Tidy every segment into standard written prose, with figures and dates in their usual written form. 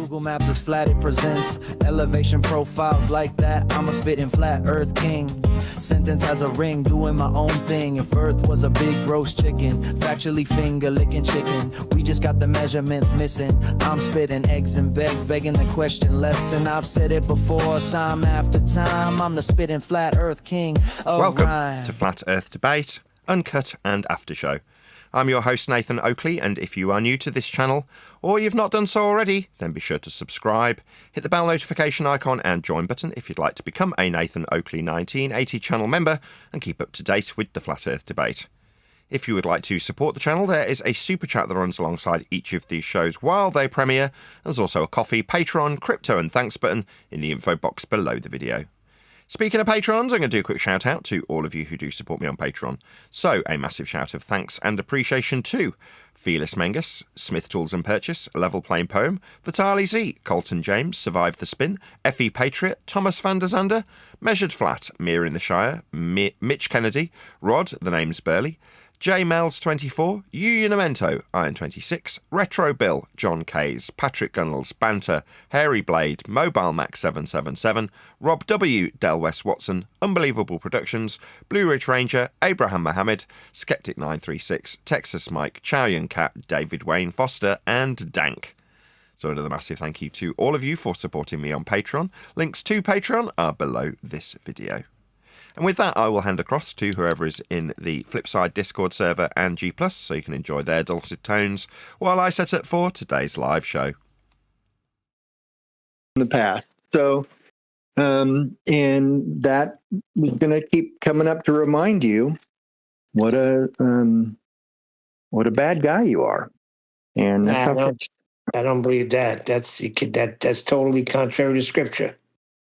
Google Maps is flat, it presents elevation profiles like that. I'm a spitting flat earth king. Sentence has a ring, doing my own thing. If earth was a big roast chicken, factually finger licking chicken, we just got the measurements missing. I'm spitting eggs and begs, begging the question lesson. I've said it before, time after time. I'm the spitting flat earth king of Welcome rhyme. to Flat Earth Debate, Uncut and After Show. I'm your host Nathan Oakley, and if you are new to this channel, or you've not done so already, then be sure to subscribe, hit the bell notification icon and join button if you'd like to become a Nathan Oakley 1980 channel member and keep up to date with the Flat Earth Debate. If you would like to support the channel, there is a super chat that runs alongside each of these shows while they premiere. There's also a coffee, Patreon, crypto and thanks button in the info box below the video. Speaking of patrons, I'm going to do a quick shout out to all of you who do support me on Patreon. So, a massive shout of thanks and appreciation to Fearless Mengus, Smith Tools and Purchase, Level Plain Poem, Vitali Z, Colton James, Survive the Spin, Effie Patriot, Thomas van der Zander, Measured Flat, Mir in the Shire, Mitch Kennedy, Rod, the name's Burley, J Mel's 24, Unamento, Iron 26, Retro Bill, John Kays, Patrick Gunnels, Banter, Hairy Blade, Mobile Max 777, Rob W, Del West Watson, Unbelievable Productions, Blue Ridge Ranger, Abraham Mohammed, Skeptic 936, Texas Mike, Chow Yun Cat, David Wayne Foster, and Dank. So another massive thank you to all of you for supporting me on Patreon. Links to Patreon are below this video. And with that, I will hand across to whoever is in the Flipside Discord server and G+, so you can enjoy their dulcet tones while I set up for today's live show. In the past. So, and that was going to keep coming up to remind you what a bad guy you are. And that's I don't believe that. That's totally contrary to scripture.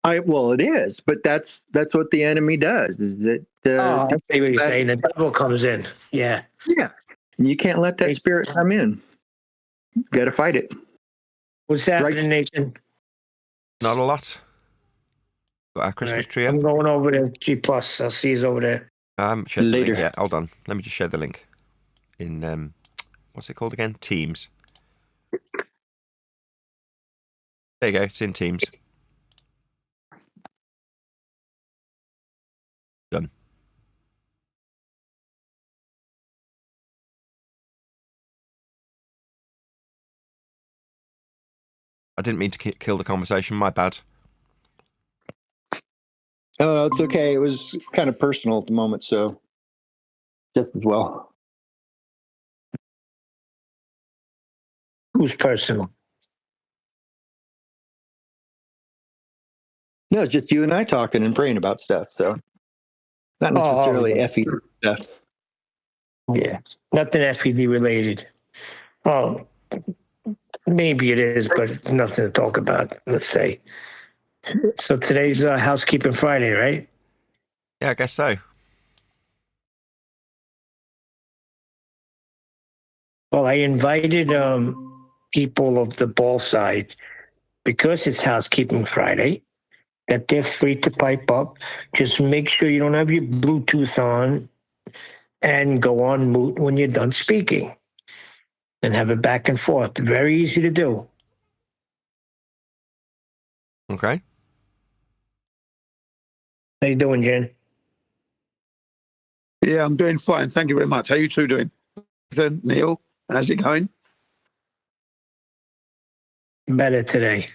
well, it is, but that's what the enemy does. Is that I see what you're saying. The devil comes in. Yeah. Yeah, and you can't let that spirit come in. You got to fight it. What's happening, Nathan? Not a lot. Got our Christmas tree up. I'm going over to G+. I'll see you over there. Share the Later. link. Yeah, hold on. Let me just share the link in what's it called again? Teams. There you go. It's in Teams. Done. I didn't mean to kill the conversation. My bad. Oh, it's okay. It was kind of personal at the moment, so just as well. Who's personal? No, it's just you and I talking and praying about stuff. So not necessarily FE stuff. Yeah. Nothing FED related. Oh, maybe it is, but nothing to talk about, let's say. So today's Housekeeping Friday, right? Yeah, I guess so. Well, I invited people of the ball side, because it's Housekeeping Friday, that they're free to pipe up. Just make sure you don't have your Bluetooth on and go on mute when you're done speaking. And have it back and forth. Very easy to do. Okay. How you doing, Jen? Yeah, I'm doing fine. Thank you very much. How are you two doing? Neil, how's it going? Better today.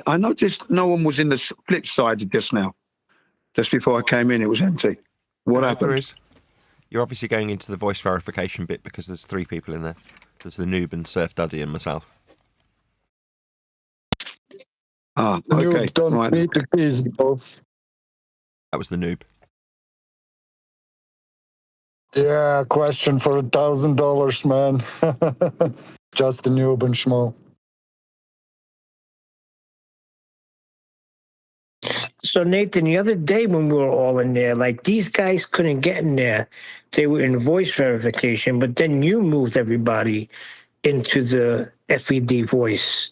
I noticed no one was in the split side just now. Just before I came in, it was empty. What happened? There is. You're obviously going into the voice verification bit because there's 3 people in there. There's the noob and Surf Daddy and myself. Ah, The okay. noob don't Right. need the keys, bro. That was the noob. Yeah, question for $1,000, man. Just the noob and schmo. So, Nathan, the other day when we were all in there, like these guys couldn't get in there. They were in voice verification, but then you moved everybody into the FED voice.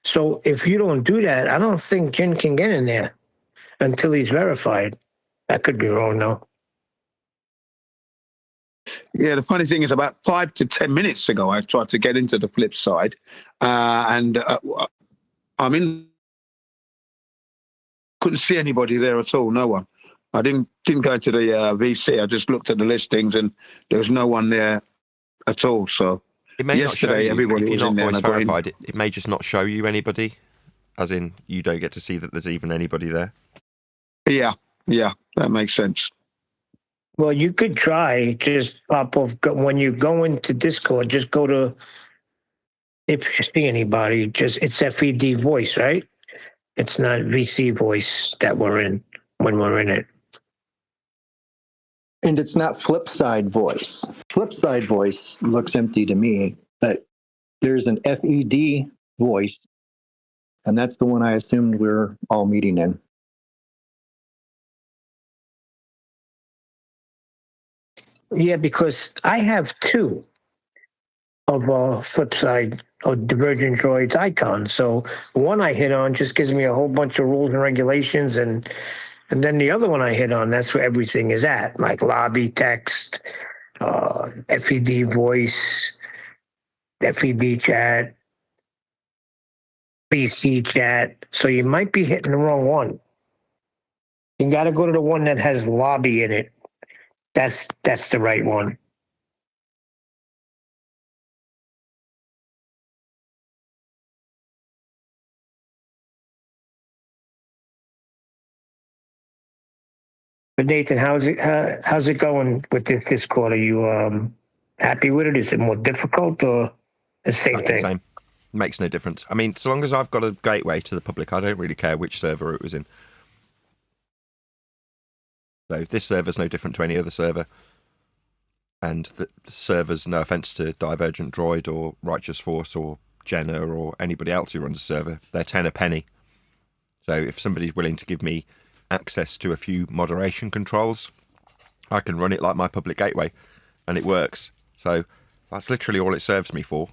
So if you don't do that, I don't think Jen can get in there until he's verified. I could be wrong, though. Yeah, the funny thing is, about 5 to 10 minutes ago, I tried to get into the flip side, and I'm in. Couldn't see anybody there at all. No one. I didn't go into the VC. I just looked at the listings, and there was no one there at all. So It may not show yesterday, you, everybody if you're was not in there. voice And I got in. verified, it may just not show you anybody, as in you don't get to see that there's even anybody there. Yeah, that makes sense. Well, you could try just pop off when you go into Discord. Just go to, if you see anybody, it's FED voice, right? It's not VC voice that we're in when we're in it. And it's not flip side voice. Flip side voice looks empty to me, but there's an FED voice, and that's the one I assumed we're all meeting in. Yeah, because I have two of flip side or divergent droids icons. So one I hit on just gives me a whole bunch of rules and regulations, and then the other one I hit on, that's where everything is at, like lobby text, FED voice, FED chat, BC chat. So you might be hitting the wrong one. You got to go to the one that has lobby in it. That's the right one. But Nathan, how's it going with this Discord? Are you happy with it? Is it more difficult or the same Exactly thing? the same. Makes no difference. I mean, so long as I've got a gateway to the public, I don't really care which server it was in. So this server's no different to any other server. And the servers, no offence to Divergent Droid or Righteous Force or Jenna or anybody else who runs a server, they're 10 a penny. So if somebody's willing to give me access to a few moderation controls, I can run it like my public gateway, and it works. So that's literally all it serves me for,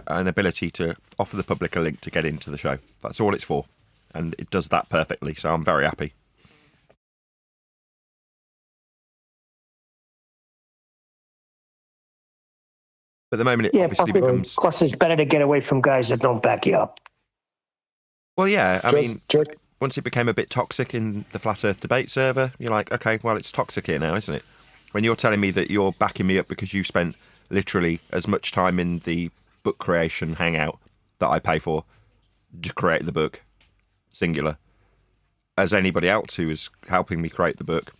an ability to offer the public a link to get into the show. That's all it's for, and it does that perfectly, so I'm very happy. But at the moment, it obviously becomes... Plus, it's better to get away from guys that don't back you up. Well, yeah, I mean, once it became a bit toxic in the Flat Earth debate server, you're like, okay, well, it's toxic here now, isn't it? When you're telling me that you're backing me up because you spent literally as much time in the book creation hangout that I pay for to create the book, singular, as anybody else who was helping me create the book,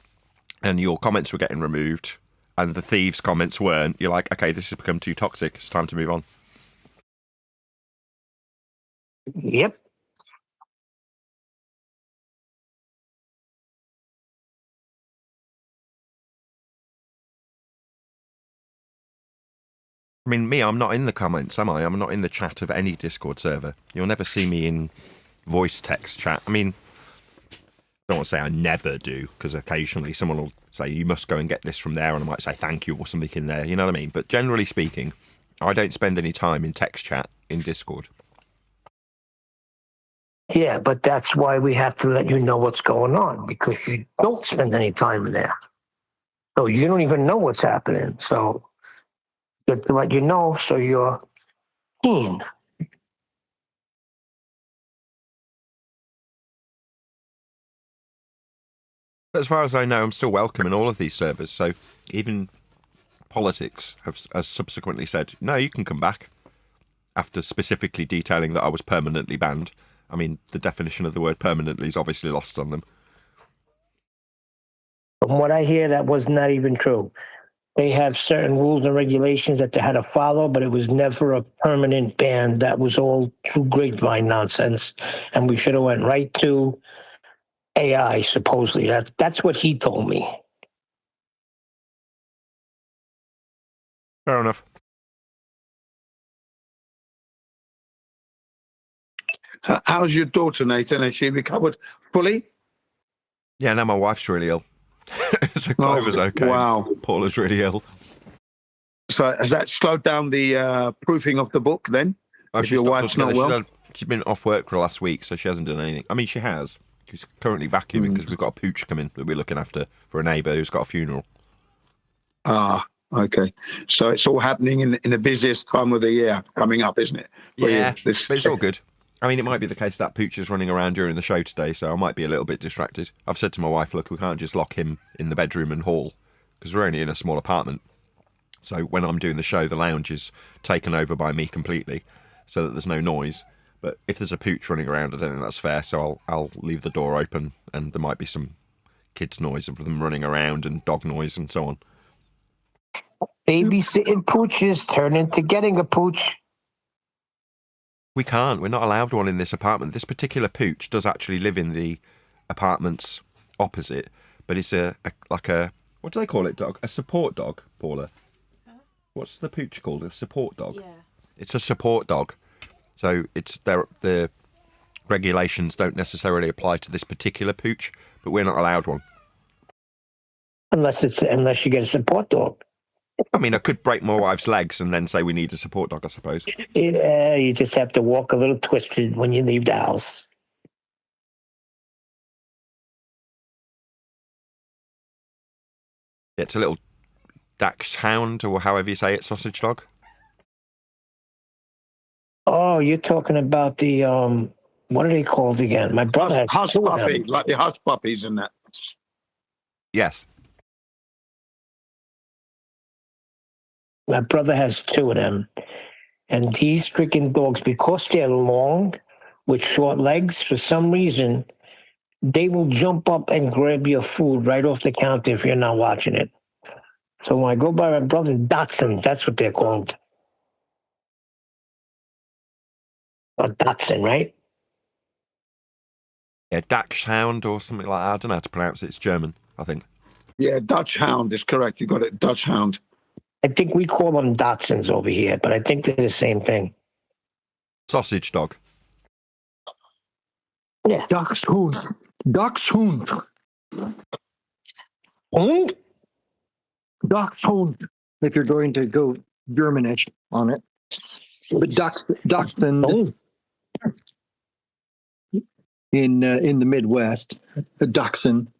and your comments were getting removed, and the thieves' comments weren't, you're like, okay, this has become too toxic, it's time to move on. Yep. I mean, I'm not in the comments, am I? I'm not in the chat of any Discord server. You'll never see me in voice text chat. I mean, I don't want to say I never do, because occasionally someone will say, you must go and get this from there, and I might say thank you or something in there, you know what I mean? But generally speaking, I don't spend any time in text chat in Discord. Yeah, but that's why we have to let you know what's going on, because you don't spend any time in there. So you don't even know what's happening. So good to let you know so you're keen. But as far as I know, I'm still welcome in all of these servers. So even politics has subsequently said, no, you can come back, after specifically detailing that I was permanently banned. I mean, the definition of the word permanently is obviously lost on them. From what I hear, that was not even true. They have certain rules and regulations that they had to follow, but it was never a permanent ban. That was all true grapevine nonsense. And we should have went right to AI, supposedly. That's what he told me. Fair enough. How's your daughter, Nathan? Has she recovered fully? Yeah, now my wife's really ill. So Clover's okay. Wow. Paula's really ill. So has that slowed down the proofing of the book then? Oh, if your wife's not well? She's been off work for the last week, so she hasn't done anything. I mean, she has. He's currently vacuuming because we've got a pooch coming that we're looking after for a neighbour who's got a funeral. Ah, okay. So it's all happening in the busiest time of the year coming up, isn't it? For Yeah, you, this but it's all good. I mean, it might be the case that pooch is running around during the show today, so I might be a little bit distracted. I've said to my wife, look, we can't just lock him in the bedroom and hall because we're only in a small apartment. So when I'm doing the show, the lounge is taken over by me completely so that there's no noise. But if there's a pooch running around, I don't think that's fair, so I'll leave the door open and there might be some kids' noise of them running around and dog noise and so on. Babysitting pooches turn into getting a pooch. We can't. We're not allowed one in this apartment. This particular pooch does actually live in the apartments opposite, but it's a what do they call it, dog? A support dog, Paula. Huh? What's the pooch called? A support dog? Yeah. It's a support dog. So the regulations don't necessarily apply to this particular pooch, but we're not allowed one. Unless you get a support dog. I mean, I could break my wife's legs and then say we need a support dog, I suppose. Yeah, you just have to walk a little twisted when you leave the house. It's a little dachshund, or however you say it, sausage dog. Oh, you're talking about the what are they called again? My brother has hush two of puppy, them. like the hush puppies and that. Yes. My brother has two of them. And these freaking dogs, because they're long with short legs, for some reason, they will jump up and grab your food right off the counter if you're not watching it. So when I go by my brother, Dachshund, that's what they're called. Or Dachshund, right? Yeah, dachshund or something like that. I don't know how to pronounce it. It's German, I think. Yeah, Dutch hound is correct. You got it, Dutch hound. I think we call them Dachshunds over here, but I think they're the same thing. Sausage dog. Yeah. Dachshund. Dachshund. Hmm? Dachshund. If you're going to go Germanish on it. But Dachshund Oh. in the Midwest. A Dachshund.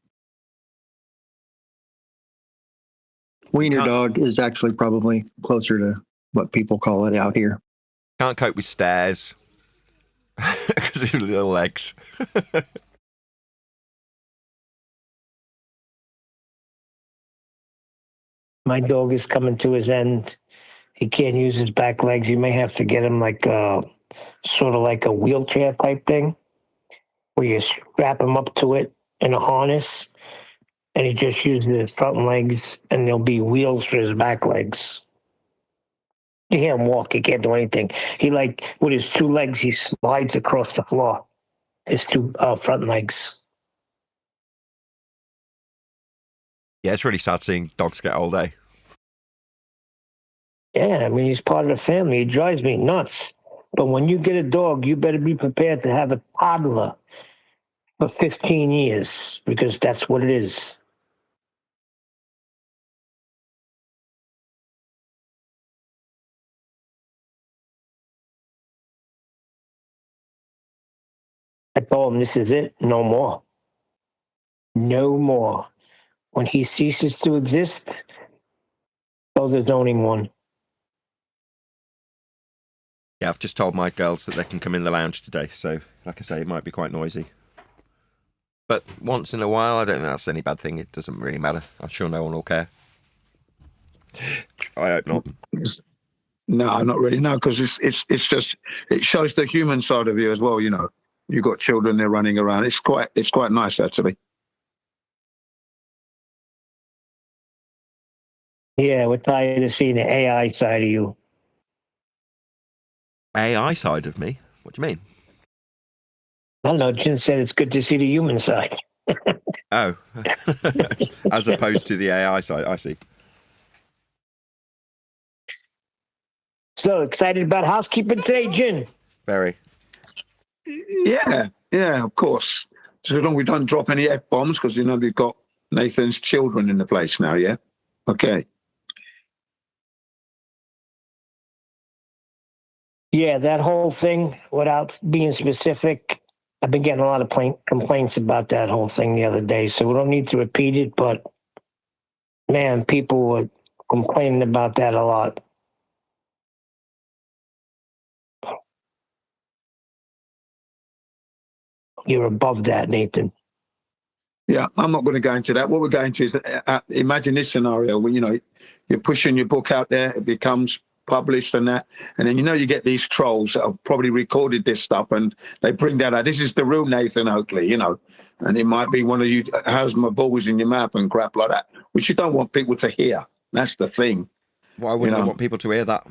Wiener dog is actually probably closer to what people call it out here. Can't cope with stairs because of little legs. My dog is coming to his end. He can't use his back legs. You may have to get him like sort of like a wheelchair type thing where you strap him up to it in a harness and he just uses his front legs and there'll be wheels for his back legs. You hear him walk, he can't do anything. He with his two legs, he slides across the floor. His two front legs. Yeah, it's really sad seeing dogs get old, eh? Yeah, I mean, he's part of the family. He drives me nuts. But when you get a dog, you better be prepared to have a toddler for 15 years because that's what it is. I told him, this is it. No more. No more. When he ceases to exist, so there's only one. Yeah, I've just told my girls that they can come in the lounge today. So, like I say, it might be quite noisy. But once in a while, I don't think that's any bad thing. It doesn't really matter. I'm sure no one will care. I hope not. No, not really. No, because it's just it shows the human side of you as well. You know, you've got children, they're running around. It's quite nice actually. Yeah, we're tired of seeing the AI side of you. AI side of me? What do you mean? I don't know. Jim said it's good to see the human side. Oh, as opposed to the AI side. I see. So excited about housekeeping today, Jin? Very. Yeah, of course. So long we don't drop any F-bombs because, you know, we've got Nathan's children in the place now, yeah? Okay. Yeah, that whole thing, without being specific, I've been getting a lot of complaints about that whole thing the other day, so we don't need to repeat it, but man, people were complaining about that a lot. You're above that, Nathan. Yeah, I'm not going to go into that. What we're going to is imagine this scenario when, you're pushing your book out there, it becomes published and that, and then, you get these trolls that have probably recorded this stuff and they bring that out. This is the real Nathan Oakley, and it might be one of you, how's my balls in your mouth and crap like that, which you don't want people to hear. That's the thing. Why wouldn't you want people to hear that?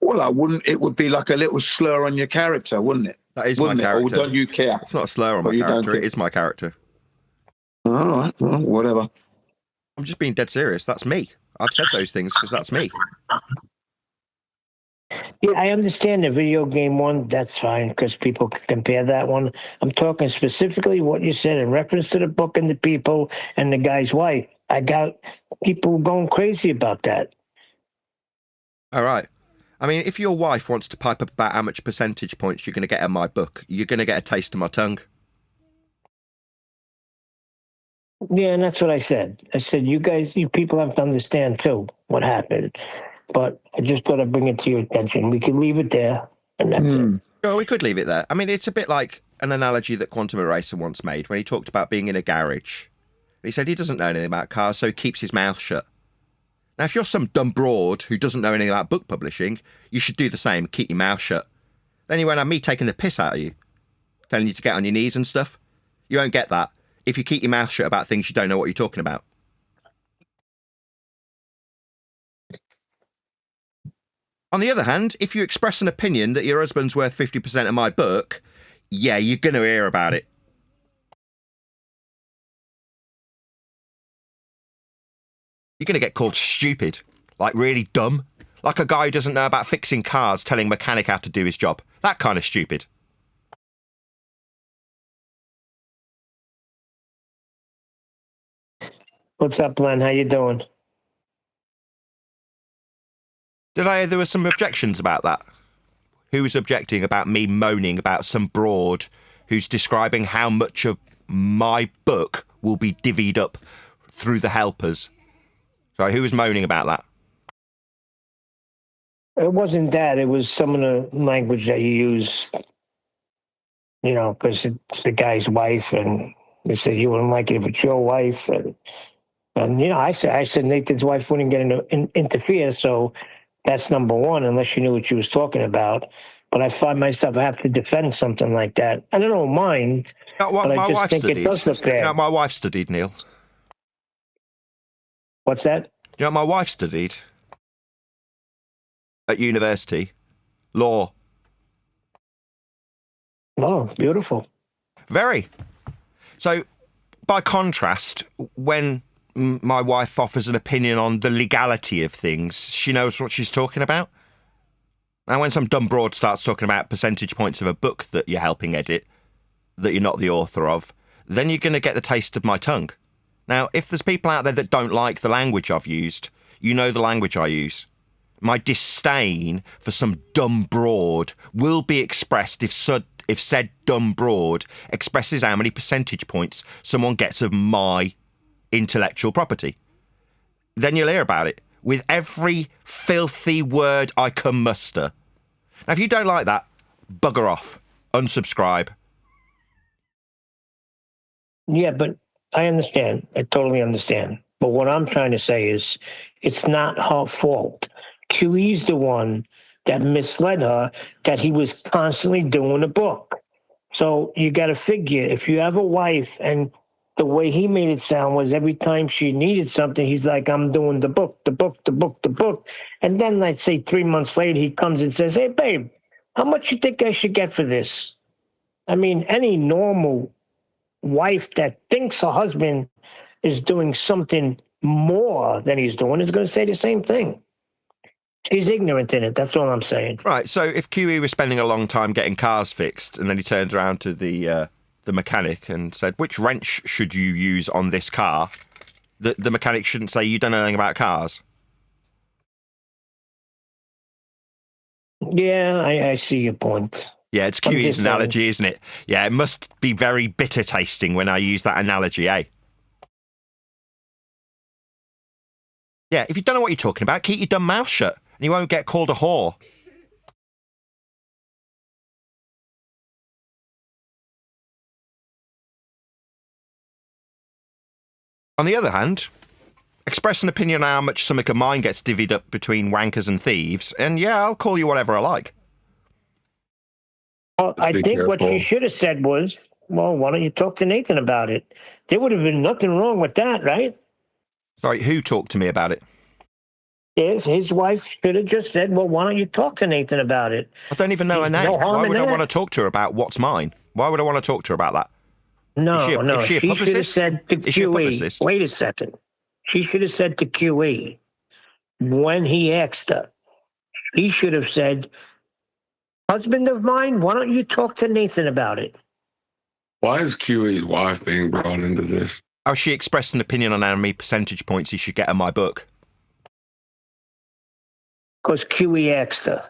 Well, I wouldn't. It would be like a little slur on your character, wouldn't it? That is wouldn't my character. Or don't you care? It's not a slur on my character. It is my character. All right. Well, whatever. I'm just being dead serious. That's me. I've said those things because that's me. Yeah, I understand the video game one. That's fine because people can compare that one. I'm talking specifically what you said in reference to the book and the people and the guy's wife. I got people going crazy about that. All right. I mean, if your wife wants to pipe up about how much percentage points you're going to get in my book, you're going to get a taste of my tongue. Yeah, and that's what I said. I said, you people have to understand, too, what happened. But I just thought I'd bring it to your attention. We can leave it there, and that's it. Oh, we could leave it there. I mean, it's a bit like an analogy that Quantum Eraser once made when he talked about being in a garage. He said he doesn't know anything about cars, so he keeps his mouth shut. Now, if you're some dumb broad who doesn't know anything about book publishing, you should do the same, keep your mouth shut. Then you won't have me taking the piss out of you, telling you to get on your knees and stuff. You won't get that if you keep your mouth shut about things you don't know what you're talking about. On the other hand, if you express an opinion that your husband's worth 50% of my book, yeah, you're going to hear about it. You're going to get called stupid, like really dumb, like a guy who doesn't know about fixing cars telling a mechanic how to do his job. That kind of stupid. What's up, Len? How you doing? Did I hear there were some objections about that? Who was objecting about me moaning about some broad who's describing how much of my book will be divvied up through the helpers? Sorry, who was moaning about that? It wasn't that. It was some of the language that you use, because it's the guy's wife, and they said you wouldn't like it if it's your wife. And I said Nathan's wife wouldn't get interfere, so that's number one, unless you knew what she was talking about. But I find myself I have to defend something like that. I don't mind, but I just think it does look bad. My wife studied, Neil. What's that? My wife studied at university law. Oh, beautiful. Very. So, by contrast, when my wife offers an opinion on the legality of things, she knows what she's talking about. Now, when some dumb broad starts talking about percentage points of a book that you're helping edit, that you're not the author of, then you're going to get the taste of my tongue. Now, if there's people out there that don't like the language I've used, you know the language I use. My disdain for some dumb broad will be expressed if said dumb broad expresses how many percentage points someone gets of my intellectual property. Then you'll hear about it with every filthy word I can muster. Now, if you don't like that, bugger off. Unsubscribe. Yeah, but I understand. I totally understand. But what I'm trying to say is it's not her fault. QE's the one that misled her, that he was constantly doing a book. So you got to figure, if you have a wife, and the way he made it sound was every time she needed something, he's like, I'm doing the book. And then, let's say 3 months later, he comes and says, hey, babe, how much you think I should get for this? I mean, any normal wife that thinks her husband is doing something more than he's doing is going to say the same thing. She's ignorant in it. That's all I'm saying. Right. So if QE was spending a long time getting cars fixed, and then he turned around to the mechanic and said, which wrench should you use on this car? The mechanic shouldn't say, you don't know anything about cars. Yeah, I see your point. Yeah, it's I'm QE's just saying. analogy, isn't it? Yeah, it must be very bitter tasting when I use that analogy, eh? Yeah, if you don't know what you're talking about, keep your dumb mouth shut and you won't get called a whore. On the other hand, express an opinion on how much something of mine gets divvied up between wankers and thieves, and yeah, I'll call you whatever I like. Well, I Be think what she careful. should have said was, well, why don't you talk to Nathan about it? There would have been nothing wrong with that, right? Sorry, who talked to me about it? If his wife should have just said, well, why don't you talk to Nathan about it? I don't even know her There's name. no harm Why in would I that. want to talk to her about what's mine? Why would I want to talk to her about that? No, Is she a she should have publicist? said to Is she a QE. publicist? Wait a second. She should have said to QE when he asked her. He should have said, husband of mine, why don't you talk to Nathan about it? Why is QE's wife being brought into this? Oh, she expressed an opinion on how many percentage points he should get on my book. Because QE asked her.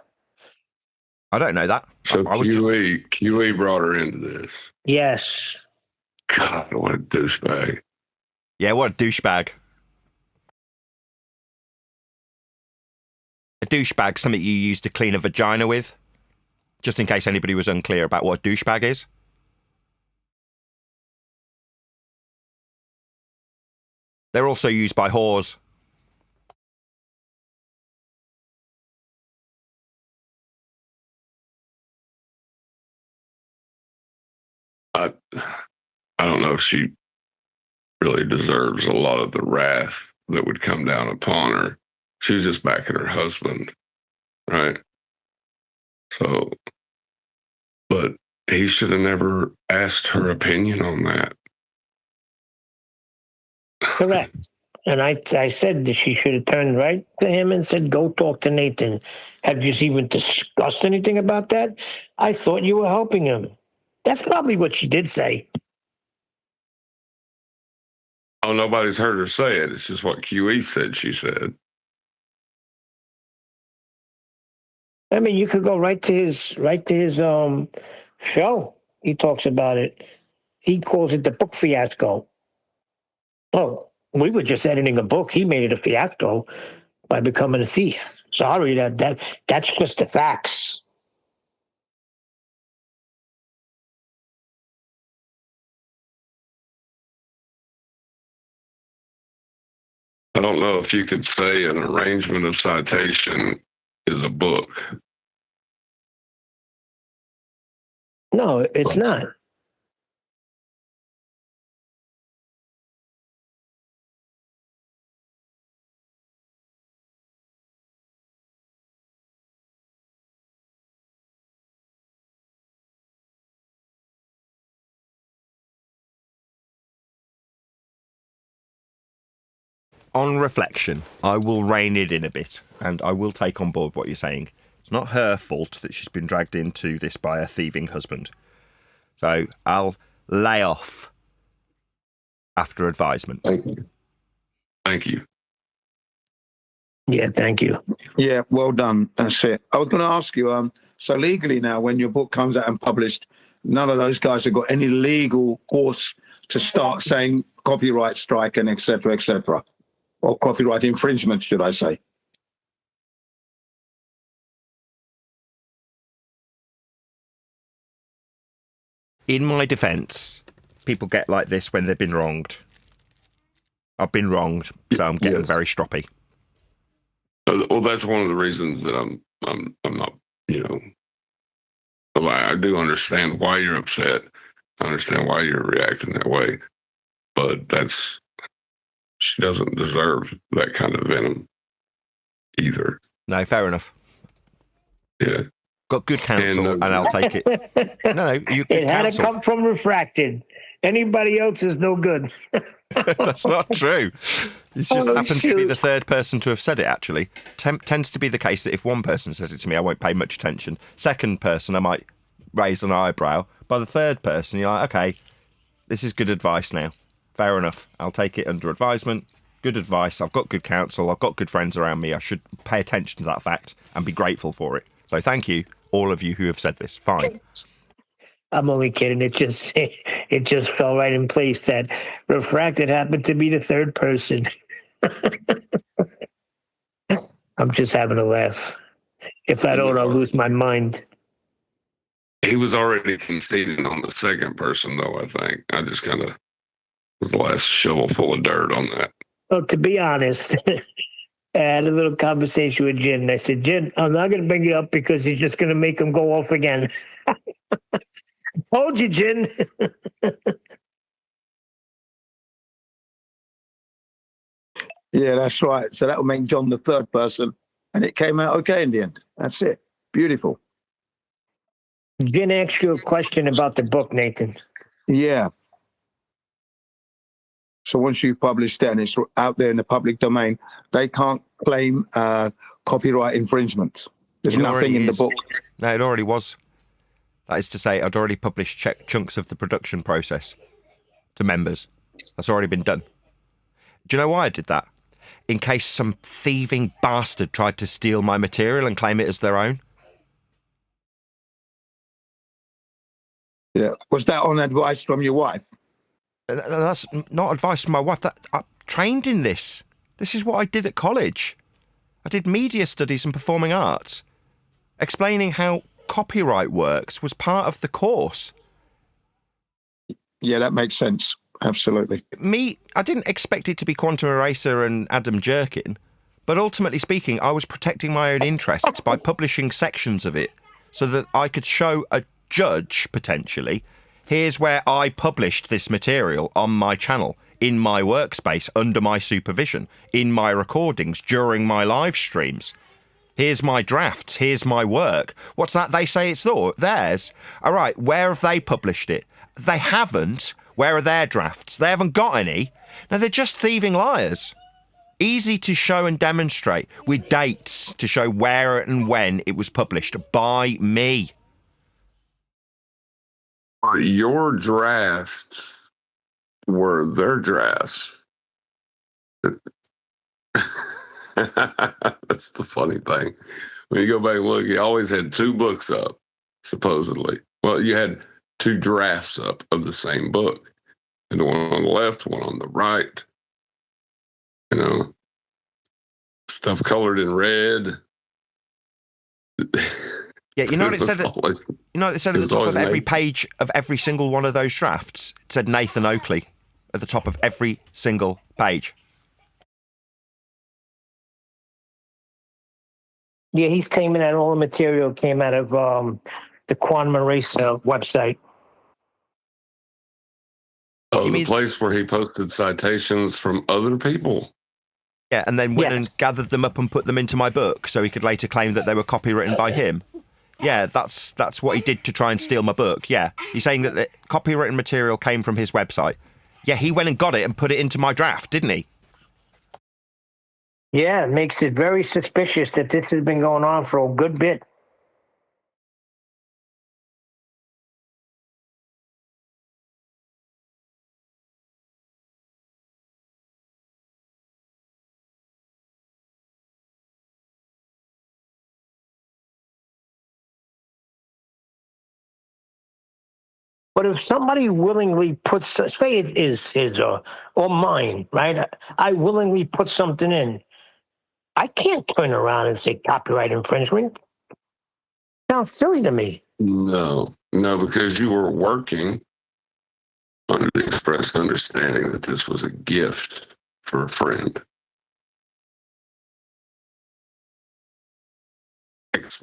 I don't know that. So I was just... QE brought her into this. Yes. God, what a douchebag. Yeah, what a douchebag. A douchebag, something you use to clean a vagina with. Just in case anybody was unclear about what a douchebag is. They're also used by whores. I don't know if she really deserves a lot of the wrath that would come down upon her. She's just backing her husband, right? So, but he should have never asked her opinion on that. Correct. And I said that she should have turned right to him and said, go talk to Nathan. Have you even discussed anything about that? I thought you were helping him. That's probably what she did say. Oh, nobody's heard her say it. It's just what QE said she said. I mean, you could go right to his show. He talks about it. He calls it the book fiasco. Oh, we were just editing a book. He made it a fiasco by becoming a thief. Sorry, that's just the facts. I don't know if you could say an arrangement of citation is a book. No, it's not. On reflection, I will rein it in a bit, and I will take on board what you're saying. It's not her fault that she's been dragged into this by a thieving husband. So I'll lay off after advisement. Thank you. Thank you. Yeah, thank you. Yeah, well done. That's it. I was going to ask you, so legally now, when your book comes out and published, none of those guys have got any legal course to start saying copyright strike and et cetera, or copyright infringement, should I say? In my defence, people get like this when they've been wronged. I've been wronged, so I'm getting Yes. very stroppy. Well, that's one of the reasons that I'm not, I do understand why you're upset. I understand why you're reacting that way, but she doesn't deserve that kind of venom either. No, fair enough. Yeah. Got good counsel, And, and I'll take it. No, you good It had to counsel. come from Refracted. Anybody else is no good. That's not true. It just Oh, happens to be shoot. the third person to have said it, actually. Tends to be the case that if one person says it to me, I won't pay much attention. Second person, I might raise an eyebrow. By the third person, you're like, okay, this is good advice now. Fair enough. I'll take it under advisement. Good advice. I've got good counsel. I've got good friends around me. I should pay attention to that fact and be grateful for it. So thank you. all of you who have said this. Fine. I'm only kidding. It just fell right in place that refracted happened to be the third person. I'm just having a laugh. If I don't, I'll lose my mind. He was already conceding on the second person, though, I think. I just kind of was the last shovel full of dirt on that. Well, to be honest, I had a little conversation with Jen, and I said, Jen, I'm not going to bring it up because he's just going to make him go off again. Told you, Jen. Yeah, that's right. So that would make John the third person, and it came out okay in the end. That's it. Beautiful. Jen asked you a question about the book, Nathan. Yeah. So once you've published it and it's out there in the public domain, they can't claim copyright infringement. There's nothing in the book. No, it already was. That is to say, I'd already published chunks of the production process to members. That's already been done. Do you know why I did that? In case some thieving bastard tried to steal my material and claim it as their own. Yeah. Was that on advice from your wife? That's not advice from my wife. I'm trained in this. This is what I did at college. I did media studies and performing arts. Explaining how copyright works was part of the course. Yeah, that makes sense. Absolutely. I didn't expect it to be Quantum Eraser and Adam Jerkin, but ultimately speaking, I was protecting my own interests by publishing sections of it so that I could show a judge, potentially, here's where I published this material on my channel, in my workspace, under my supervision, in my recordings, during my live streams. Here's my drafts, here's my work. What's that? They say it's theirs. All right, where have they published it? They haven't. Where are their drafts? They haven't got any. Now, they're just thieving liars. Easy to show and demonstrate with dates to show where and when it was published by me. Your drafts were their drafts. That's the funny thing. When you go back and look, you always had two books up, supposedly. Well, you had two drafts up of the same book. And the one on the left, one on the right. You know, stuff colored in red. Yeah, you know what it said? You know what it said at the top of every page of every single one of those drafts? It said Nathan Oakley at the top of every single page. Yeah, he's claiming that all the material came out of the Quantum Eraser website. Oh, the place where he posted citations from other people. Yeah, and then went and gathered them up and put them into my book so he could later claim that they were copywritten by him. Yeah, that's what he did to try and steal my book. Yeah, he's saying that the copywritten material came from his website. Yeah, he went and got it and put it into my draft, didn't he? Yeah, it makes it very suspicious that this has been going on for a good bit. But if somebody willingly puts, say it is his or mine, right? I willingly put something in. I can't turn around and say copyright infringement. Sounds silly to me. No, because you were working under the express understanding that this was a gift for a friend.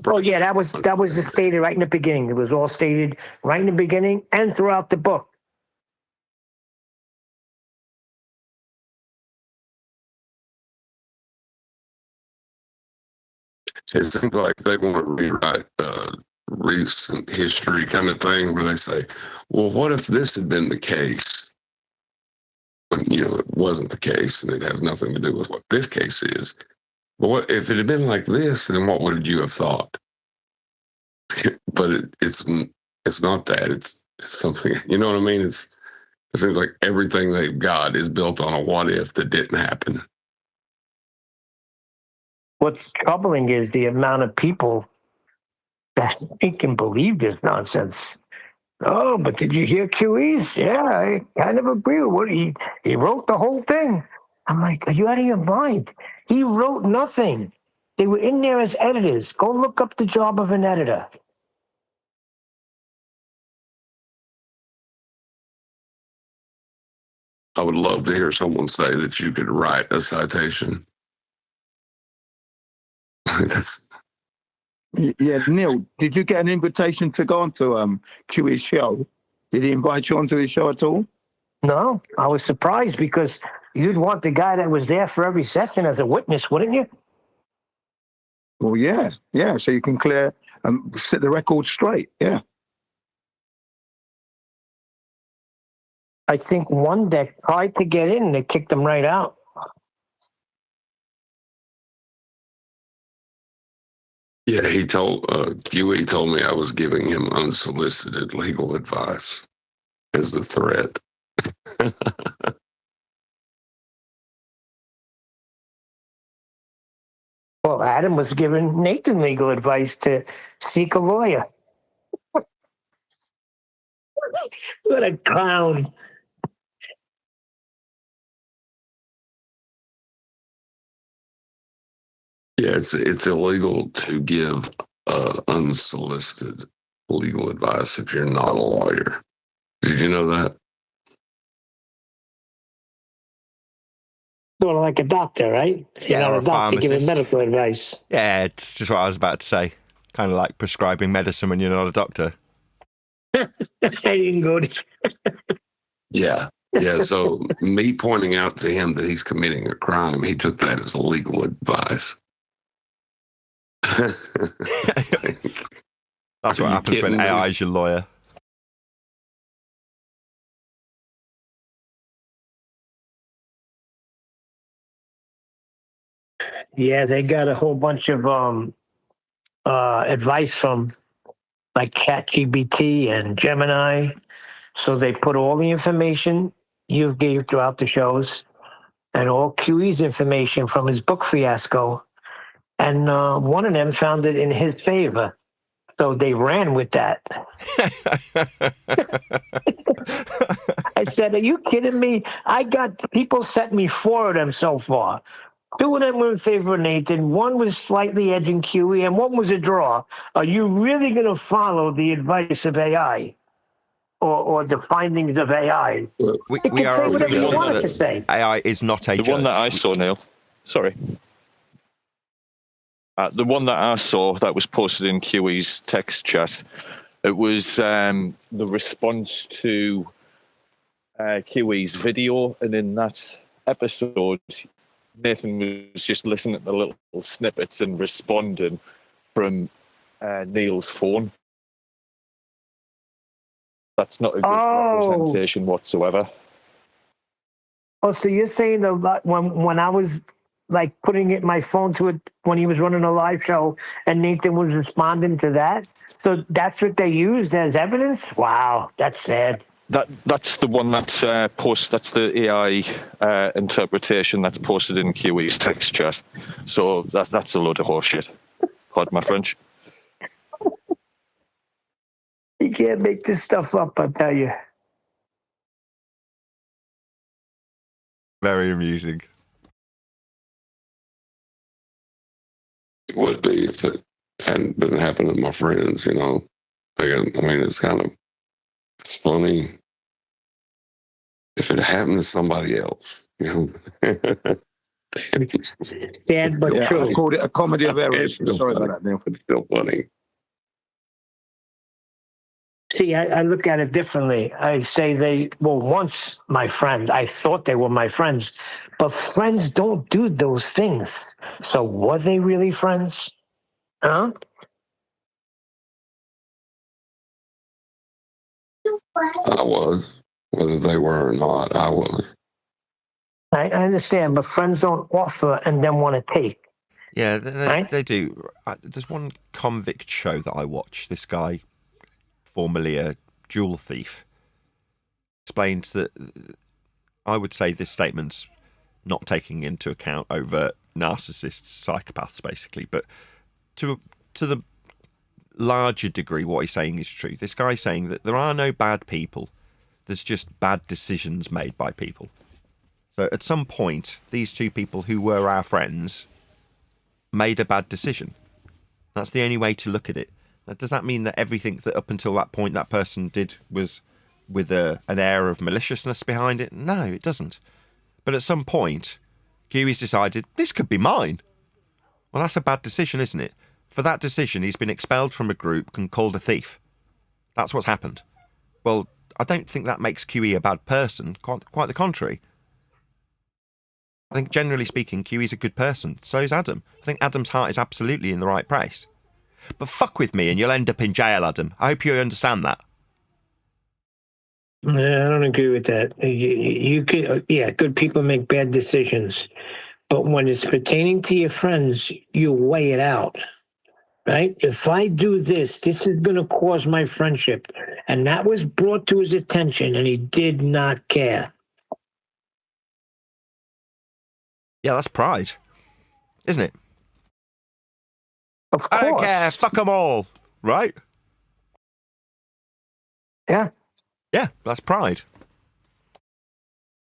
Oh yeah, that was stated right in the beginning. It was all stated right in the beginning and throughout the book. It seems like they want to rewrite recent history kind of thing where they say, well, what if this had been the case? When, it wasn't the case and it has nothing to do with what this case is. But what if it had been like this, then what would you have thought? But it's not that. It's something, you know what I mean? It seems like everything they've got is built on a what if that didn't happen. What's troubling is the amount of people He can believe this nonsense. Oh, but did you hear QE's? Yeah, I kind of agree with what he wrote the whole thing. I'm like, are you out of your mind? He wrote nothing. They were in there as editors. Go look up the job of an editor. I would love to hear someone say that you could write a citation. That's Yeah, Neil, did you get an invitation to go on to QE's show? Did he invite you onto his show at all? No, I was surprised because you'd want the guy that was there for every session as a witness, wouldn't you? Well, yeah. So you can clear and set the record straight. Yeah. I think one deck tried to get in, they kicked him right out. yeah. He told QE told me I was giving him unsolicited legal advice as a threat. Well, Adam was giving Nathan legal advice to seek a lawyer. What a clown. Yeah, it's illegal to give unsolicited legal advice if you're not a lawyer. Did you know that? Sort of like a doctor, right? You're Yeah, not or a a doctor giving pharmacist. medical advice. Yeah, it's just what I was about to say. Kind of like prescribing medicine when you're not a doctor. I didn't go to. Yeah. Yeah. So me pointing out to him that he's committing a crime, he took that as legal advice. That's what happens when AI is your lawyer. Yeah, they got a whole bunch of advice from like ChatGPT and Gemini. So they put all the information you gave throughout the shows and all QE's information from his book fiasco. And one of them found it in his favor. So they ran with that. I said, are you kidding me? I got people sent me 4 of them so far. 2 of them were in favor of Nathan. 1 was slightly edging QE, and 1 was a draw. Are you really going to follow the advice of AI or the findings of AI? We It can are say whatever you agreed want it that to say. AI is not a The judge. one that I saw, Neil. Sorry. The one that I saw that was posted in QE's text chat, it was the response to QE's video, and in that episode, Nathan was just listening to the little snippets and responding from Neil's phone. That's not a good representation whatsoever. Oh, so you're saying that when I was like putting it my phone to it when he was running a live show and Nathan was responding to that? So that's what they used as evidence? Wow, that's sad. That's the one that's That's the AI interpretation that's posted in QE's text chat. So that's a load of horseshit. Pardon my French. You can't make this stuff up, I tell you. Very amusing. It would be if it hadn't been happening to my friends, you know. Like, I mean, it's funny if it happened to somebody else, you know. Sad but Yeah, true. I called it a comedy of errors. It's still Sorry funny. about that, Neil. It's still funny. See, I look at it differently. I say they were once my friend. I thought they were my friends, but friends don't do those things. So were they really friends? Huh? I was, whether they were or not, I was. I understand, but friends don't offer and then want to take. Yeah, Right? they do. There's one convict show that I watch. This guy, formerly a jewel thief, explains that I would say this statement's not taking into account overt narcissists, psychopaths, basically, but to the larger degree what he's saying is true. This guy's saying that there are no bad people. There's just bad decisions made by people. So at some point, these two people who were our friends made a bad decision. That's the only way to look at it. Now, does that mean that everything that up until that point that person did was with an air of maliciousness behind it? No, it doesn't. But at some point, Huey's decided, this could be mine. Well, that's a bad decision, isn't it? For that decision, he's been expelled from a group and called a thief. That's what's happened. Well, I don't think that makes QE a bad person. Quite the contrary. I think, generally speaking, QE's a good person. So is Adam. I think Adam's heart is absolutely in the right place. But fuck with me and you'll end up in jail, Adam. I hope you understand that. Yeah, I don't agree with that. You could, good people make bad decisions. But when it's pertaining to your friends, you weigh it out. Right? If I do this is going to cause my friendship. And that was brought to his attention, and he did not care. Yeah, that's pride, isn't it? Of course. I don't care. Fuck them all. Right? Yeah. Yeah, that's pride.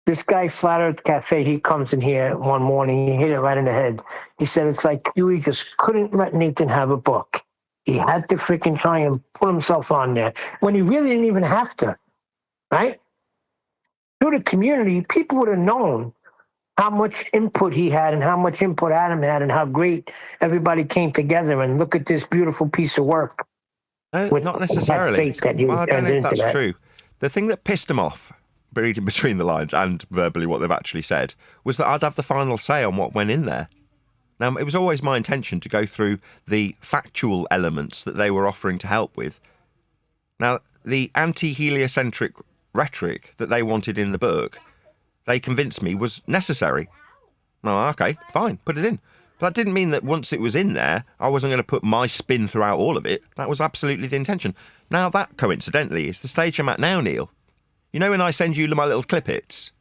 This guy, Flat Earth Cafe, he comes in here one morning. He hit it right in the head. He said it's like Huey just couldn't let Nathan have a book. He had to freaking try and put himself on there when he really didn't even have to, right? Through the community, people would have known how much input he had and how much input Adam had and how great everybody came together and look at this beautiful piece of work. Not necessarily. Well, I don't know if that's true. The thing that pissed him off, reading between the lines and verbally what they've actually said, was that I'd have the final say on what went in there. Now, it was always my intention to go through the factual elements that they were offering to help with. Now, the anti-heliocentric rhetoric that they wanted in the book, they convinced me was necessary. Oh, okay, fine, put it in. But that didn't mean that once it was in there, I wasn't going to put my spin throughout all of it. That was absolutely the intention. Now, that, coincidentally, is the stage I'm at now, Neil. You know when I send you my little clip-its?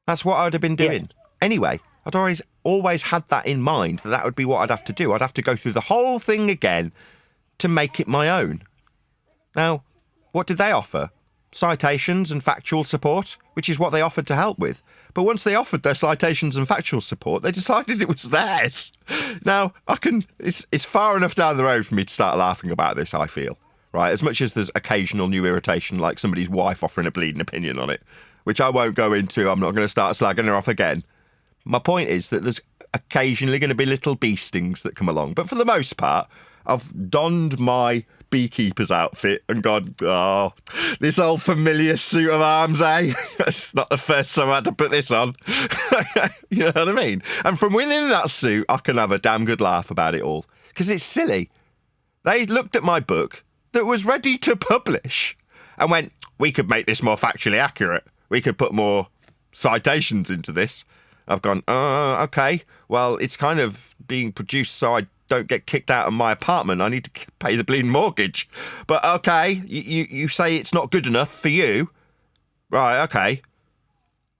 That's what I'd have been doing. Yeah. Anyway, I'd always had that in mind, that would be what I'd have to do. I'd have to go through the whole thing again to make it my own. Now, what did they offer? Citations and factual support, which is what they offered to help with. But once they offered their citations and factual support, they decided it was theirs. Now, it's far enough down the road for me to start laughing about this, I feel. Right, as much as there's occasional new irritation, like somebody's wife offering a bleeding opinion on it, which I won't go into. I'm not going to start slagging her off again. My point is that there's occasionally going to be little bee stings that come along. But for the most part, I've donned my beekeeper's outfit and gone, oh, this old familiar suit of arms, eh? It's not the first time I had to put this on. You know what I mean? And from within that suit, I can have a damn good laugh about it all. Because it's silly. They looked at my book that was ready to publish and went, we could make this more factually accurate. We could put more citations into this. I've gone, okay, well, it's kind of being produced so I don't get kicked out of my apartment. I need to pay the bleeding mortgage. But okay, you say it's not good enough for you. Right, okay.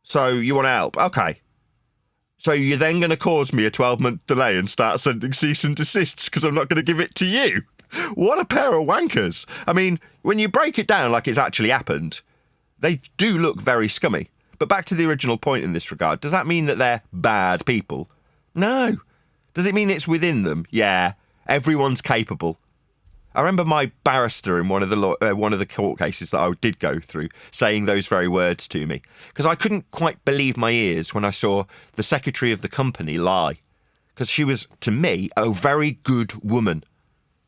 So you want to help? Okay. So you're then going to cause me a 12-month delay and start sending cease and desists because I'm not going to give it to you? What a pair of wankers. I mean, when you break it down like it's actually happened, they do look very scummy. But back to the original point in this regard, does that mean that they're bad people? No. Does it mean it's within them? Yeah. Everyone's capable. I remember my barrister in one of the court cases that I did go through saying those very words to me, because I couldn't quite believe my ears when I saw the secretary of the company lie, because she was, to me, a very good woman.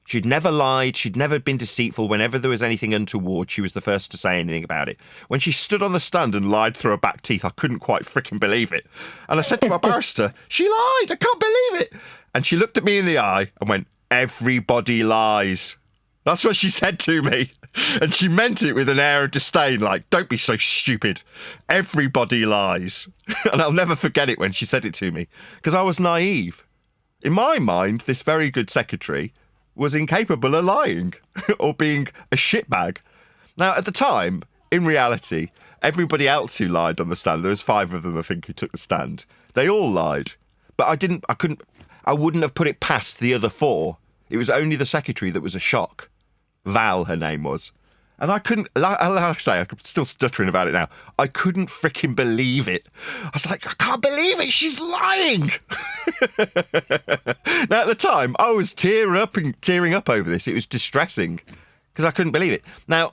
She'd never lied, she'd never been deceitful. Whenever there was anything untoward, she was the first to say anything about it. When she stood on the stand and lied through her back teeth, I couldn't quite frickin' believe it. And I said to my barrister, she lied, I can't believe it. And she looked at me in the eye and went, everybody lies. That's what she said to me. And she meant it with an air of disdain, like, don't be so stupid. Everybody lies. And I'll never forget it when she said it to me, because I was naive. In my mind, this very good secretary was incapable of lying or being a shitbag. Now, at the time, in reality, everybody else who lied on the stand, there was 5 of them, I think, who took the stand. They all lied. But I wouldn't have put it past the other 4. It was only the secretary that was a shock. Val, her name was. And I couldn't, like I say, I'm still stuttering about it now. I couldn't freaking believe it. I was like, I can't believe it. She's lying. Now, at the time, I was tearing up over this. It was distressing because I couldn't believe it. Now,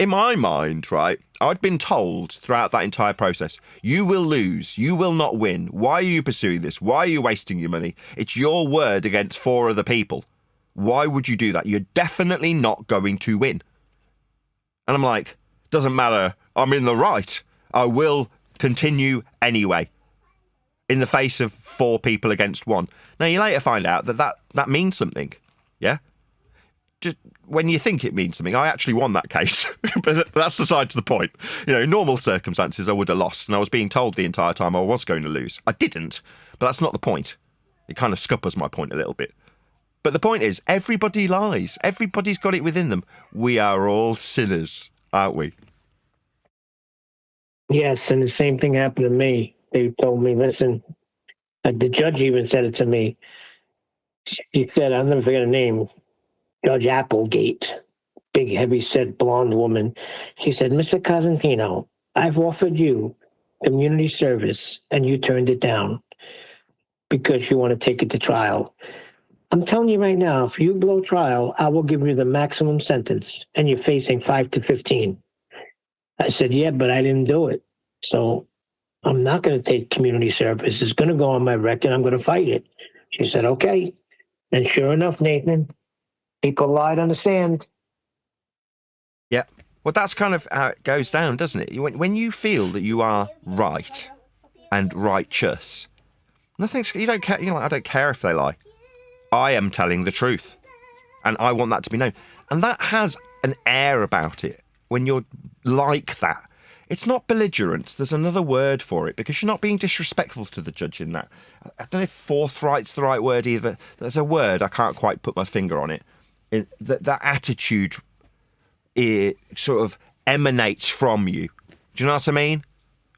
in my mind, right, I'd been told throughout that entire process, you will lose. You will not win. Why are you pursuing this? Why are you wasting your money? It's your word against 4 other people. Why would you do that? You're definitely not going to win. And I'm like, doesn't matter. I'm in the right. I will continue anyway. In the face of 4 people against 1. Now, you later find out that means something. Yeah? Just when you think it means something, I actually won that case. But that's aside to the point. You know, in normal circumstances, I would have lost. And I was being told the entire time I was going to lose. I didn't. But that's not the point. It kind of scuppers my point a little bit. But the point is, everybody lies. Everybody's got it within them. We are all sinners, aren't we? Yes, and the same thing happened to me. They told me, listen, the judge even said it to me. He said, I'll never forget her name, Judge Applegate, big, heavy-set blonde woman. She said, Mr. Cosentino, I've offered you community service, and you turned it down because you want to take it to trial. I'm telling you right now, if you blow trial, I will give you the maximum sentence, and you're facing 5 to 15. I said, yeah, but I didn't do it. So I'm not going to take community service. It's going to go on my record. I'm going to fight it. She said, okay. And sure enough, Nathan, people lied on the stand. Yeah. Well, that's kind of how it goes down, doesn't it? When you feel that you are right and righteous, you don't care. You know, I don't care if they lie. I am telling the truth, and I want that to be known. And that has an air about it when you're like that. It's not belligerent. There's another word for it because you're not being disrespectful to the judge in that. I don't know if forthright's the right word either. There's a word, I can't quite put my finger on it. That attitude, it sort of emanates from you. Do you know what I mean?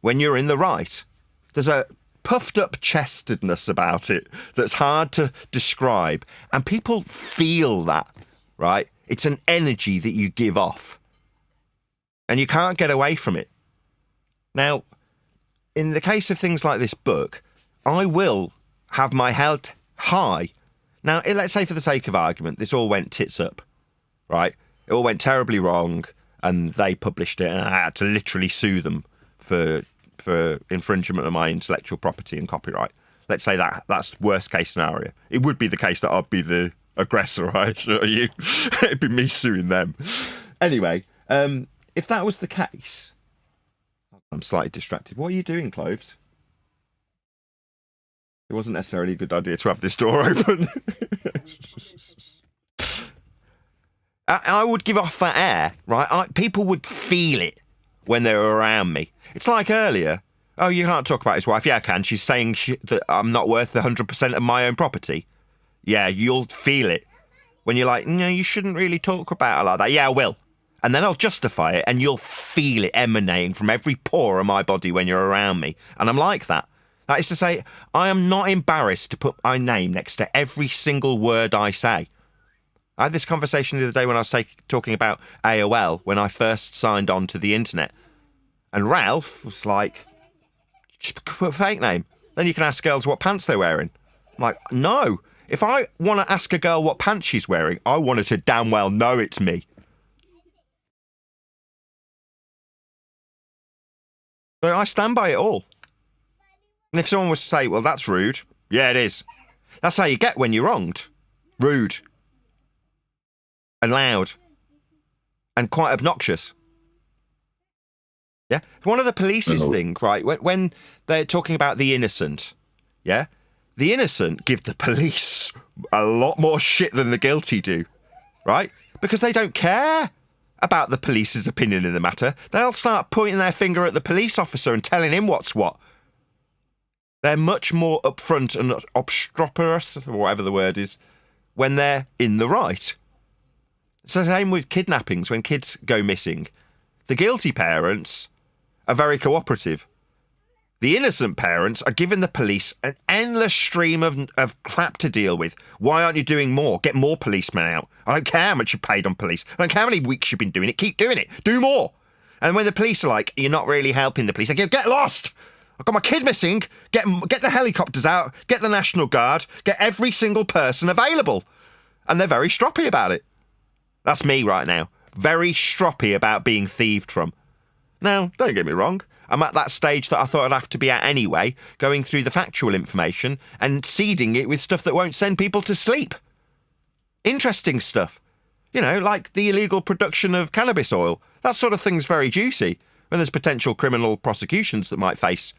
When you're in the right. There's a puffed up chestedness about it that's hard to describe. And people feel that, right? It's an energy that you give off. And you can't get away from it. Now, in the case of things like this book, I will have my head high. Now, let's say for the sake of argument, this all went tits up, right? It all went terribly wrong, and they published it, and I had to literally sue them for infringement of my intellectual property and copyright. Let's say that's worst case scenario. It would be the case that I'd be the aggressor, right? Sure, you. It'd be me suing them. Anyway, if that was the case, I'm slightly distracted. What are you doing, Cloves? It wasn't necessarily a good idea to have this door open. I would give off that air, right? People would feel it when they were around me. It's like earlier. Oh, you can't talk about his wife. Yeah, I can. She's saying that I'm not worth 100% of my own property. Yeah, you'll feel it. When you're like, no, you shouldn't really talk about her like that. Yeah, I will. And then I'll justify it, and you'll feel it emanating from every pore of my body when you're around me. And I'm like that. That is to say, I am not embarrassed to put my name next to every single word I say. I had this conversation the other day when I was talking about AOL, when I first signed on to the internet. And Ralph was like, just put a fake name. Then you can ask girls what pants they're wearing. I'm like, no. If I want to ask a girl what pants she's wearing, I want her to damn well know it's me. So I stand by it all. And if someone was to say, well, that's rude. Yeah, it is. That's how you get when you're wronged. Rude. And loud. And quite obnoxious. Yeah? One of the police's thing, right, when they're talking about the innocent, yeah? The innocent give the police a lot more shit than the guilty do, right? Because they don't care about the police's opinion in the matter. They'll start pointing their finger at the police officer and telling him what's what. They're much more upfront and obstreperous, or whatever the word is, when they're in the right. It's the same with kidnappings when kids go missing. The guilty parents are very cooperative. The innocent parents are giving the police an endless stream of crap to deal with. Why aren't you doing more? Get more policemen out. I don't care how much you paid on police. I don't care how many weeks you've been doing it. Keep doing it. Do more. And when the police are like, you're not really helping the police, they go, get lost. I've got my kid missing. Get the helicopters out. Get the National Guard. Get every single person available. And they're very stroppy about it. That's me right now. Very stroppy about being thieved from. Now, don't get me wrong. I'm at that stage that I thought I'd have to be at anyway, going through the factual information and seeding it with stuff that won't send people to sleep. Interesting stuff. You know, like the illegal production of cannabis oil. That sort of thing's very juicy when there's potential criminal prosecutions that might face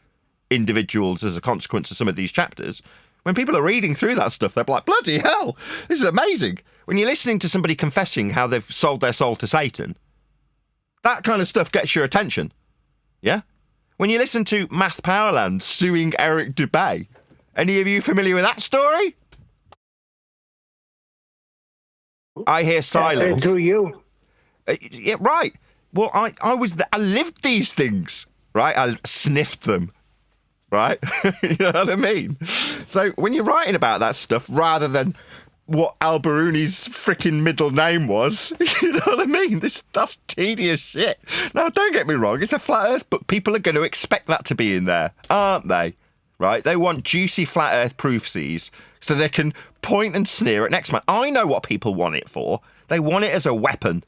individuals as a consequence of some of these chapters. When people are reading through that stuff, they're like, bloody hell, this is amazing. When you're listening to somebody confessing how they've sold their soul to Satan, that kind of stuff gets your attention. Yeah? When you listen to Math Powerland suing Eric Dubay, any of you familiar with that story? I hear silence. Do you? Yeah, right. Well, I lived these things, right? I sniffed them, right? You know what I mean? So when you're writing about that stuff, rather than what Al Baruni's freaking middle name was, you know what I mean? That's tedious shit. Now, don't get me wrong, it's a flat earth book. People are going to expect that to be in there, aren't they? Right? They want juicy flat earth proofsies so they can point and sneer at next man. I know what people want it for. They want it as a weapon.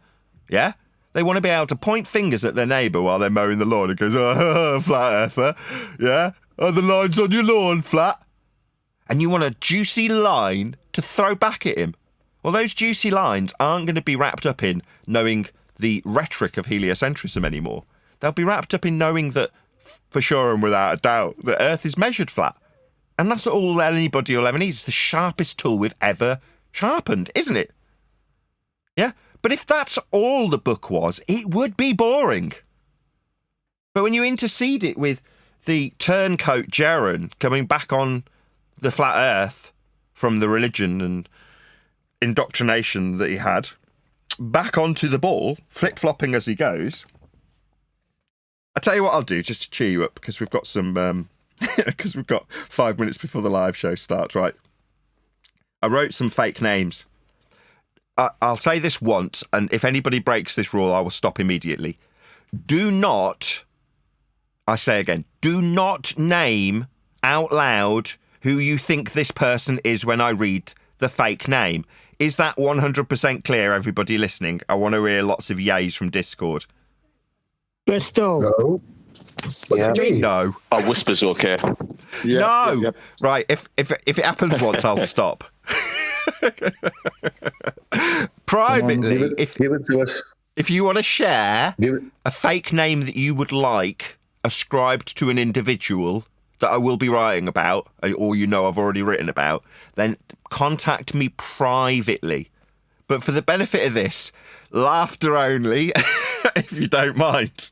Yeah? They want to be able to point fingers at their neighbour while they're mowing the lawn and goes, oh, flat earther. Yeah? Are the lines on your lawn flat? And you want a juicy line to throw back at him. Well, those juicy lines aren't going to be wrapped up in knowing the rhetoric of heliocentrism anymore. They'll be wrapped up in knowing that, for sure and without a doubt, the Earth is measured flat. And that's all anybody will ever need. It's the sharpest tool we've ever sharpened, isn't it? Yeah? But if that's all the book was, it would be boring. But when you intercede it with the turncoat Jaron coming back on the flat earth from the religion and indoctrination that he had, back onto the ball, flip-flopping as he goes, I tell you what I'll do, just to cheer you up, because we've got some, because we've got 5 minutes before the live show starts, right? I wrote some fake names. I'll say this once, and if anybody breaks this rule, I will stop immediately. Do not, I say again, do not name out loud who you think this person is when I read the fake name. Is that 100% clear, everybody listening? I want to hear lots of yays from Discord. Crystal. No. What do you mean, no? Oh, whisper's okay. Yeah, No. yeah, yeah. Right, if it happens once, I'll stop. Privately, give it to us. if you want to share Give it. a fake name that you would like ascribed to an individual that I will be writing about, or you know I've already written about, then contact me privately. But for the benefit of this, laughter only, if you don't mind.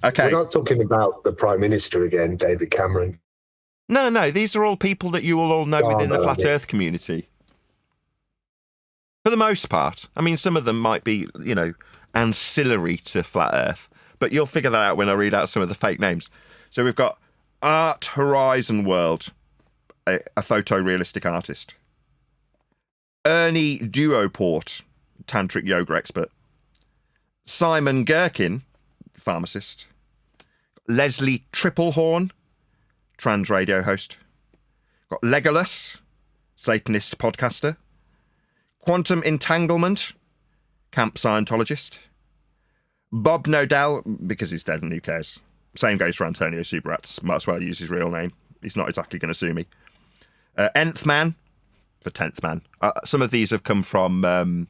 Okay. We're not talking about the Prime Minister again, David Cameron. No, these are all people that you will all know within the Flat Earth community. For the most part. I mean, some of them might be, you know, ancillary to Flat Earth, but you'll figure that out when I read out some of the fake names. So we've got Art Horizon World, a photorealistic artist. Ernie Duoport, tantric yoga expert. Simon Gherkin, pharmacist. Leslie Triplehorn, trans radio host. Got Legolas, Satanist podcaster. Quantum Entanglement, camp Scientologist. Bob Nodell, because he's dead and who cares. Same goes for Antonio Subarats. Might as well use his real name. He's not exactly going to sue me. Nth Man, for 10th Man. Some of these have come from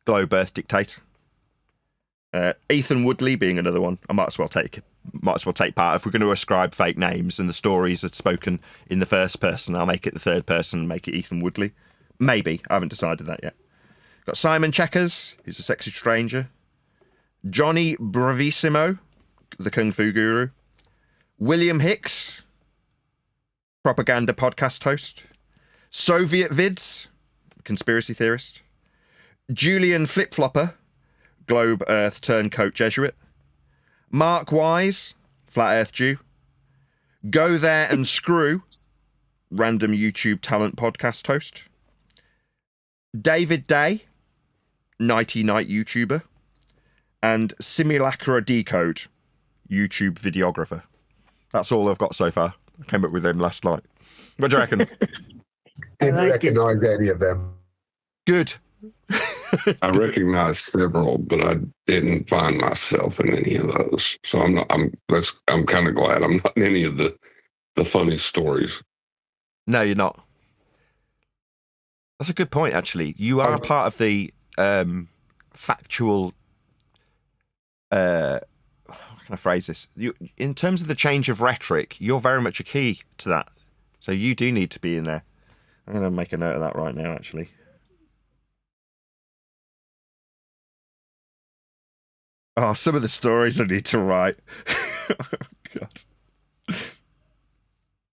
Globe Earth Dictate. Ethan Woodley being another one. I might as well take part. If we're going to ascribe fake names and the stories are spoken in the first person, I'll make it the third person and make it Ethan Woodley. Maybe. I haven't decided that yet. Got Simon Checkers, who's a sexy stranger. Johnny Bravissimo, the Kung Fu Guru. William Hicks, propaganda podcast host. Soviet Vids, conspiracy theorist. Julian Flip-Flopper, Globe Earth Turncoat Jesuit. Mark Wise, Flat Earth Jew. Go There and Screw, random YouTube talent podcast host. David Day, Nighty Night YouTuber. And Simulacra Decode, YouTube videographer. That's all I've got so far. I came up with them last night. What do you reckon? Didn't recognise any of them. Good. I recognize several, but I didn't find myself in any of those. So I'm kind of glad I'm not in any of the funny stories. No, you're not. That's a good point, actually. You are part of the factual. How can I phrase this? In terms of the change of rhetoric, you're very much a key to that. So you do need to be in there. I'm going to make a note of that right now, actually. Oh, some of the stories I need to write. Oh, God.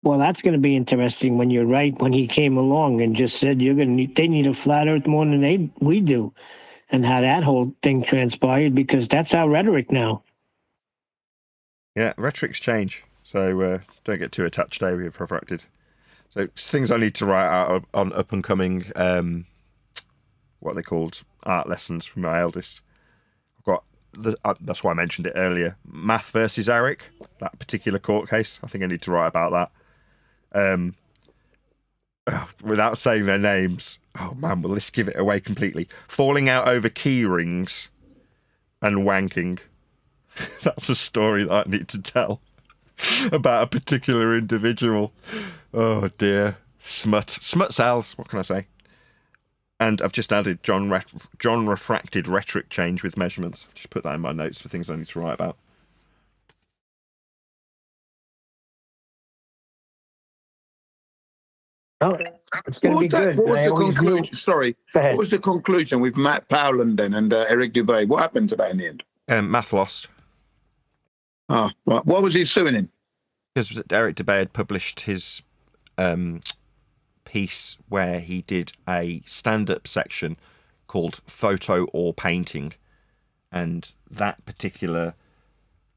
Well, that's going to be interesting when you're right. When he came along and just said they need a flat Earth more than we do, and how that whole thing transpired, because that's our rhetoric now. Yeah, rhetorics change. So don't get too attached, Dave. You're perfected. So things I need to write out on up and coming, what they called art lessons from my eldest. I've got that's why I mentioned it earlier. Math versus Eric, that particular court case. I think I need to write about that. Without saying their names. Oh man, well, let's give it away completely. Falling out over key rings and wanking. That's a story that I need to tell about a particular individual. Oh dear. Smut sells. What can I say? And I've just added John refracted rhetoric change with measurements. Just put that in my notes for things I need to write about. Oh, it's going to be good. What was I the always conclusion? knew- Sorry. Go ahead. What was the conclusion with Matt Powland then and Eric Dubay? What happened to that in the end? Math lost. Oh, right. What was he suing him? Because Eric Dubay had published his piece where he did a stand-up section called Photo or Painting. And that particular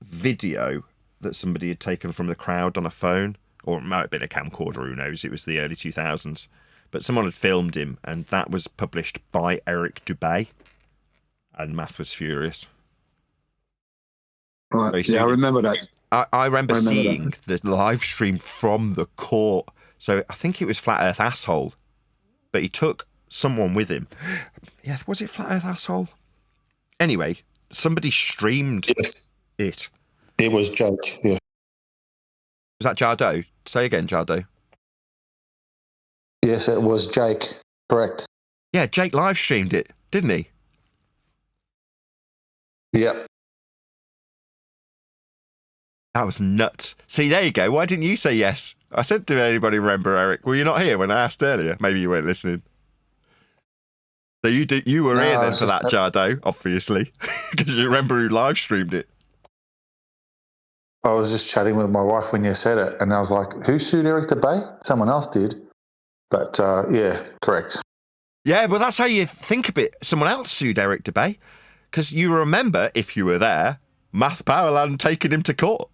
video that somebody had taken from the crowd on a phone, or it might have been a camcorder, who knows, it was the early 2000s. But someone had filmed him, and that was published by Eric Dubay. And Math was furious. Right. Yeah, I remember that. I remember seeing the live stream from the court. So I think it was Flat Earth Asshole, but he took someone with him. Yeah, was it Flat Earth Asshole? Anyway, somebody streamed it. It was Jake, yeah. Was that Jardo? Say again, Jardo. Yes, it was Jake, correct. Yeah, Jake live streamed it, didn't he? Yep. That was nuts. See, there you go. Why didn't you say yes? I said, did anybody remember, Eric? Were you not here when I asked earlier? Maybe you weren't listening. So you were here then for that, Jardo, obviously, because you remember who live streamed it. I was just chatting with my wife when you said it, and I was like, who sued Eric Dubay? Someone else did. But, yeah, correct. Yeah, well, that's how you think of it. Someone else sued Eric Dubay, because you remember, if you were there, Math Powerland taking him to court.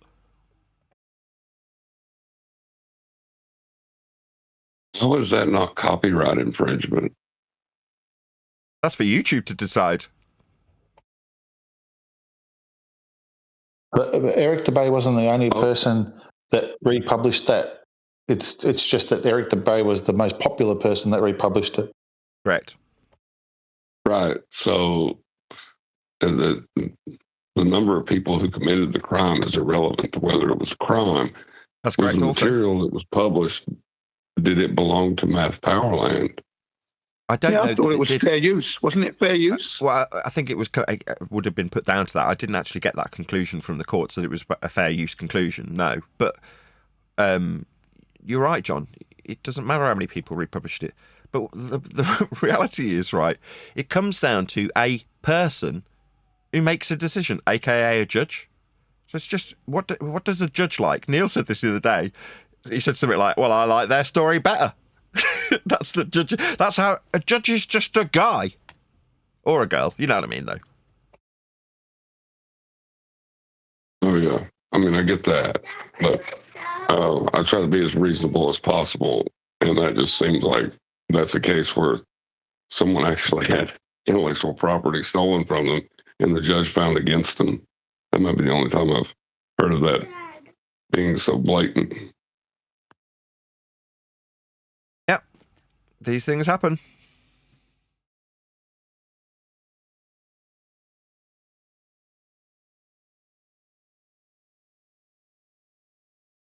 How is that not copyright infringement? That's for YouTube to decide. But Eric Dubay wasn't the only person that republished that. It's just that Eric Dubay was the most popular person that republished it. Correct. Right. So the number of people who committed the crime is irrelevant to whether it was a crime. That's correct. Was the also, material that was published, did it belong to Math Powerland? I don't know. I thought it was fair use. Wasn't it fair use? Well, I think it would have been put down to that. I didn't actually get that conclusion from the courts that it was a fair use conclusion. No, but you're right, John. It doesn't matter how many people republished it. But the reality is, right, it comes down to a person who makes a decision, aka a judge. So it's just, what does a judge like? Neil said this the other day. He said something like, well, I like their story better. That's the judge. That's how a judge is, just a guy or a girl. You know what I mean, though. Oh, yeah. I mean, I get that, but I try to be as reasonable as possible, and that just seems like that's a case where someone actually had intellectual property stolen from them, and the judge found against them. That might be the only time I've heard of that being so blatant. Yep, these things happen.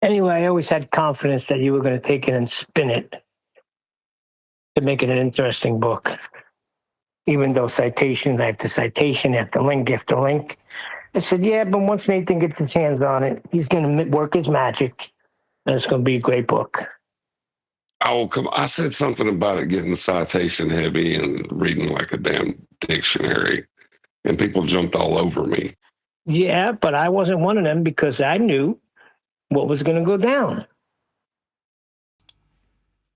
Anyway, I always had confidence that you were going to take it and spin it to make it an interesting book. Even though citation after citation after link after link. I said, yeah, but once Nathan gets his hands on it, he's going to work his magic, and it's going to be a great book. Oh, come on. I said something about it getting citation heavy and reading like a damn dictionary, and people jumped all over me. Yeah, but I wasn't one of them because I knew what was going to go down.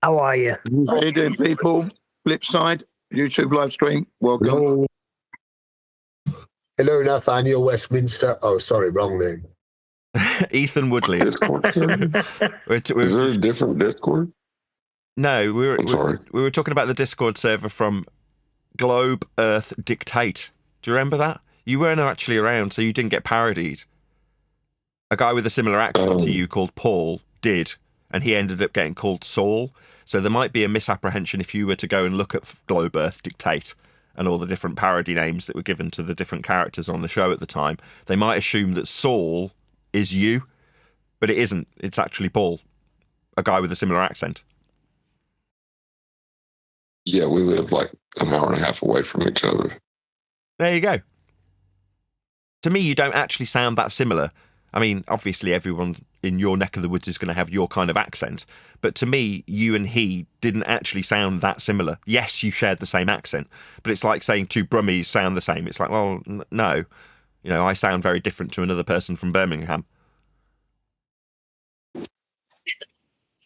How are you? How you doing, people? Flip side, YouTube live stream. Welcome. Hello. Hello, Nathaniel Westminster. Oh, sorry, wrong name. Ethan Woodley. Discord. Is there a different Discord? No, we sorry. we were talking about the Discord server from Globe Earth Dictate. Do you remember that? You weren't actually around, so you didn't get parodied. A guy with a similar accent to you called Paul did, and he ended up getting called Saul. So there might be a misapprehension if you were to go and look at Globe Earth Dictate and all the different parody names that were given to the different characters on the show at the time. They might assume that Saul is you, but it isn't. It's actually Paul, a guy with a similar accent. Yeah, we live like an hour and a half away from each other. There you go. To me, you don't actually sound that similar. I mean, obviously everyone in your neck of the woods is going to have your kind of accent, but to me, you and he didn't actually sound that similar. Yes, you shared the same accent, but it's like saying two Brummies sound the same. It's like, well, no. You know, I sound very different to another person from Birmingham.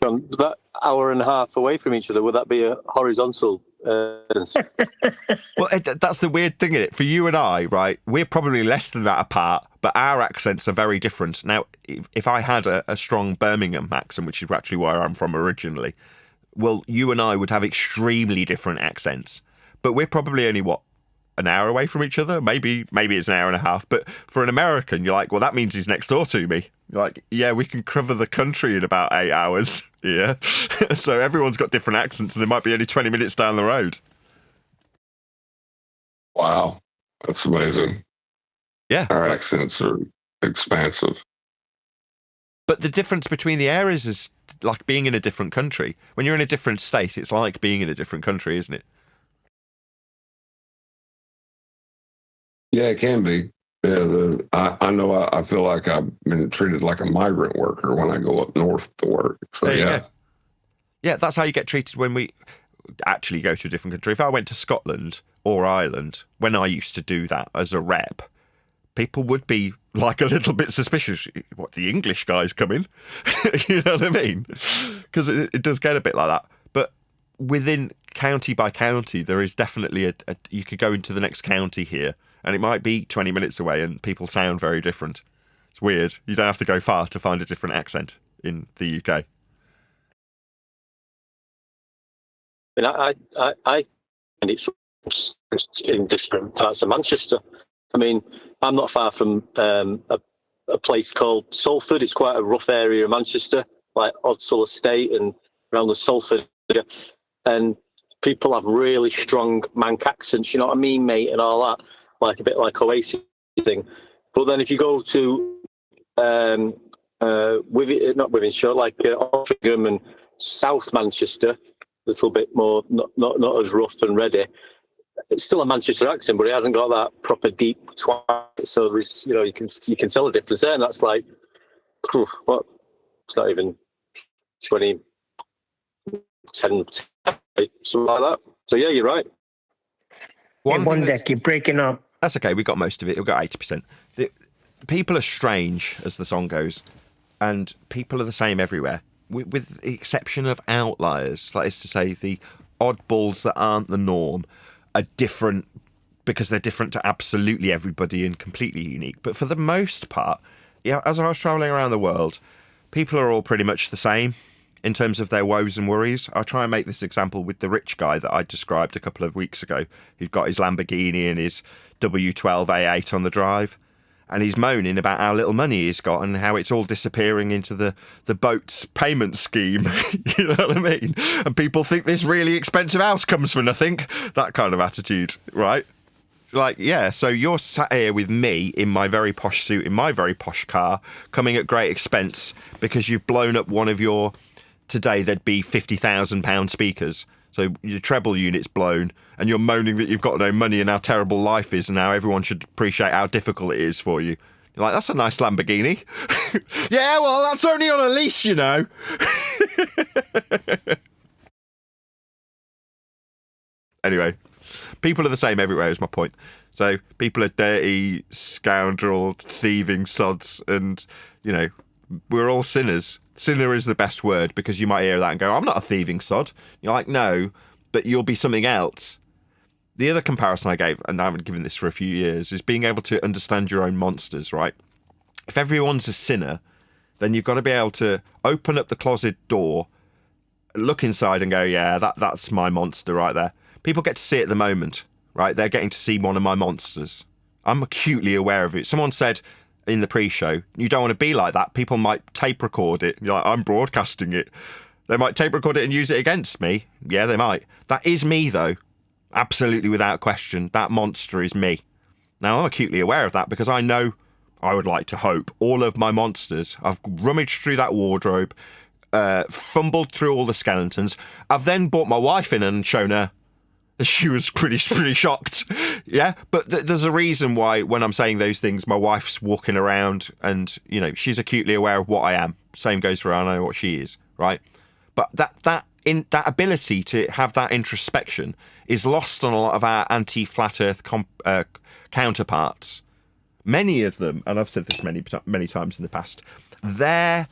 John, was that hour and a half away from each other? Would that be a horizontal distance? Well, that's the weird thing in it. For you and I, right, we're probably less than that apart, but our accents are very different. Now, if I had a strong Birmingham accent, which is actually where I'm from originally, well, you and I would have extremely different accents. But we're probably only, an hour away from each other? Maybe it's an hour and a half. But for an American, you're like, well, that means he's next door to me. You're like, yeah, we can cover the country in about 8 hours. Yeah. So everyone's got different accents and they might be only 20 minutes down the road. Wow. That's amazing. Yeah. Our accents are expansive. But the difference between the areas is like being in a different country. When you're in a different state, it's like being in a different country, isn't it? Yeah, it can be. Yeah, I know I feel like I've been treated like a migrant worker when I go up north to work. So, yeah. Yeah, that's how you get treated when we actually go to a different country. If I went to Scotland or Ireland, when I used to do that as a rep, people would be like a little bit suspicious. What, the English guy's coming? You know what I mean? Because it does get a bit like that. But within county by county, there is definitely you could go into the next county here, and it might be 20 minutes away, and people sound very different. It's weird. You don't have to go far to find a different accent in the UK. And I and it's in different parts of Manchester. I mean, I'm not far from a place called Salford. It's quite a rough area of Manchester, like Oddsall Estate and around the Salford area. And people have really strong Manc accents, you know what I mean, mate, and all that, like a bit like Oasis thing. But then if you go to not Wivenshaw, like Altrincham and South Manchester, a little bit more, not as rough and ready. It's still a Manchester accent, but it hasn't got that proper deep twang. So there's, you can tell the difference there, and that's like, what? It's not even 20, 10, something like that. So yeah, you're right. One deck, you're breaking up. That's okay. We got most of it. We got 80%. The people are strange, as the song goes, and people are the same everywhere, with the exception of outliers. That is to say, the oddballs that aren't the norm are different because they're different to absolutely everybody and completely unique. But for the most part, as I was traveling around the world, people are all pretty much the same in terms of their woes and worries. I try and make this example with the rich guy that I described a couple of weeks ago, who'd got his Lamborghini and his W12 A8 on the drive. And he's moaning about how little money he's got and how it's all disappearing into the boat's payment scheme. You know what I mean? And people think this really expensive house comes for nothing. That kind of attitude, right? Like, yeah, so you're sat here with me in my very posh suit, in my very posh car, coming at great expense because you've blown up one of your, today there'd be £50,000 speakers. So your treble unit's blown, and you're moaning that you've got no money and how terrible life is and how everyone should appreciate how difficult it is for you. You're like, that's a nice Lamborghini. Yeah, well, that's only on a lease, you know. Anyway, people are the same everywhere is my point. So people are dirty, scoundrel, thieving sods, and, you know, we're all sinners. Sinner is the best word because you might hear that and go, I'm not a thieving sod. You're like, no, but you'll be something else. The other comparison I gave, and I haven't given this for a few years, is being able to understand your own monsters, right? If everyone's a sinner, then you've got to be able to open up the closet door, look inside and go, yeah, that's my monster right there. People get to see it at the moment, right? They're getting to see one of my monsters. I'm acutely aware of it. Someone said in the pre-show, you don't want to be like that. People might tape record it. You're like, I'm broadcasting it. They might tape record it and use it against me. Yeah, they might. That is me, though. Absolutely, without question. That monster is me. Now, I'm acutely aware of that because I know, I would like to hope, all of my monsters. I've rummaged through that wardrobe, fumbled through all the skeletons. I've then brought my wife in and shown her. She was pretty shocked. Yeah, but there's a reason why when I'm saying those things, my wife's walking around and, you know, she's acutely aware of what I am. Same goes for her, I know what she is, right? But that ability to have that introspection is lost on a lot of our anti-flat earth counterparts. Many of them, and I've said this many times in the past, their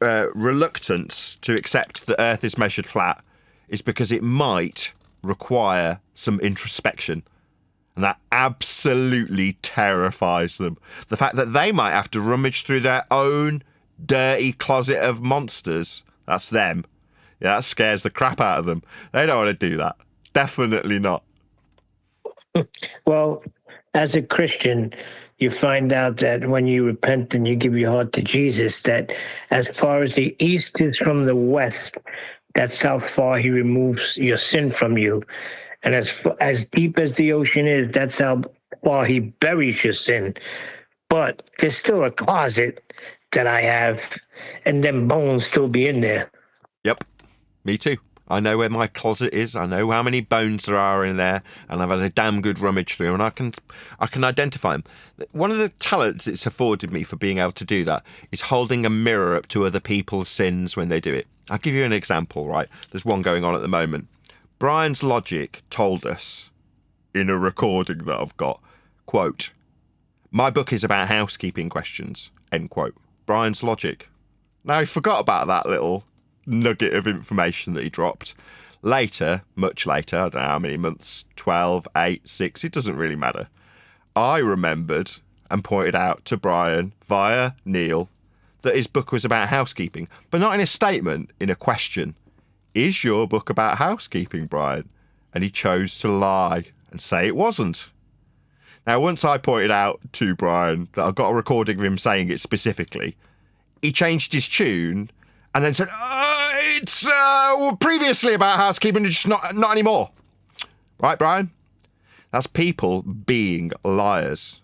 reluctance to accept that Earth is measured flat is because it might require some introspection, and that absolutely terrifies them. The fact that they might have to rummage through their own dirty closet of monsters, that's them. Yeah, that scares the crap out of them. They don't want to do that. Definitely not. Well, as a Christian, you find out that when you repent and you give your heart to Jesus, that as far as the east is from the west, that's how far he removes your sin from you. And as deep as the ocean is, that's how far he buries your sin. But there's still a closet that I have, and them bones still be in there. Yep, me too. I know where my closet is. I know how many bones there are in there, and I've had a damn good rummage through, and I can identify them. One of the talents it's afforded me for being able to do that is holding a mirror up to other people's sins when they do it. I'll give you an example, right? There's one going on at the moment. Brian's Logic told us in a recording that I've got, quote, my book is about housekeeping questions, end quote. Brian's Logic. Now, he forgot about that little nugget of information that he dropped. Later, much later, I don't know how many months, 12, 8, 6, it doesn't really matter. I remembered and pointed out to Brian via Neil that his book was about housekeeping, but not in a statement, in a question. Is your book about housekeeping, Brian? And he chose to lie and say it wasn't. Now, once I pointed out to Brian that I got a recording of him saying it specifically, he changed his tune and then said, it's previously about housekeeping, just not anymore. Right, Brian? That's people being liars.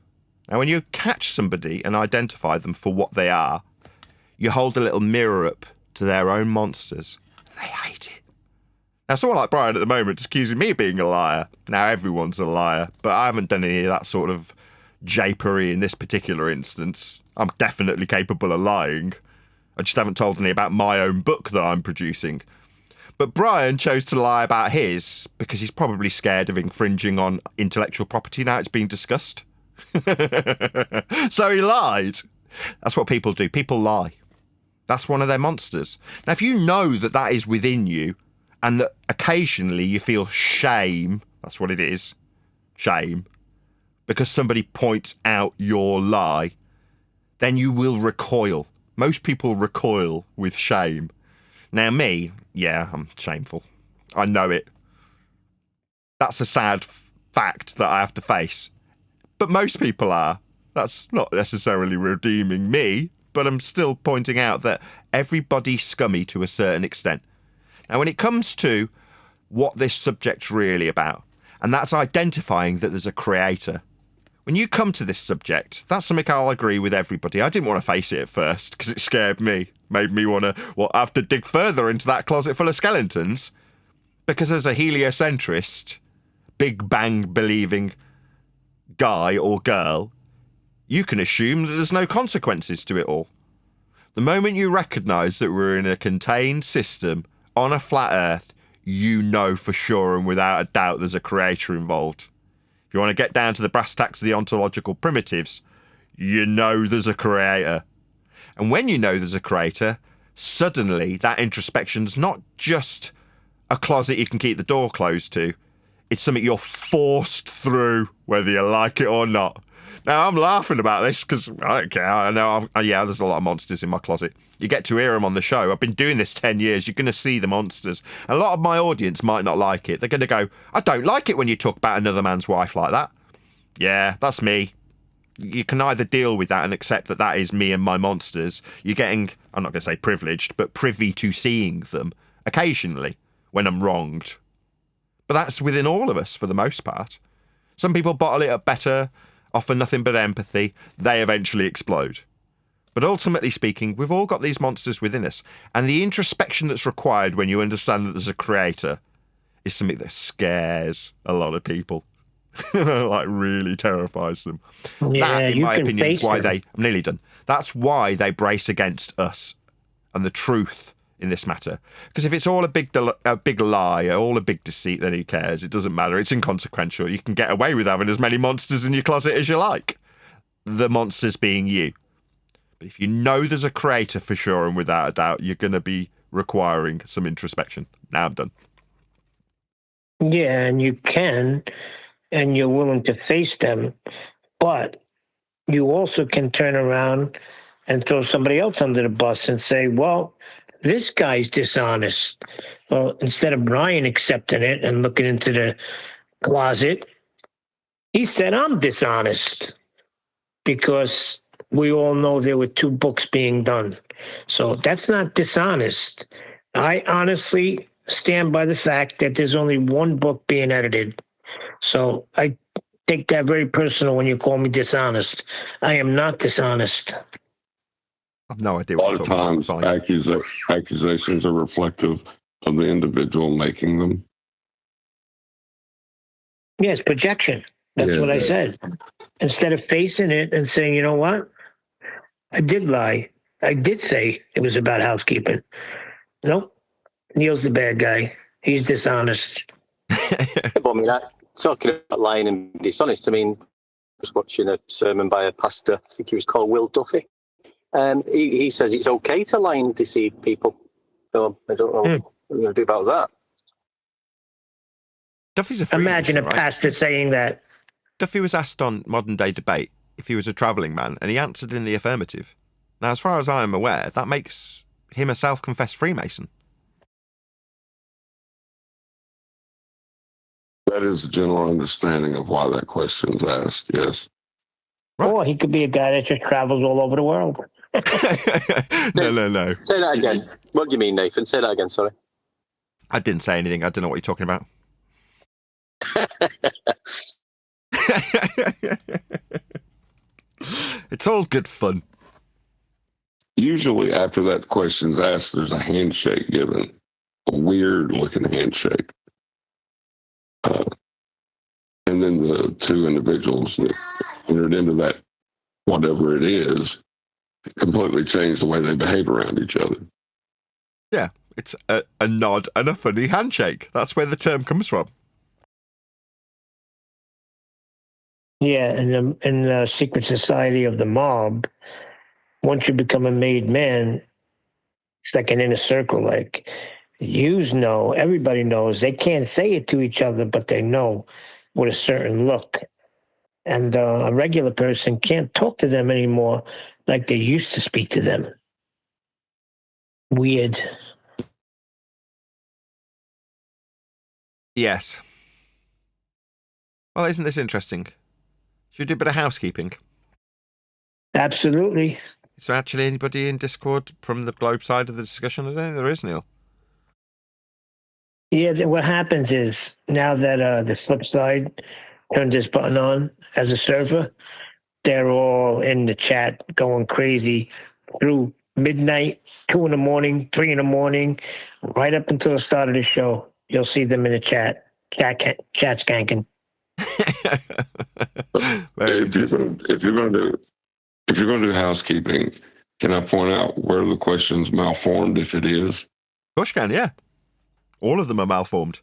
Now, when you catch somebody and identify them for what they are, you hold a little mirror up to their own monsters. They hate it. Now, someone like Brian at the moment is accusing me of being a liar. Now, everyone's a liar, but I haven't done any of that sort of japery in this particular instance. I'm definitely capable of lying. I just haven't told any about my own book that I'm producing. But Brian chose to lie about his because he's probably scared of infringing on intellectual property now it's being discussed. So he lied. That's what people do. People lie. That's one of their monsters. Now, if you know that that is within you and that occasionally you feel shame, that's what it is, shame, because somebody points out your lie, then you will recoil. Most people recoil with shame. Now me, yeah, I'm shameful. I know it. That's a sad fact that I have to face. But most people are. That's not necessarily redeeming me, but I'm still pointing out that everybody's scummy to a certain extent. Now, when it comes to what this subject's really about, and that's identifying that there's a creator. When you come to this subject, that's something I'll agree with everybody. I didn't want to face it at first because it scared me. Made me want to have to dig further into that closet full of skeletons. Because as a heliocentrist, Big Bang believing guy or girl, you can assume that there's no consequences to it all. The moment you recognise that we're in a contained system on a flat earth, you know for sure and without a doubt there's a creator involved. If you want to get down to the brass tacks of the ontological primitives, you know there's a creator. And when you know there's a creator, suddenly that introspection's not just a closet you can keep the door closed to. It's something you're forced through, whether you like it or not. Now, I'm laughing about this because I don't care. I know, there's a lot of monsters in my closet. You get to hear them on the show. I've been doing this 10 years. You're going to see the monsters. A lot of my audience might not like it. They're going to go, I don't like it when you talk about another man's wife like that. Yeah, that's me. You can either deal with that and accept that that is me and my monsters. You're getting, I'm not going to say privileged, but privy to seeing them occasionally when I'm wronged. But that's within all of us for the most part. Some people bottle it up better, offer nothing but empathy. They eventually explode. But ultimately speaking, we've all got these monsters within us. And the introspection that's required when you understand that there's a creator is something that scares a lot of people. Like really terrifies them. Yeah, that, in my opinion, is why them. I'm nearly done. That's why they brace against us and the truth in this matter. Because if it's all a big lie, all a big deceit, then who cares? It doesn't matter. It's inconsequential. You can get away with having as many monsters in your closet as you like. The monsters being you. But if you know there's a creator for sure and without a doubt, you're going to be requiring some introspection. Now I'm done. Yeah, and you can, and you're willing to face them, but you also can turn around and throw somebody else under the bus and say, well, this guy's dishonest. Well, instead of Brian accepting it and looking into the closet, he said, I'm dishonest because we all know there were 2 books being done. So that's not dishonest. I honestly stand by the fact that there's only 1 book being edited. So I take that very personal when you call me dishonest. I am not dishonest. I've no idea A what lot you're of talking times about. accusations are reflective of the individual making them. Yes, projection. That's what I said. Instead of facing it and saying, you know what? I did lie. I did say it was about housekeeping. Nope. Neil's the bad guy. He's dishonest. But I mean, talking about lying and dishonest, I mean, I was watching a sermon by a pastor, I think he was called Will Duffy. He says it's okay to lie and deceive people. So I don't know what we're going to do about that. Duffy's a Imagine a right? pastor saying that. Duffy was asked on Modern Day Debate if he was a travelling man, and he answered in the affirmative. Now, as far as I am aware, that makes him a self-confessed Freemason. That is a general understanding of why that question's asked, yes. Right. Or he could be a guy that just travels all over the world. No. Say that again. What do you mean, Nathan? Say that again, sorry. I didn't say anything. I don't know what you're talking about. It's all good fun. Usually after that question's asked, there's a handshake given, a weird-looking handshake. And then the 2 individuals that entered into that, whatever it is, completely change the way they behave around each other. Yeah, it's a nod and a funny handshake. That's where the term comes from. Yeah, in the secret society of the mob, once you become a made man, it's like an inner circle. Like, everybody knows. They can't say it to each other, but they know with a certain look. And a regular person can't talk to them anymore like they used to speak to them. Weird. Yes. Well, isn't this interesting? Should we do a bit of housekeeping? Absolutely. Is there actually anybody in Discord from the globe side of the discussion? I don't think there is, Neil. Yeah, what happens is now that the flip side turned this button on as a server, they're all in the chat going crazy through midnight, 2 in the morning, 3 in the morning, right up until the start of the show. You'll see them in the chat skanking. If you're going to do housekeeping, can I point out where the question's malformed if it is? Of course you can, yeah. All of them are malformed.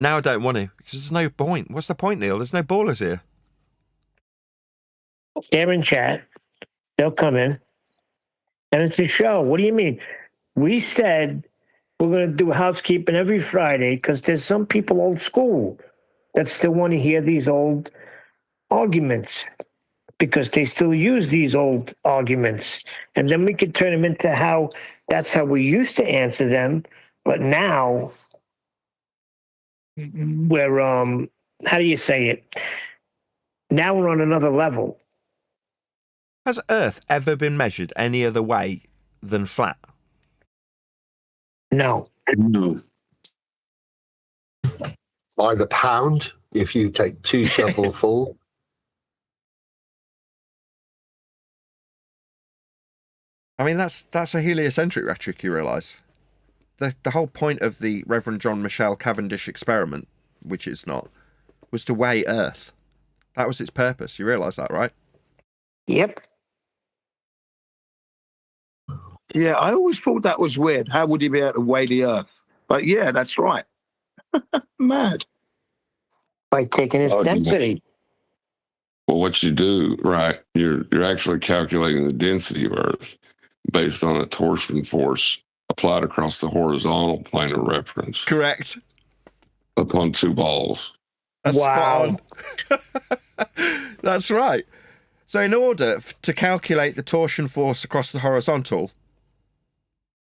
Now I don't want to, because there's no point. What's the point, Neil? There's no ballers here. They're in chat. They'll come in. And it's a show. What do you mean? We said we're going to do housekeeping every Friday because there's some people old school that still want to hear these old arguments because they still use these old arguments. And then we could turn them into how that's how we used to answer them. But now we're, how do you say it? Now we're on another level. Has Earth ever been measured any other way than flat? No. No. By the pound, if you take 2 shovelful. I mean, that's a heliocentric rhetoric, you realise. The whole point of the Reverend John Michelle Cavendish experiment, which it's not, was to weigh Earth. That was its purpose. You realise that, right? Yep. Yeah, I always thought that was weird. How would he be able to weigh the Earth? But yeah, that's right. Mad. By taking its density. Well, what you do, right, you're actually calculating the density of Earth based on a torsion force applied across the horizontal plane of reference. Correct. Upon 2 balls. That's wow. spot on. That's right. So in order to calculate the torsion force across the horizontal,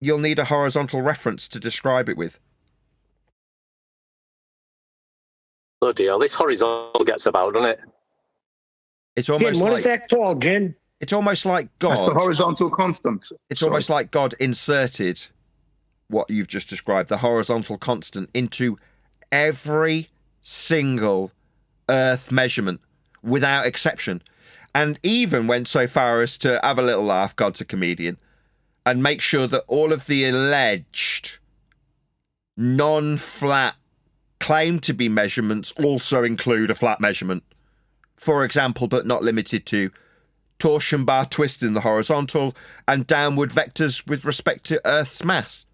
you'll need a horizontal reference to describe it with. Bloody hell, this horizontal gets about, doesn't it? It's almost Jim, what like is that called, Jim? it's almost like That's the God. horizontal constant. It's almost like God inserted what you've just described, the horizontal constant, into every single Earth measurement without exception. And even went so far as to have a little laugh, God's a comedian, and make sure that all of the alleged non-flat claimed to be measurements also include a flat measurement. For example, but not limited to, torsion bar twist in the horizontal and downward vectors with respect to Earth's mass.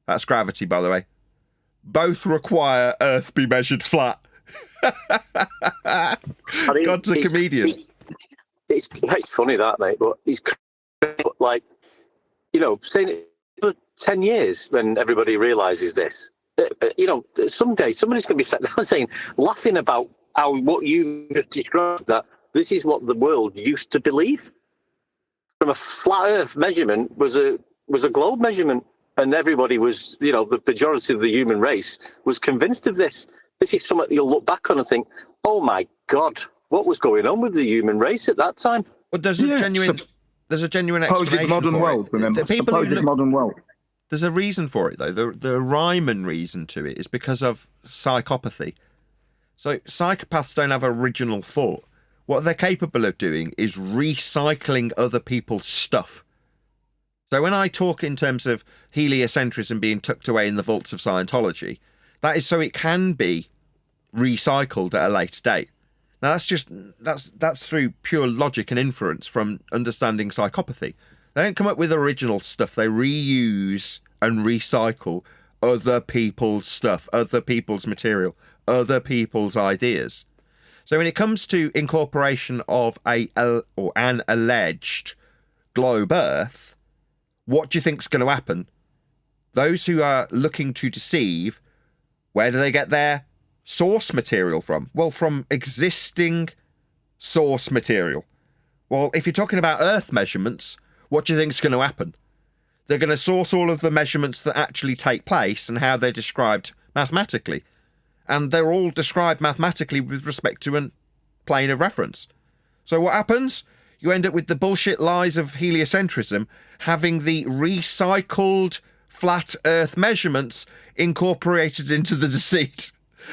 That's gravity, by the way. Both require Earth be measured flat. God's a comedian. It's funny that, mate, but he's like, you know, saying it for 10 years when everybody realises this. You know, someday somebody's going to be sat down saying, laughing about how what you described, that this is what the world used to believe. From a flat Earth measurement was a globe measurement, and everybody was, you know, the majority of the human race was convinced of this. This is something you'll look back on and think, oh my God, what was going on with the human race at that time? Well, there's a genuine explanation modern for world, it. remember? The people who Supposed modern world. There's a reason for it, though. The Riemann reason to it is because of psychopathy. So psychopaths don't have original thought. What they're capable of doing is recycling other people's stuff. So when I talk in terms of heliocentrism being tucked away in the vaults of Scientology, that is so it can be recycled at a later date. Now that's through pure logic and inference from understanding psychopathy. They don't come up with original stuff. They reuse and recycle other people's stuff, other people's material, other people's ideas. So when it comes to incorporation of an alleged globe Earth, what do you think's going to happen? Those who are looking to deceive, where do they get their source material from? Well, from existing source material. Well, if you're talking about Earth measurements, what do you think is going to happen? They're going to source all of the measurements that actually take place and how they're described mathematically. And they're all described mathematically with respect to a plane of reference. So what happens? You end up with the bullshit lies of heliocentrism having the recycled flat Earth measurements incorporated into the deceit.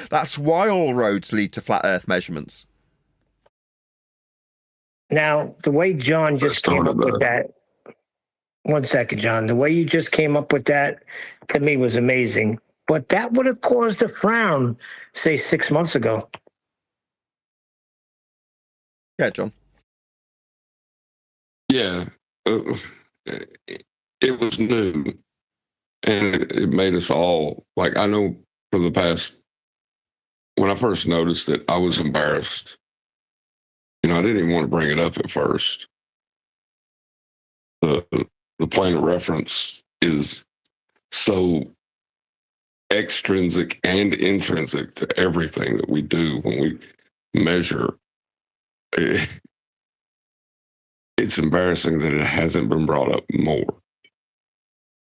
That's why all roads lead to flat Earth measurements. Now, the way John just came up with that, one second, John, the way you just came up with that to me was amazing. But that would have caused a frown, say, 6 months ago. Yeah, John. Yeah, it was new, and it made us all, like, I know for the past, when I first noticed it, I was embarrassed. You know, I didn't even want to bring it up at first. The plane of reference is so extrinsic and intrinsic to everything that we do when we measure. It's embarrassing that it hasn't been brought up more.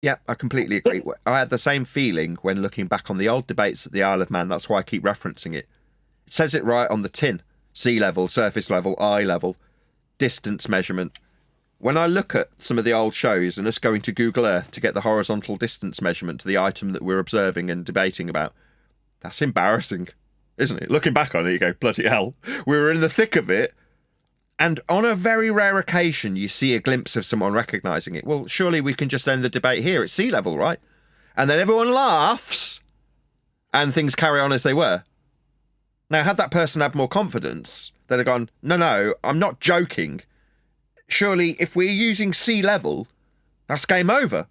Yeah, I completely agree. I had the same feeling when looking back on the old debates at the Isle of Man. That's why I keep referencing it. It says it right on the tin. Sea level, surface level, eye level, distance measurement. When I look at some of the old shows and us going to Google Earth to get the horizontal distance measurement to the item that we're observing and debating about, that's embarrassing, isn't it? Looking back on it, you go, bloody hell. We were in the thick of it. And on a very rare occasion, you see a glimpse of someone recognising it. Well, surely we can just end the debate here at sea level, right? And then everyone laughs and things carry on as they were. Now, had that person had more confidence, they'd have gone, no, I'm not joking. Surely, if we're using sea level, that's game over.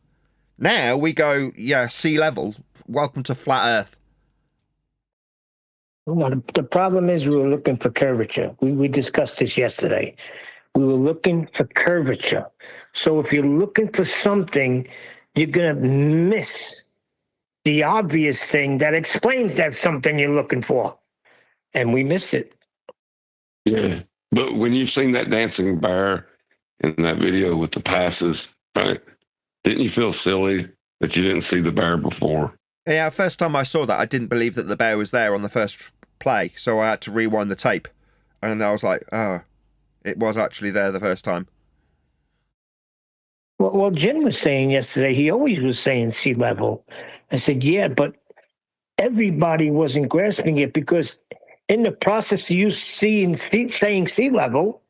Now we go, yeah, sea level, welcome to flat Earth. Well, the problem is we were looking for curvature. We discussed this yesterday. We were looking for curvature. So if you're looking for something, you're going to miss the obvious thing that explains that something you're looking for. And we missed it. Yeah. But when you've seen that dancing bear in that video with the passes, right? Didn't you feel silly that you didn't see the bear before? Yeah, first time I saw that, I didn't believe that the bear was there on the first play, so I had to rewind the tape. And I was like, oh, it was actually there the first time. Well, Jim was saying yesterday, he always was saying sea level. I said, yeah, but everybody wasn't grasping it because in the process of you saying sea level,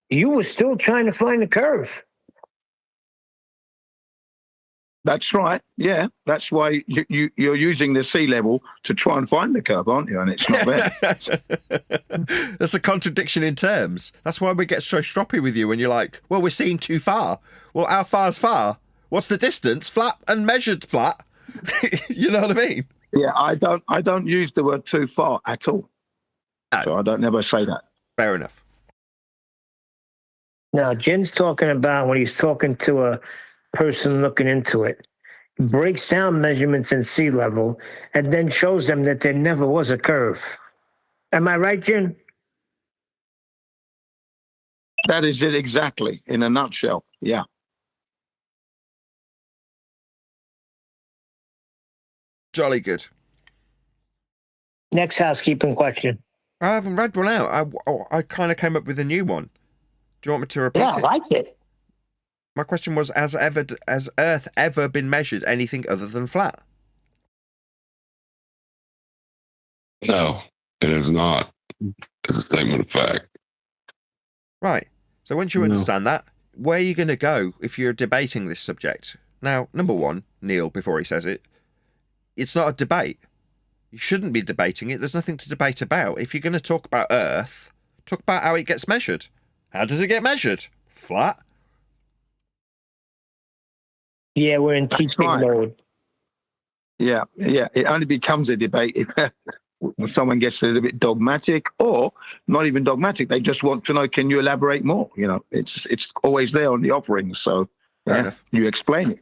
you were still trying to find the curve. That's right. Yeah, that's why you're using the sea level to try and find the curve, aren't you? And it's not there. That's a contradiction in terms. That's why we get so stroppy with you when you're like, well, we're seeing too far. Well, how far's far? What's the distance? Flat and measured flat. You know what I mean? Yeah, I don't use the word too far at all. No. So I don't never say that. Fair enough. Now, Jen's talking about when he's talking to a person looking into it, breaks down measurements in sea level and then shows them that there never was a curve. Am I right, Jen? That is it exactly, in a nutshell. Yeah. Jolly good. Next housekeeping question. I haven't read one out. I kind of came up with a new one. Do you want me to repeat it? Yeah, I liked it. My question was, has Earth ever been measured anything other than flat? No, it is not. It's a statement of fact. Right. So once you understand that, where are you going to go if you're debating this subject? Now, number one, Neil, before he says it, it's not a debate. You shouldn't be debating it. There's nothing to debate about. If you're going to talk about Earth, talk about how it gets measured. How does it get measured? Flat. Yeah, we're in teaching mode. Yeah. It only becomes a debate if when someone gets a little bit dogmatic, or not even dogmatic. They just want to know, can you elaborate more? You know, it's always there on the offering. So Fair enough. You explain it.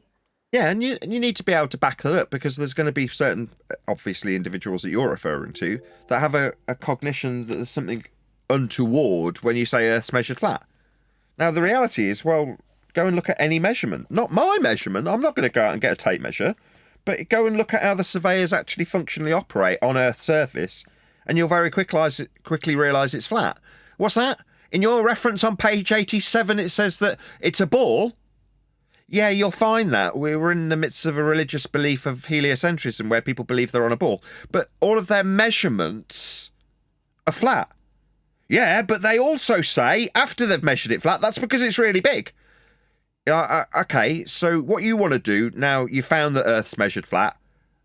Yeah, and you need to be able to back that up, because there's going to be certain, obviously, individuals that you're referring to that have a cognition that there's something untoward when you say Earth's measured flat. Now, the reality is, well, go and look at any measurement. Not my measurement. I'm not going to go out and get a tape measure. But go and look at how the surveyors actually functionally operate on Earth's surface, and you'll very quickly realise it's flat. What's that? In your reference on page 87, it says that it's a ball. Yeah, you'll find that. We're in the midst of a religious belief of heliocentrism where people believe they're on a ball. But all of their measurements are flat. Yeah, but they also say, after they've measured it flat, that's because it's really big. Okay, so what you want to do, now you found that Earth's measured flat,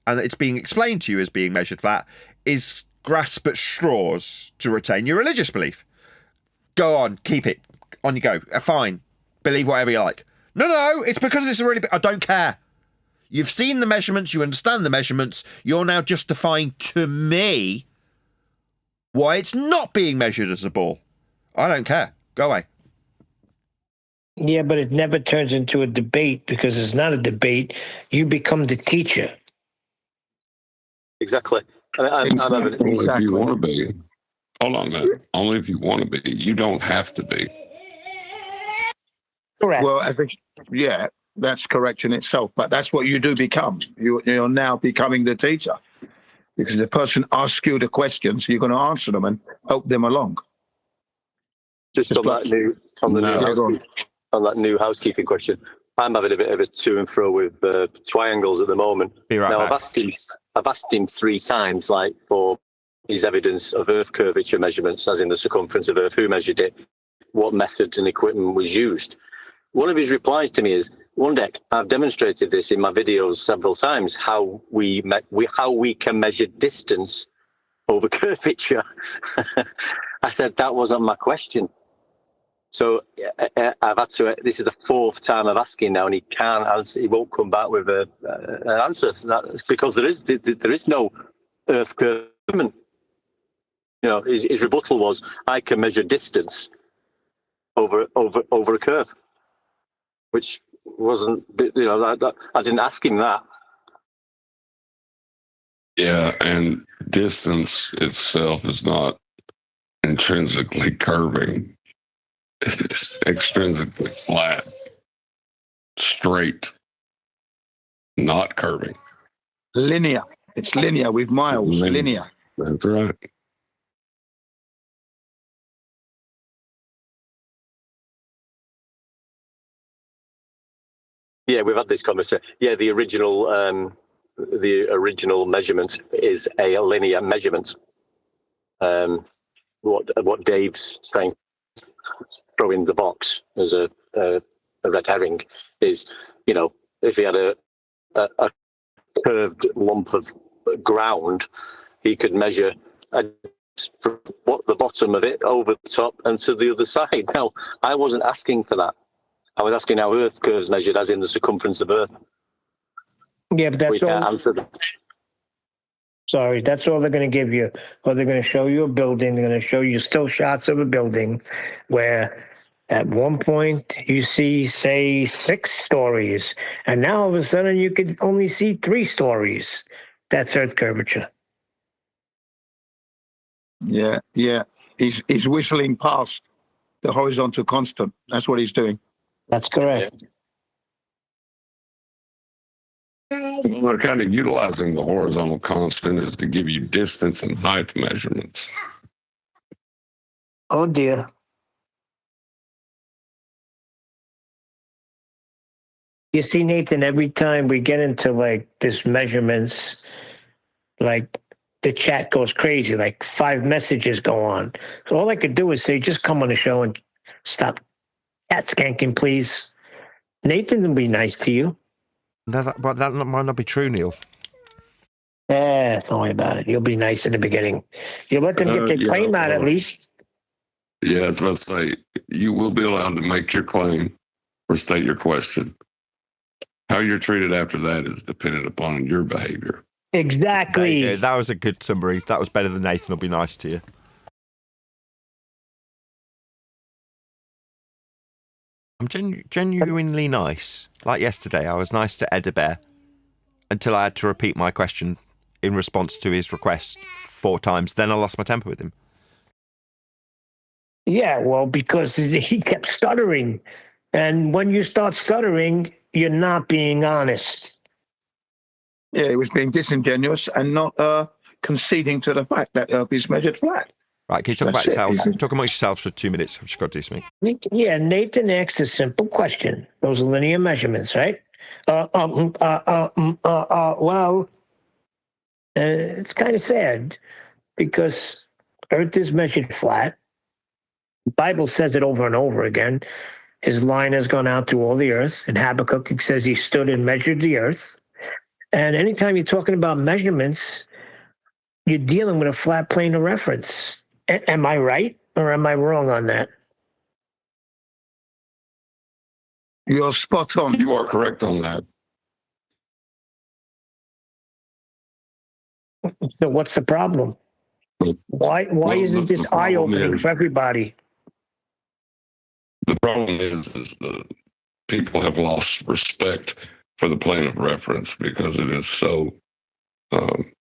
and that it's being explained to you as being measured flat, is grasp at straws to retain your religious belief. Go on, keep it. On you go. Fine. Believe whatever you like. No, it's because it's a really big... I don't care. You've seen the measurements, you understand the measurements, you're now justifying to me why it's not being measured as a ball. I don't care. Go away. Yeah, but it never turns into a debate, because it's not a debate. You become the teacher. Exactly. I'm Only if you want to be. Hold on a minute. Only if you want to be. You don't have to be. Correct. Well, yeah, that's correct in itself. But that's what you do become. You're now becoming the teacher, because the person asks you the questions, you're going to answer them and help them along. Just on that new housekeeping question, I'm having a bit of a to and fro with triangles at the moment. Be right now, back. I've asked him 3 times, like, for his evidence of Earth curvature measurements, as in the circumference of Earth, who measured it, what methods and equipment was used. One of his replies to me is, Wondek, I've demonstrated this in my videos several times, how we can measure distance over curvature. I said, that wasn't my question. So I've had to. This is the 4th time I'm asking now, and he can't answer. He won't come back with an answer. That's because there is no Earth curve. You know, his rebuttal was, I can measure distance over a curve, which wasn't. You know, I didn't ask him that. Yeah, and distance itself is not intrinsically curving. It's extrinsically flat, straight, not curving. Linear. It's linear with miles. Linear. That's right. Yeah, we've had this conversation. Yeah, the original measurement is a linear measurement. What Dave's trying to throw in the box as a red herring is, you know, if he had a curved lump of ground, he could measure from the bottom of it over the top and to the other side. Now, I wasn't asking for that. I was asking how Earth curves measured, as in the circumference of Earth. Yeah, but that's We can't all. answer that. Sorry, that's all they're going to give you. Or they're going to show you a building. They're going to show you still shots of a building where at one point you see, say, 6 stories. And now all of a sudden you could only see 3 stories. That's Earth curvature. Yeah. He's whistling past the horizontal constant. That's what he's doing. That's correct. Well, they're kind of utilizing the horizontal constant is to give you distance and height measurements. Oh, dear. You see, Nathan, every time we get into like this measurements, like the chat goes crazy, like 5 messages go on. So all I could do is say, just come on the show and stop cat skanking, please. Nathan will be nice to you. No, that might not be true, Neil. Don't worry about it. You'll be nice in the beginning. You let them get their claim out at least. Yeah, I was about to say, you will be allowed to make your claim or state your question. How you're treated after that is dependent upon your behavior. Exactly. That was a good summary. That was better than Nathan will be nice to you. I'm genuinely nice. Like yesterday, I was nice to Ed Bear until I had to repeat my question in response to his request 4 times. Then I lost my temper with him. Yeah, well, because he kept stuttering. And when you start stuttering, you're not being honest. Yeah, he was being disingenuous and not conceding to the fact that Earth is measured flat. Right, can you talk That's about yourselves? it. Talk amongst yourselves for 2 minutes. I've just got to do something. Yeah, Nathan asked a simple question. Those are linear measurements, right? Well, it's kind of sad because Earth is measured flat. The Bible says it over and over again. His line has gone out to all the earth. And Habakkuk says he stood and measured the earth. And anytime you're talking about measurements, you're dealing with a flat plane of reference. Am I right or am I wrong on that? You're spot on. You are correct on that. So what's the problem? Why isn't this eye-opening for everybody? The problem is the people have lost respect for the plane of reference because it is so obvious.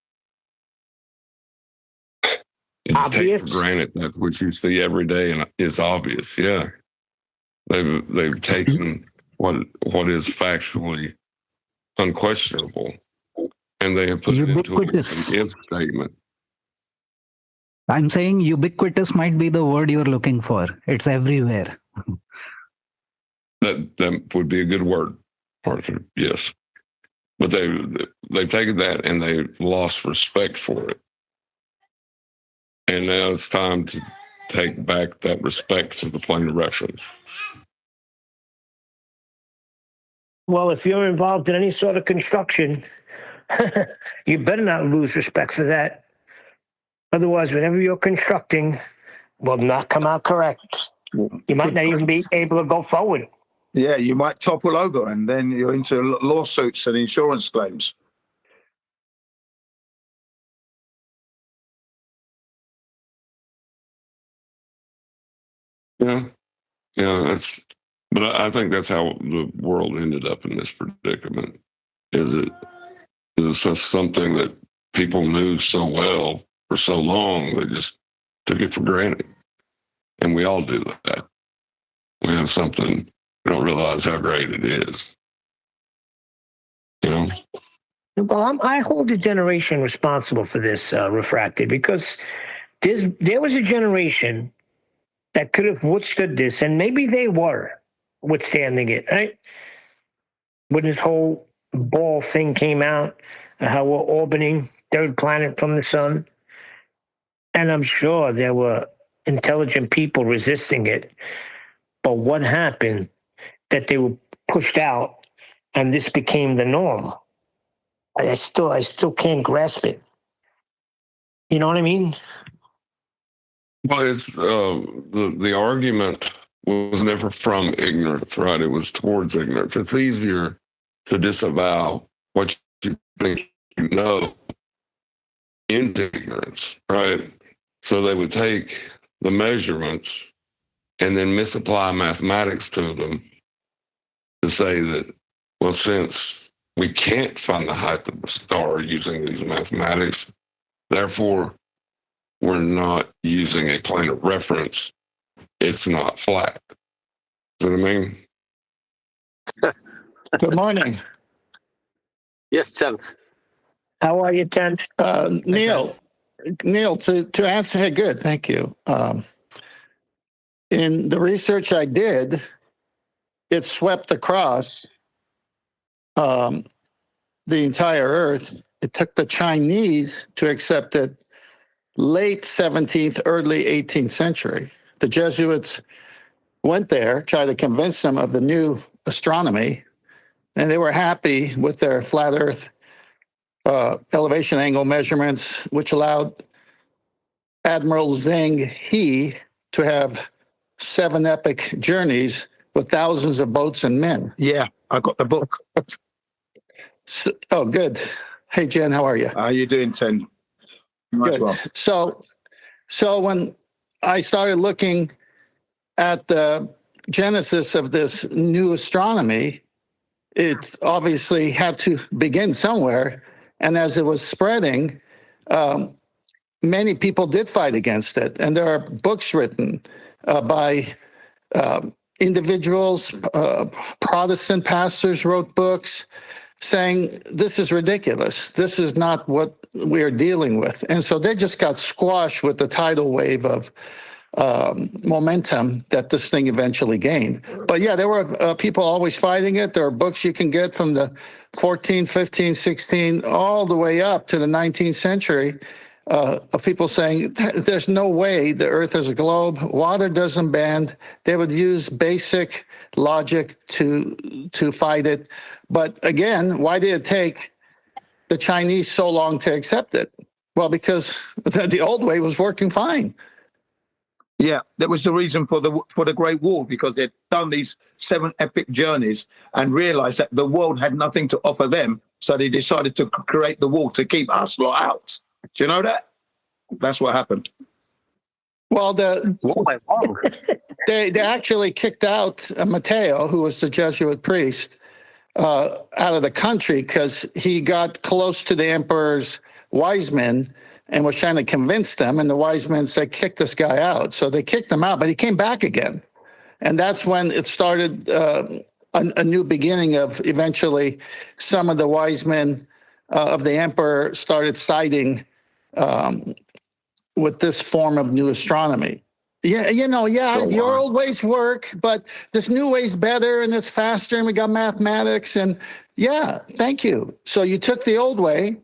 Take for granted that which you see every day and is obvious. Yeah, they've taken what is factually unquestionable, and they have put it into an if statement. I'm saying ubiquitous might be the word you're looking for. It's everywhere. That would be a good word, Arthur. Yes, but they've taken that and they've lost respect for it, and now it's time to take back that respect to the plane of reference. Well, if you're involved in any sort of construction, you better not lose respect for that. Otherwise, whenever you're constructing, will not come out correct. You might not even be able to go forward. Yeah, you might topple over and then you're into lawsuits and insurance claims. Yeah, but I think that's how the world ended up in this predicament. Is it is just something that people knew so well for so long, they just took it for granted. And we all do that. We have something, we don't realize how great it is. You know? Well, I hold the generation responsible for this, Refracted, because there was a generation that could have withstood this, and maybe they were withstanding it, right? When this whole ball thing came out, how we're orbiting third planet from the sun. And I'm sure there were intelligent people resisting it. But what happened that they were pushed out and this became the norm? I still can't grasp it. You know what I mean? Well, it's the argument was never from ignorance, right? It was towards ignorance. It's easier to disavow what you think you know into ignorance, right? So they would take the measurements and then misapply mathematics to them to say that, well, since we can't find the height of the star using these mathematics, therefore we're not using a plane of reference. It's not flat. You know what I mean? Good morning. Yes, Tim. How are you, Tim? Neil, to answer, hey, good, thank you. In the research I did, it swept across the entire Earth. It took the Chinese to accept it late 17th, early 18th century. The Jesuits went there, tried to convince them of the new astronomy, and they were happy with their flat Earth elevation angle measurements, which allowed Admiral Zheng He to have 7 epic journeys with thousands of boats and men. Yeah, I got the book. So, oh, good. Hey, Jen, how are you? How are you doing, Tim? Good. Well. So when I started looking at the genesis of this new astronomy, it obviously had to begin somewhere. And as it was spreading, many people did fight against it. And there are books written by individuals, Protestant pastors wrote books saying, this is ridiculous. This is not what we are dealing with. And so they just got squashed with the tidal wave of momentum that this thing eventually gained. But yeah, there were people always fighting it. There are books you can get from the 14, 15, 16, all the way up to the 19th century of people saying there's no way the Earth is a globe. Water doesn't bend. They would use basic logic to fight it. But again, why did it take the Chinese so long to accept it? Well, because the old way was working fine. Yeah, that was the reason for the Great War, because they'd done these 7 epic journeys and realized that the world had nothing to offer them. So they decided to create the war to keep us lot out. Do you know that? That's what happened. Well, they actually kicked out Matteo, who was the Jesuit priest, out of the country because he got close to the emperor's wise men and was trying to convince them. And the wise men said, kick this guy out. So they kicked him out, but he came back again. And that's when it started a new beginning of eventually some of the wise men of the emperor started siding with this form of new astronomy. Yeah, your old ways work, but this new way's better and it's faster and we got mathematics and yeah, thank you. So you took the old way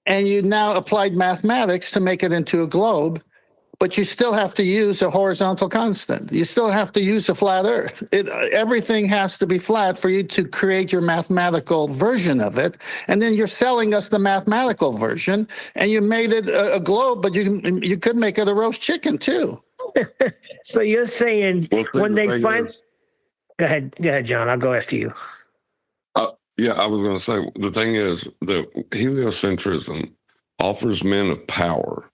and you now applied mathematics to make it into a globe, but you still have to use a horizontal constant. You still have to use a flat Earth. Everything has to be flat for you to create your mathematical version of it. And then you're selling us the mathematical version, and you made it a globe, but you could make it a roast chicken too. So you're saying when they find... Go ahead, John. I'll go after you. Yeah, I was going to say, the thing is that heliocentrism offers men of power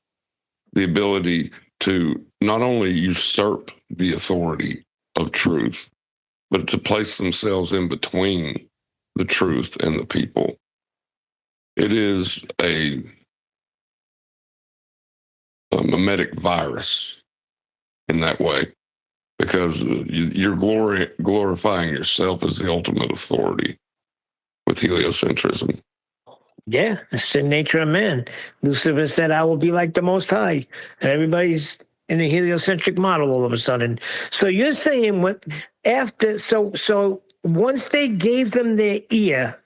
the ability to not only usurp the authority of truth, but to place themselves in between the truth and the people. It is a mimetic virus in that way, because you're glorifying yourself as the ultimate authority with heliocentrism. Yeah, it's the nature of man. Lucifer said, I will be like the Most High. And everybody's in a heliocentric model all of a sudden. So you're saying so once they gave them their ear,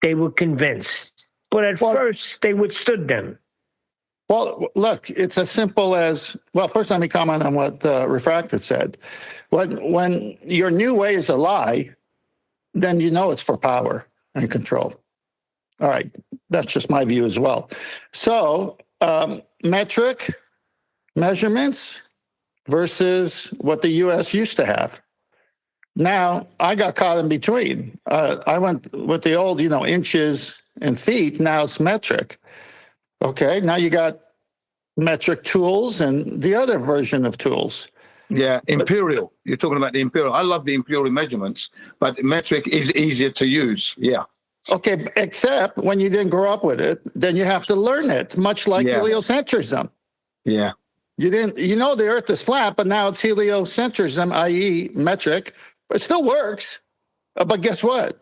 they were convinced. But at first, they withstood them. Well, look, it's as simple as, well, first let me comment on what Refracted said. When your new way is a lie, then you know it's for power and control. All right, that's just my view as well. So metric measurements versus what the U.S. used to have. Now, I got caught in between. I went with the old, inches and feet. Now it's metric. Okay, now you got metric tools and the other version of tools. Yeah, imperial. You're talking about the imperial. I love the imperial measurements, but metric is easier to use. Yeah. Okay, except when you didn't grow up with it, then you have to learn it, much like heliocentrism. Yeah. You didn't, the Earth is flat, but now it's heliocentrism, i.e. metric. It still works, but guess what?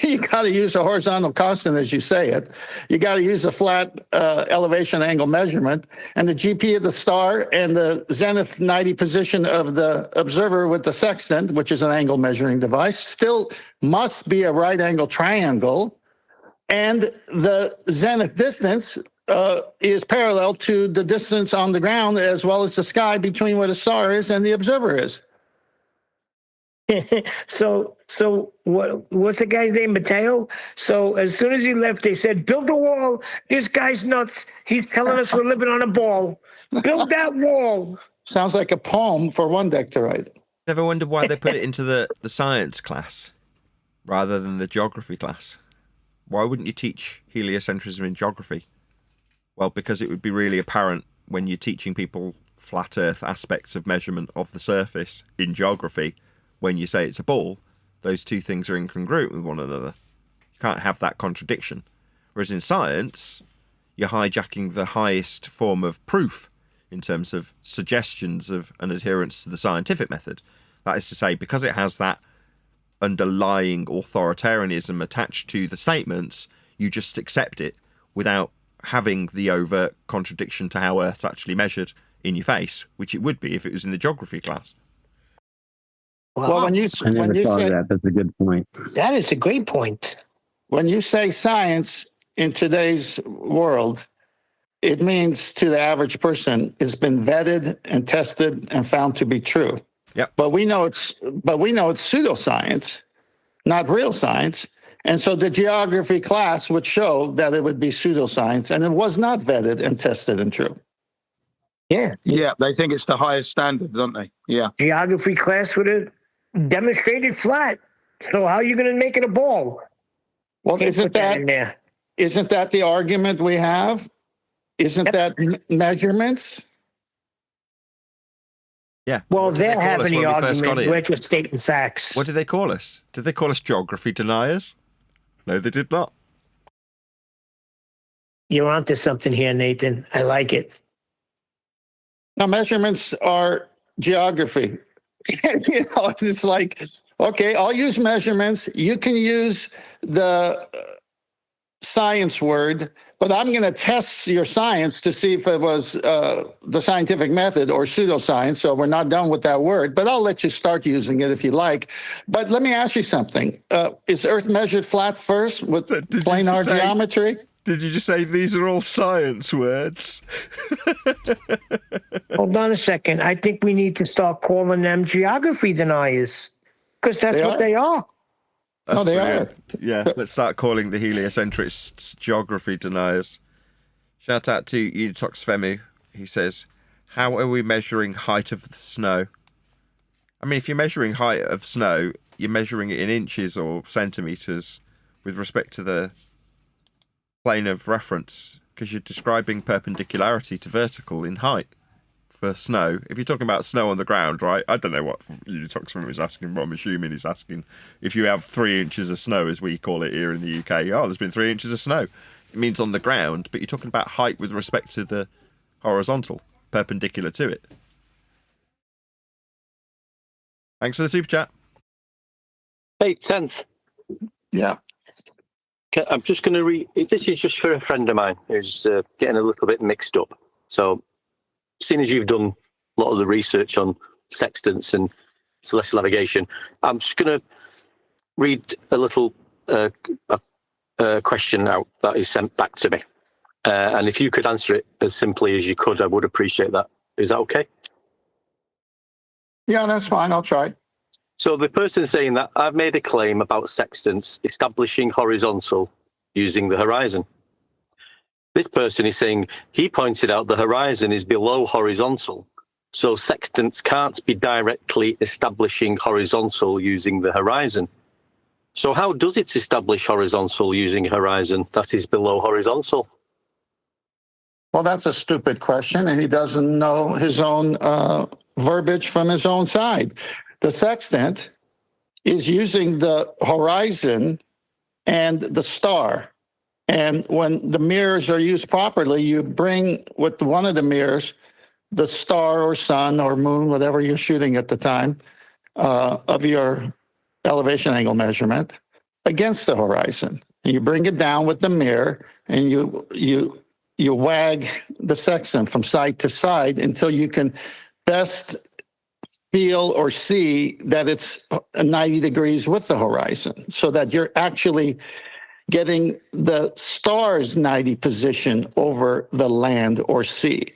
You got to use a horizontal constant, as you say it. You got to use a flat elevation angle measurement, and the GP of the star and the zenith 90 position of the observer with the sextant, which is an angle measuring device, still must be a right angle triangle, and the zenith distance is parallel to the distance on the ground as well as the sky between where the star is and the observer is. So what's the guy's name, Matteo? So as soon as he left, they said, build a wall. This guy's nuts. He's telling us we're living on a ball. Build that wall. Sounds like a poem for one deck to write. Never wondered why they put it into the science class rather than the geography class. Why wouldn't you teach heliocentrism in geography? Well, because it would be really apparent when you're teaching people flat earth aspects of measurement of the surface in geography, when you say it's a ball, those two things are incongruent with one another. You can't have that contradiction. Whereas in science, you're hijacking the highest form of proof in terms of suggestions of an adherence to the scientific method. That is to say, because it has that underlying authoritarianism attached to the statements, you just accept it without having the overt contradiction to how Earth's actually measured in your face, which it would be if it was in the geography class. Well, when you I never thought say of that. That's a good point. That is a great point. when you say science in today's world, it means to the average person it's been vetted and tested and found to be true. Yep. But we know it's pseudoscience, not real science. And so the geography class would show that it would be pseudoscience, and it was not vetted and tested and true. Yeah. Yeah, they think it's the highest standard, don't they? Yeah. Geography class would have demonstrated flat. So how are you going to make it a ball? Well, Can't isn't put that that in there. isn't that the argument we have? Isn't that measurements? Yeah. Well, What did they they're call us having the when we first got argument. here? We're just stating facts. What did they call us? Did they call us geography deniers? No, they did not. You're onto something here, Nathan. I like it. Now, measurements are geography. It's like, okay, I'll use measurements. You can use the science word, but I'm going to test your science to see if it was the scientific method or pseudoscience. So we're not done with that word, but I'll let you start using it if you like. But let me ask you something. Is Earth measured flat first with planar geometry? Did you just say these are all science words? Hold on a second. I think we need to start calling them geography deniers because that's what they are. That's they brilliant. are. Yeah, let's start calling the heliocentrists geography deniers. Shout out to Unitox Femu, who says, how are we measuring height of the snow? I mean, if you're measuring height of snow, you're measuring it in inches or centimetres with respect to the plane of reference, because you're describing perpendicularity to vertical in height for snow. If you're talking about snow on the ground, right? I don't know what Unitox Femu is asking, but I'm assuming he's asking if you have 3 inches of snow, as we call it here in the UK. Oh, there's been 3 inches of snow. It means on the ground, but you're talking about height with respect to the horizontal, perpendicular to it. Thanks for the super chat. Hey, 10th. Yeah. I'm just going to read. This is just for a friend of mine who's getting a little bit mixed up. So, seeing as you've done a lot of the research on sextants and celestial navigation, I'm just going to read a little question out that is sent back to me. And if you could answer it as simply as you could, I would appreciate that. Is that okay? Yeah, that's fine. I'll try. So the person saying that I've made a claim about sextants establishing horizontal using the horizon. This person is saying he pointed out the horizon is below horizontal. So sextants can't be directly establishing horizontal using the horizon. So how does it establish horizontal using horizon that is below horizontal? Well, that's a stupid question, and he doesn't know his own verbiage from his own side. The sextant is using the horizon and the star. And when the mirrors are used properly, you bring with one of the mirrors the star or sun or moon, whatever you're shooting at the time of your elevation angle measurement, against the horizon. And you bring it down with the mirror, and you wag the sextant from side to side until you can best feel or see that it's 90 degrees with the horizon, so that you're actually getting the star's 90 position over the land or sea.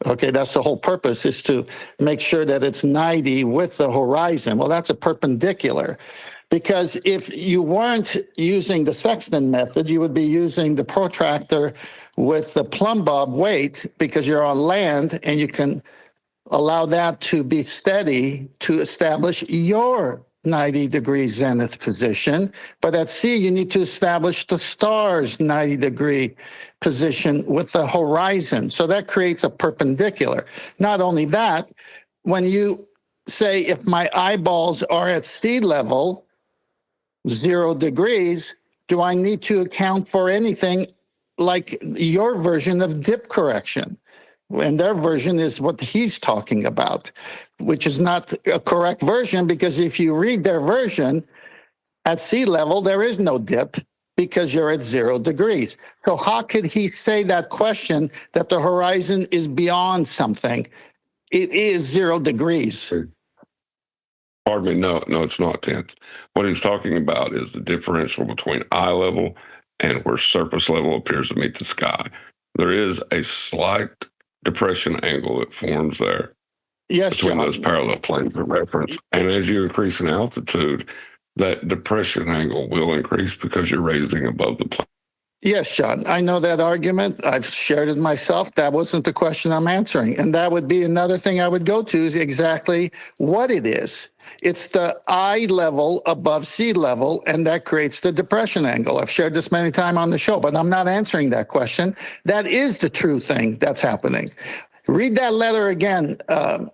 Okay, that's the whole purpose, is to make sure that it's 90 with the horizon. Well, that's a perpendicular. Because if you weren't using the sextant method, you would be using the protractor with the plumb bob weight, because you're on land and you can allow that to be steady to establish your 90 degree zenith position, but at C, you need to establish the star's 90 degree position with the horizon. So that creates a perpendicular. Not only that, when you say if my eyeballs are at sea level, 0 degrees, do I need to account for anything like your version of dip correction? And their version is what he's talking about, which is not a correct version, because if you read their version, at sea level, there is no dip because you're at 0 degrees. So how could he say that question that the horizon is beyond something? It is 0 degrees. Pardon me, no, it's not tense. What he's talking about is the differential between eye level and where surface level appears to meet the sky. There is a slight depression angle that forms there between those parallel planes of reference. And as you increase in altitude, that depression angle will increase because you're raising above the plane. Yes, John, I know that argument. I've shared it myself. That wasn't the question I'm answering. And that would be another thing I would go to, is exactly what it is. It's the eye level above sea level, and that creates the depression angle. I've shared this many times on the show, but I'm not answering that question. That is the true thing that's happening. Read that letter again,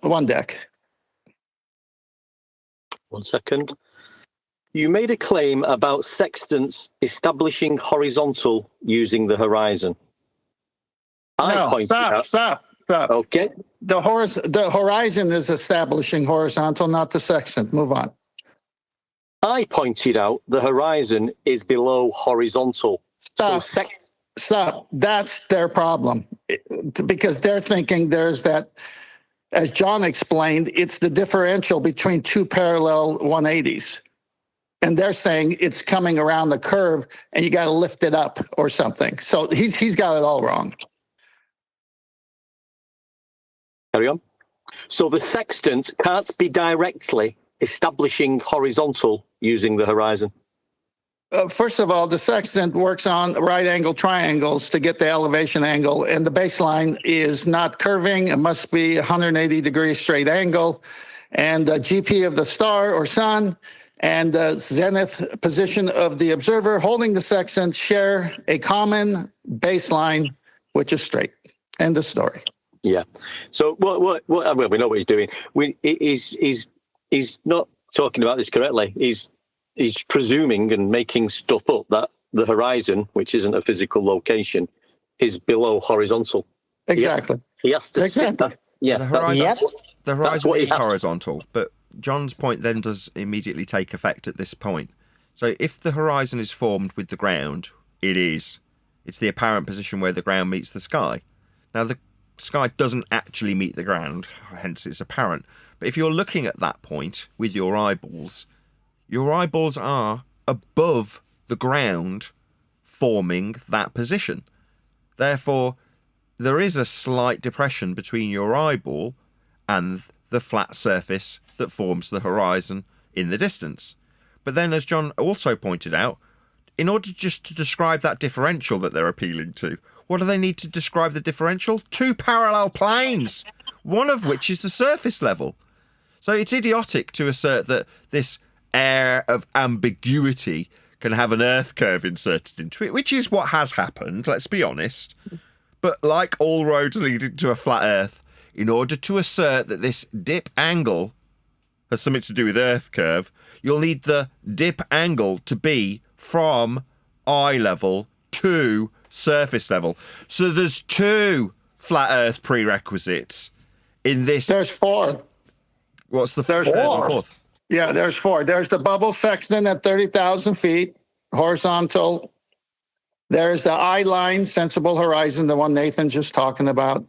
one deck. 1 second. You made a claim about sextants establishing horizontal using the horizon. Stop. Okay. The horizon is establishing horizontal, not the sextant. Move on. I pointed out the horizon is below horizontal. Stop. That's their problem, because they're thinking there's that, as John explained, it's the differential between two parallel 180s. And they're saying it's coming around the curve and you got to lift it up or something. So he's got it all wrong. Carry on. So the sextant can't be directly establishing horizontal using the horizon. First of all, the sextant works on right angle triangles to get the elevation angle, and the baseline is not curving. It must be 180 degree straight angle. And the GP of the star or sun and the zenith position of the observer holding the sextant share a common baseline, which is straight. End of story. Yeah. So what well, we know what he's doing. He's not talking about this correctly. He's presuming and making stuff up that the horizon, which isn't a physical location, is below horizontal. Exactly. He has to stick that. Yeah. The That's horizon what he is has to- horizontal, but John's point then does immediately take effect at this point. So if the horizon is formed with the ground, it is. It's the apparent position where the ground meets the sky. Now, the sky doesn't actually meet the ground, hence it's apparent. But if you're looking at that point with your eyeballs are above the ground, forming that position. Therefore, there is a slight depression between your eyeball and the flat surface that forms the horizon in the distance. But then, as John also pointed out, in order just to describe that differential that they're appealing to, what do they need to describe the differential? Two parallel planes, one of which is the surface level. So it's idiotic to assert that this air of ambiguity can have an earth curve inserted into it, which is what has happened, let's be honest. But like all roads leading to a flat earth, in order to assert that this dip angle has something to do with earth curve, you'll need the dip angle to be from eye level to surface level. So there's two flat earth prerequisites in this. There's four. What's the third and fourth? Yeah, there's four. There's the bubble sextant at 30,000 feet, horizontal. There's the eye line, sensible horizon, the one Nathan just talking about.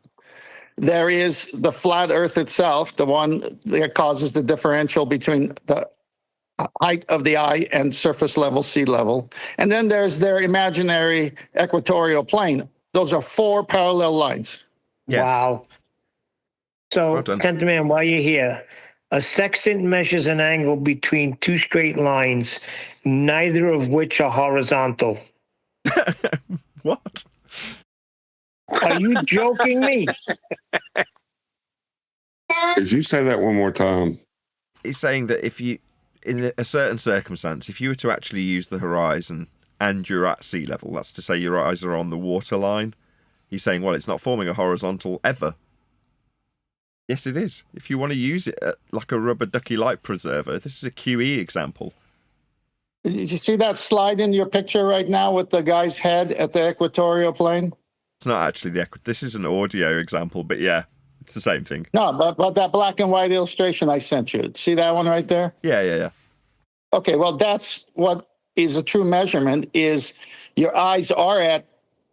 There is the flat earth itself, the one that causes the differential between the height of the eye and surface level, sea level. And then there's their imaginary equatorial plane. Those are four parallel lines. Yes. Wow. So, Well done. Gentleman, while you're here, a sextant measures an angle between two straight lines, neither of which are horizontal. What? Are you joking me? Did you say that one more time? He's saying that if you in a certain circumstance, if you were to actually use the horizon and you're at sea level, that's to say your eyes are on the waterline, he's saying, well, it's not forming a horizontal ever. Yes, it is. If you want to use it like a rubber ducky light preserver, this is a QE example. Did you see that slide in your picture right now with the guy's head at the equatorial plane? It's not actually this is an audio example, but yeah, it's the same thing. No, but that black and white illustration I sent you. See that one right there? Yeah. Okay, well, that's what is a true measurement, is your eyes are at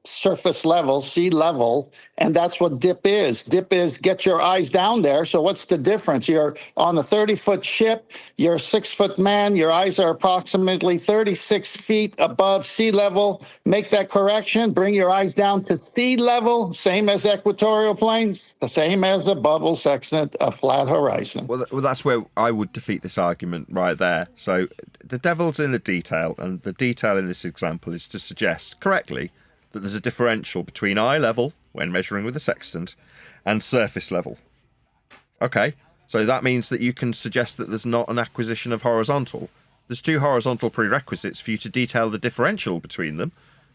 surface level, sea level, and that's what dip is. Dip is get your eyes down there. So what's the difference? You're on a 30-foot ship, you're a 6-foot man, your eyes are approximately 36 feet above sea level. Make that correction, bring your eyes down to sea level, same as equatorial planes, the same as a bubble sextant, a flat horizon. Well, that's where I would defeat this argument right there. So the devil's in the detail, and the detail in this example is to suggest correctly that there's a differential between eye level, when measuring with a sextant, and surface level. Okay, so that means that you can suggest that there's not an acquisition of horizontal. There's 2 horizontal prerequisites for you to detail the differential between them,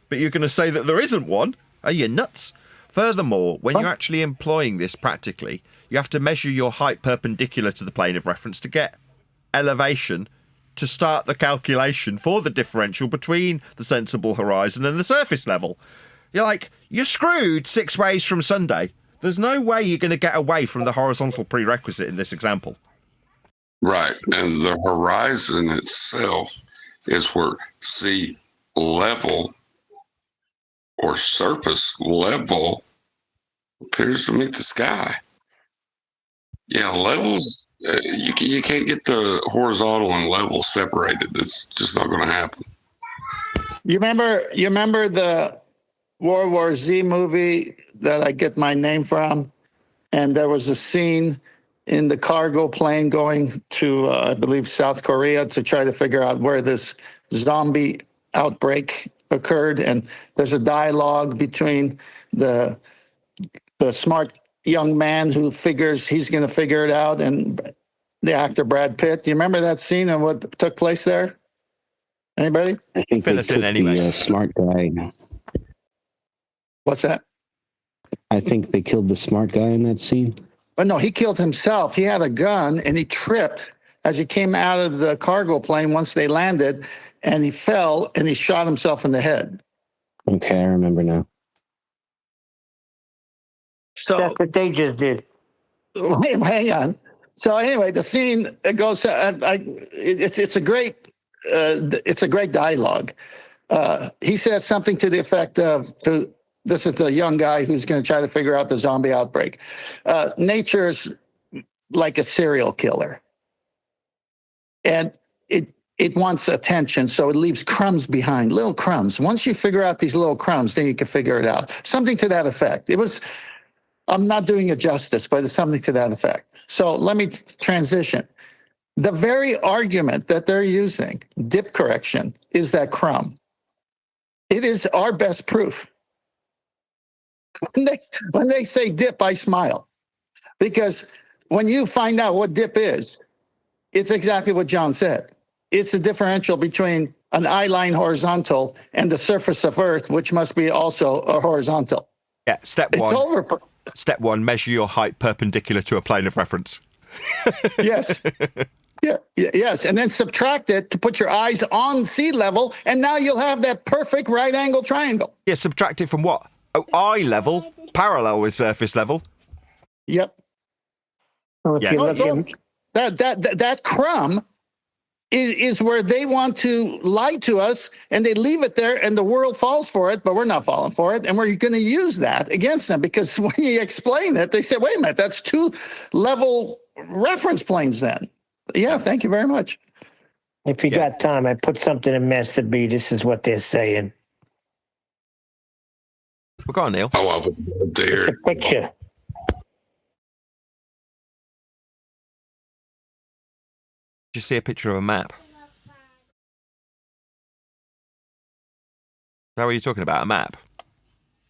but you're going to say that there isn't one? Are you nuts? Furthermore, when you're actually employing this practically, you have to measure your height perpendicular to the plane of reference to get elevation to start the calculation for the differential between the sensible horizon and the surface level. You're screwed 6 ways from Sunday. There's no way you're going to get away from the horizontal prerequisite in this example. Right. And the horizon itself is where sea level or surface level appears to meet the sky. Yeah, levels, you can't get the horizontal and level separated. That's just not going to happen. You remember the World War Z movie that I get my name from? And there was a scene in the cargo plane going to, I believe, South Korea to try to figure out where this zombie outbreak occurred. And there's a dialogue between the smart young man who figures he's going to figure it out and the actor Brad Pitt. Do you remember that scene and what took place there? Anybody? I think Fill they us in took anyway. the smart guy. What's that? I think they killed the smart guy in that scene. But no, he killed himself. He had a gun and he tripped as he came out of the cargo plane once they landed, and he fell and he shot himself in the head. Okay, I remember now. So That's what they just did. wait, hang on. So anyway, the scene it goes. It's a great dialogue. He says something to the effect of, "This is the young guy who's going to try to figure out the zombie outbreak. Nature's like a serial killer, and it wants attention, so it leaves crumbs behind, little crumbs. Once you figure out these little crumbs, then you can figure it out." Something to that effect. It was. I'm not doing it justice, but it's something to that effect. So let me transition. The very argument that they're using, dip correction, is that crumb. It is our best proof. When they say dip, I smile. Because when you find out what dip is, it's exactly what John said. It's the differential between an eye line horizontal and the surface of Earth, which must be also a horizontal. Yeah, step one, measure your height perpendicular to a plane of reference. Yes. Yes. And then subtract it to put your eyes on sea level, and now you'll have that perfect right angle triangle. Yeah, subtract it from what? Oh, eye level, parallel with surface level. Yep. Well, if Yeah. you look at That crumb is where they want to lie to us, and they leave it there, and the world falls for it, but we're not falling for it, and we're going to use that against them, because when you explain it, they say, wait a minute, that's 2 level reference planes then. Yeah, thank you very much. If you got time, I put something in Master B. This is what they're saying. Well, go on, Neil. Oh, I would dare. The picture. Did you see a picture of a map? Is that what you're talking about, a map?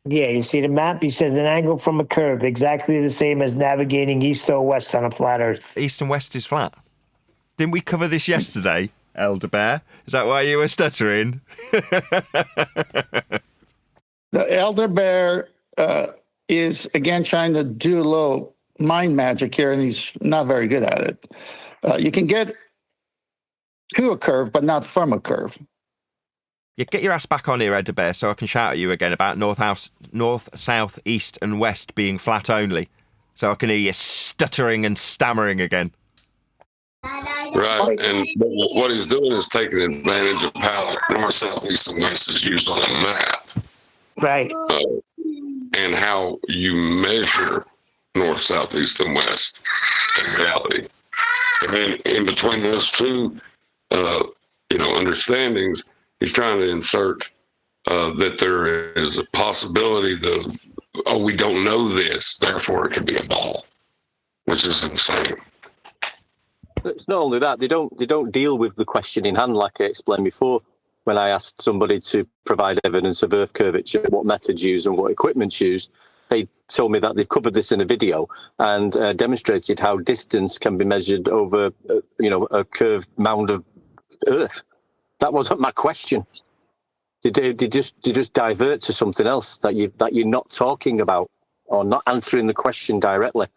Yeah, you see the map? He says an angle from a curve, exactly the same as navigating east or west on a flat Earth. East and west is flat. Didn't we cover this yesterday, Elder Bear? Is that why you were stuttering? The Elder Bear is, again, trying to do a little mind magic here, and he's not very good at it. You can get to a curve, but not from a curve. Yeah, get your ass back on here, Elder Bear, so I can shout at you again about north, south, east, and west being flat only, so I can hear you stuttering and stammering again. Right, and what he's doing is taking advantage of how north, south, east, and west is used on a map. Right. And how you measure north, south, east, and west in reality. And then in between those two, understandings, he's trying to insert that there is a possibility that, we don't know this, therefore it could be a ball, which is insane. It's not only that, they don't deal with the question in hand, like I explained before. When I asked somebody to provide evidence of Earth curvature, what methods used and what equipment's used, they told me that they've covered this in a video and demonstrated how distance can be measured over, a curved mound of Earth. That wasn't my question. They just divert to something else that you're not talking about or not answering the question directly.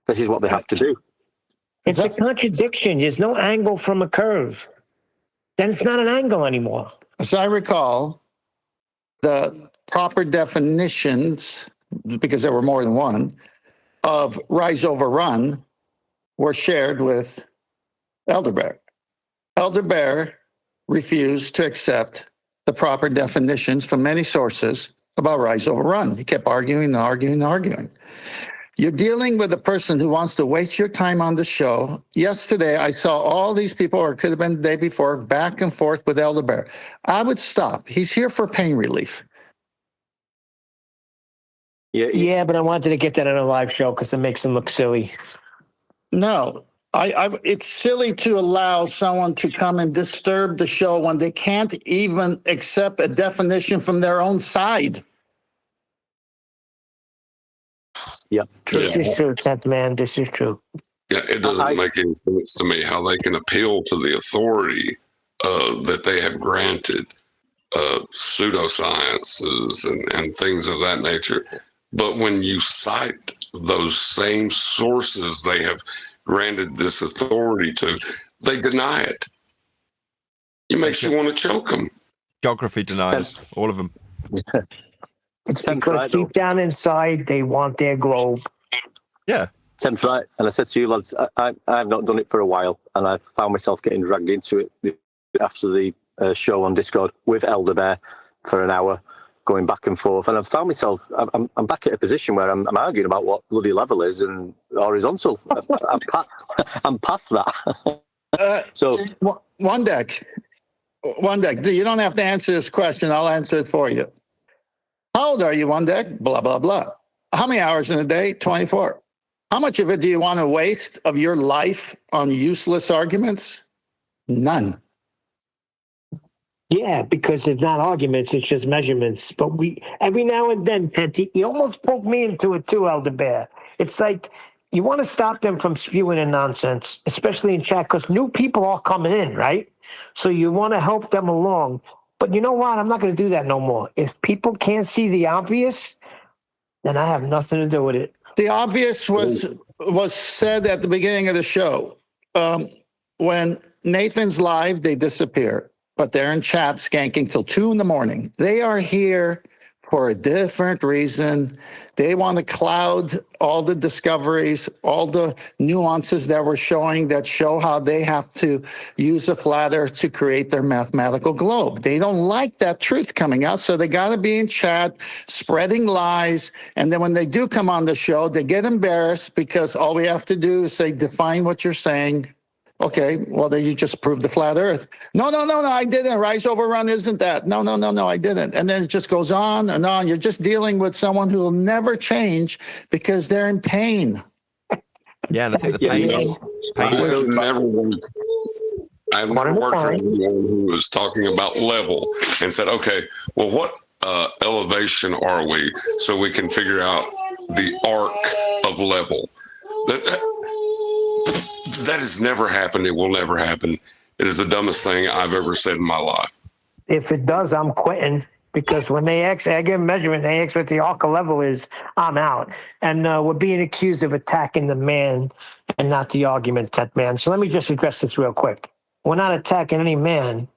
This is what they have to do. It's a contradiction. There's no angle from a curve. Then it's not an angle anymore. As I recall, the proper definitions, because there were more than one, of rise over run were shared with Elder Bear. Elder Bear refused to accept the proper definitions from many sources about rise over run. He kept arguing and arguing and arguing. You're dealing with a person who wants to waste your time on the show. Yesterday, I saw all these people, or it could have been the day before, back and forth with Elder Bear. I would stop. He's here for pain relief. Yeah, but I wanted to get that on a live show because it makes him look silly. No, it's silly to allow someone to come and disturb the show when they can't even accept a definition from their own side. Yep. This is true, Tent Man. This is true. Yeah, it doesn't make any sense to me how they can appeal to the authority that they have granted pseudosciences and things of that nature. But when you cite those same sources they have granted this authority to, they deny it. It makes you want to choke them. Geography deniers, all of them. It's because deep down inside, they want their globe. Yeah. Tim's right. And I said to you, lads, I have not done it for a while, and I found myself getting dragged into it after the show on Discord with Elder Bear for an hour, going back and forth. And I've found myself, I'm back at a position where I'm arguing about what bloody level is and horizontal. I'm past that. So one deck. You don't have to answer this question. I'll answer it for you. How old are you, one deck? Blah, blah, blah. How many hours in a day? 24. How much of it do you want to waste of your life on useless arguments? None. Yeah, because it's not arguments, it's just measurements. But we, every now and then, Penty, you almost broke me into it too, Elder Bear. It's like you want to stop them from spewing in nonsense, especially in chat, because new people are coming in, right? So you want to help them along. But you know what? I'm not going to do that no more. If people can't see the obvious, then I have nothing to do with it. The obvious was said at the beginning of the show. When Nathan's live, they disappear. But they're in chat skanking till 2 a.m. They are here for a different reason. They want to cloud all the discoveries, all the nuances that we're showing that show how they have to use a flat earth to create their mathematical globe. They don't like that truth coming out, so they got to be in chat spreading lies. And then when they do come on the show, they get embarrassed because all we have to do is say, define what you're saying. Okay, well, then you just proved the flat earth. No, I didn't. Rise over run isn't that. No, I didn't. And then it just goes on and on. You're just dealing with someone who will never change because they're in pain. Yeah, and I think the pain is... I've never worked for anyone who was talking about level and said, okay, well, what elevation are we so we can figure out the arc of level? That has never happened. It will never happen. It is the dumbest thing I've ever said in my life. If it does, I'm quitting, because when they ask, I get a measurement, they ask what the ARCA level is, I'm out. And we're being accused of attacking the man and not the argument that man. So let me just address this real quick. We're not attacking any man.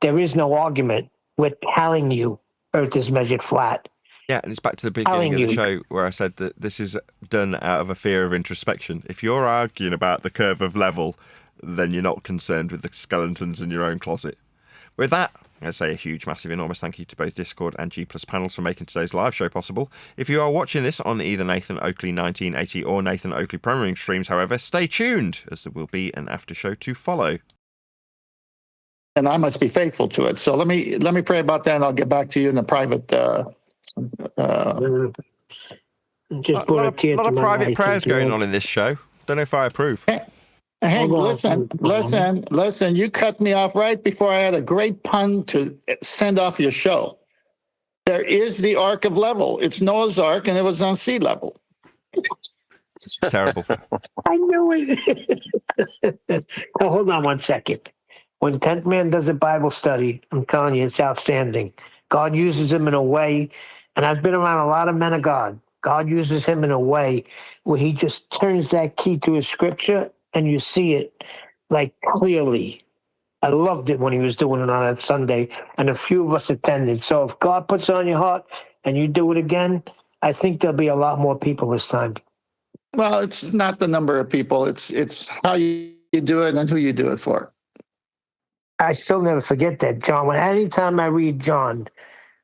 There is no argument. We're telling you Earth is measured flat. Yeah, and it's back to the beginning of the show where I said that this is done out of a fear of introspection. If you're arguing about the curve of level, then you're not concerned with the skeletons in your own closet. With that, I'm going to say a huge, massive, enormous thank you to both Discord and G Plus panels for making today's live show possible. If you are watching this on either Nathan Oakley 1980 or Nathan Oakley Premiering streams, however, stay tuned, as there will be an after show to follow. And I must be faithful to it. So let me pray about that, and I'll get back to you in the private. Just brought a tear lot to of my private eye, prayers thank you. going on in this show. Don't know if I approve. Hey, Hold on. listen. You cut me off right before I had a great pun to send off your show. There is the Ark of Level. It's Noah's Ark, and it was on sea level. Terrible. I knew it. Now, hold on one second. When 10th Man does a Bible study, I'm telling you, it's outstanding. God uses him in a way, and I've been around a lot of men of God. God uses him in a way where he just turns that key to a scripture, and you see it like clearly. I loved it when he was doing it on that Sunday, and a few of us attended. So if God puts it on your heart and you do it again, I think there'll be a lot more people this time. Well, it's not the number of people. It's how you do it and who you do it for. I still never forget that, John. Anytime I read John,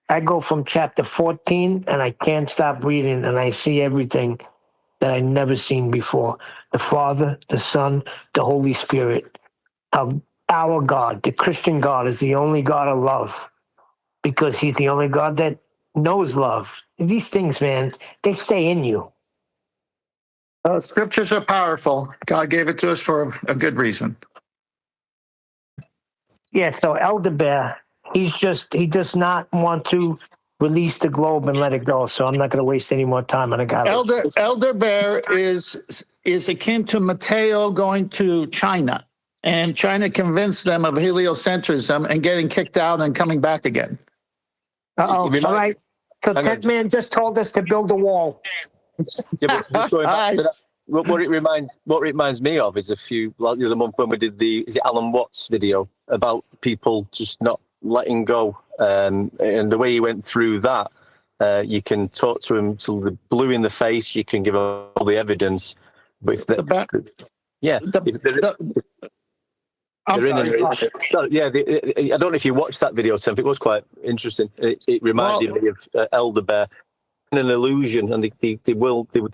I go from chapter 14 and I can't stop reading, and I see everything that I never seen before. The Father, the Son, the Holy Spirit. Our God, the Christian God, is the only God of love, because he's the only God that knows love. These things, man, they stay in you. Scriptures are powerful. God gave it to us for a good reason. Yeah, so Elder Bear, he does not want to release the globe and let it go. So I'm not going to waste any more time on a guy. Elder Bear is akin to Mateo going to China and trying to convince them of heliocentrism and getting kicked out and coming back again. All right. So 10th Man just told us to build a wall. Yeah, but just going back to that, what it reminds me of is the other month when we did the Alan Watts video about people just not letting go, and the way he went through that, you can talk to him till the blue in the face. You can give all the evidence, but if I don't know if you watched that video, Tim. It was quite interesting. It reminded me of Elder Bear. An illusion, and they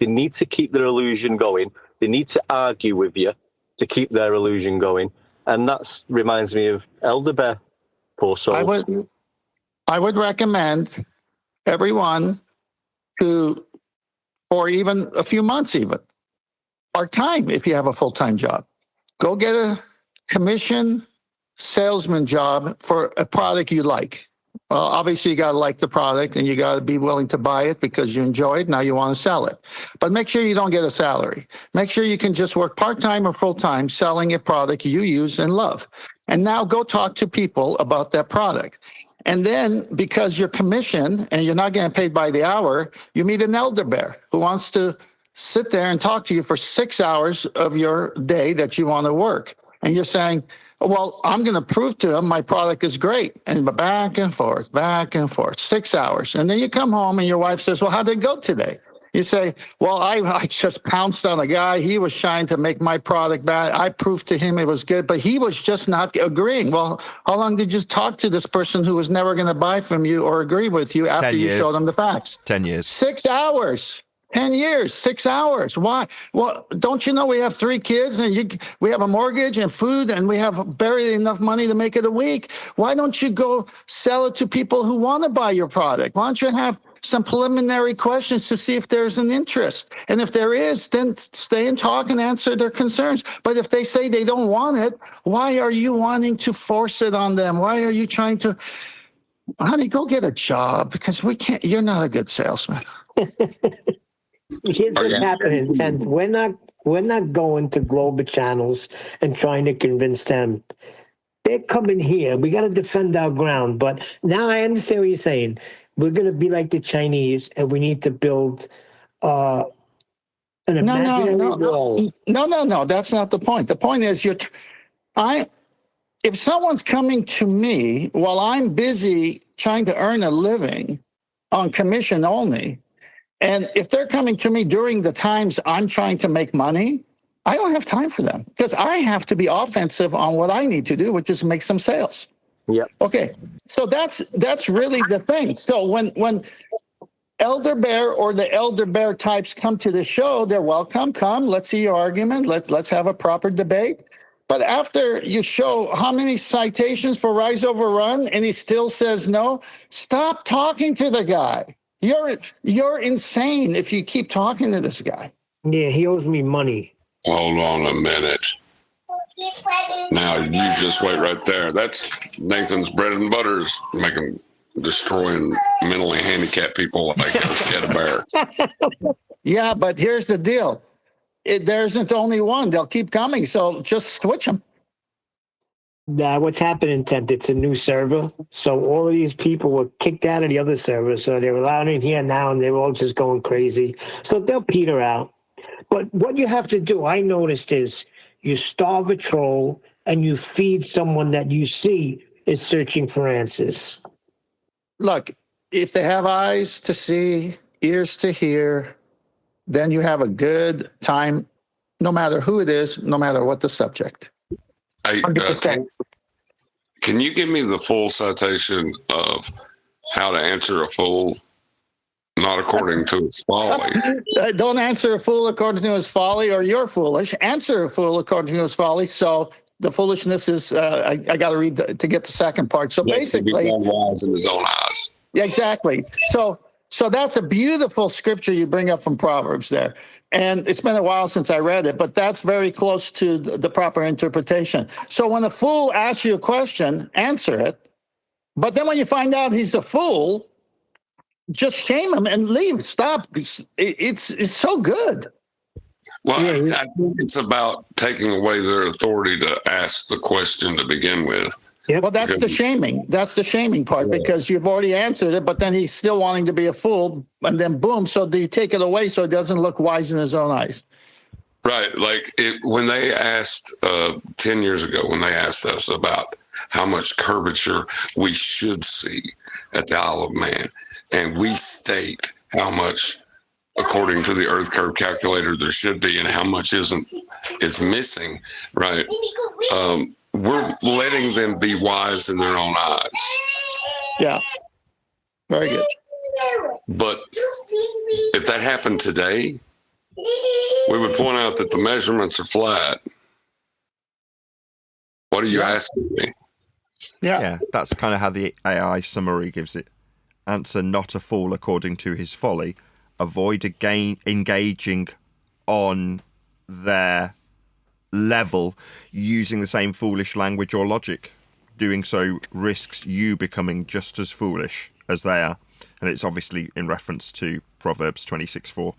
need to keep their illusion going. They need to argue with you to keep their illusion going, and that reminds me of Elder Bear. Poor soul. I would recommend everyone to, for even a few months, even part-time, if you have a full-time job, go get a commission salesman job for a product you like. Well, obviously, you got to like the product and you got to be willing to buy it because you enjoy it. Now you want to sell it. But make sure you don't get a salary. Make sure you can just work part-time or full-time selling a product you use and love. And now go talk to people about that product. And then, because you're commissioned and you're not getting paid by the hour, you meet an elder bear who wants to sit there and talk to you for 6 hours of your day that you want to work. And you're saying, well, I'm going to prove to them my product is great. And back and forth, 6 hours. And then you come home and your wife says, well, how'd it go today? You say, well, I just pounced on a guy. He was trying to make my product bad. I proved to him it was good, but he was just not agreeing. Well, how long did you talk to this person who was never going to buy from you or agree with you after you showed them the facts? 10 years. 6 hours. 10 years, 6 hours. Why? Well, don't you know we have 3 kids and we have a mortgage and food and we have barely enough money to make it a week? Why don't you go sell it to people who want to buy your product? Why don't you have some preliminary questions to see if there's an interest? And if there is, then stay and talk and answer their concerns. But if they say they don't want it, why are you wanting to force it on them? Why are you trying to, honey, go get a job because you're not a good salesman. Here's what's happening, and we're not We're not going to global channels and trying to convince them. They're coming here. We got to defend our ground. But now I understand what you're saying. We're going to be like the Chinese, and we need to build an imaginary wall. No. That's not the point. The point is, if someone's coming to me while I'm busy trying to earn a living on commission only, and if they're coming to me during the times I'm trying to make money, I don't have time for them because I have to be offensive on what I need to do, which is make some sales. Yeah. Okay. So that's really the thing. So when Elder Bear or the Elder Bear types come to the show, they're welcome. Come, let's see your argument. Let's have a proper debate. But after you show how many citations for Rise Over Run and he still says no, stop talking to the guy. You're insane if you keep talking to this guy. Yeah, he owes me money. Hold on a minute. Now you just wait right there. That's Nathan's bread and butter, is destroying mentally handicapped people like a bear. Yeah, but here's the deal. There isn't only one. They'll keep coming, so just switch them. What's happening, Ted, it's a new server. So all of these people were kicked out of the other server. So they're allowed in here now, and they're all just going crazy. So they'll peter out. But what you have to do, I noticed, is you starve a troll and you feed someone that you see is searching for answers. Look, if they have eyes to see, ears to hear, then you have a good time, no matter who it is, no matter what the subject. Hey, can you give me the full citation of how to answer a fool, not according to his folly? Don't answer a fool according to his folly, or you're foolish. Answer a fool according to his folly. So the foolishness is, I got to read to get the second part. So basically, wise in his own eyes. Yeah, exactly. So that's a beautiful scripture you bring up from Proverbs there. And it's been a while since I read it, but that's very close to the proper interpretation. So when a fool asks you a question, answer it. But then when you find out he's a fool, just shame him and leave. Stop. It's so good. Well, I think it's about taking away their authority to ask the question to begin with. Yep. Well, that's the shaming. That's the shaming part, because you've already answered it, but then he's still wanting to be a fool, and then boom. So do you take it away so it doesn't look wise in his own eyes? Right. Like when they asked 10 years ago, when they asked us about how much curvature we should see at the Isle of Man, and we state how much, according to the Earth curve calculator, there should be, and how much is missing, right? We're letting them be wise in their own eyes. Yeah. Very good. But if that happened today, we would point out that the measurements are flat. What are you asking me? Yeah, that's kind of how the AI summary gives it. Answer not a fool according to his folly. Avoid engaging on their level using the same foolish language or logic. Doing so risks you becoming just as foolish as they are. And it's obviously in reference to Proverbs 26:4.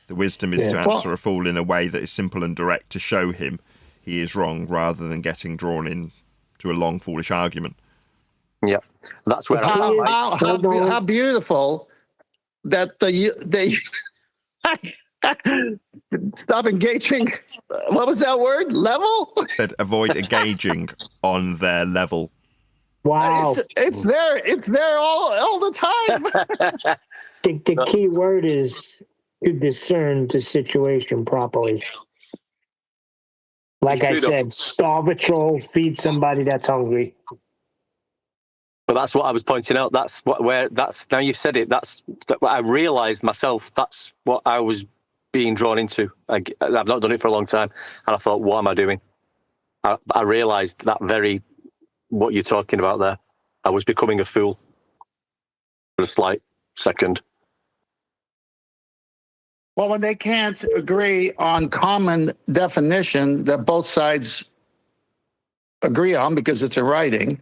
The wisdom is to answer a fool in a way that is simple and direct, to show him he is wrong, rather than getting drawn into a long foolish argument. Yeah, that's where how beautiful that they stop engaging. What was that word? Level? Said avoid engaging on their level. Wow, it's there all the time. The key word is to discern the situation properly. Like I said, starve a troll, feed somebody that's hungry. But that's what I was pointing out. That's now you've said it. That's what I realised myself. That's what I was being drawn into. I've not done it for a long time, and I thought, what am I doing? I realised that what you're talking about there. I was becoming a fool for a slight second. Well, when they can't agree on common definition that both sides agree on because it's in writing,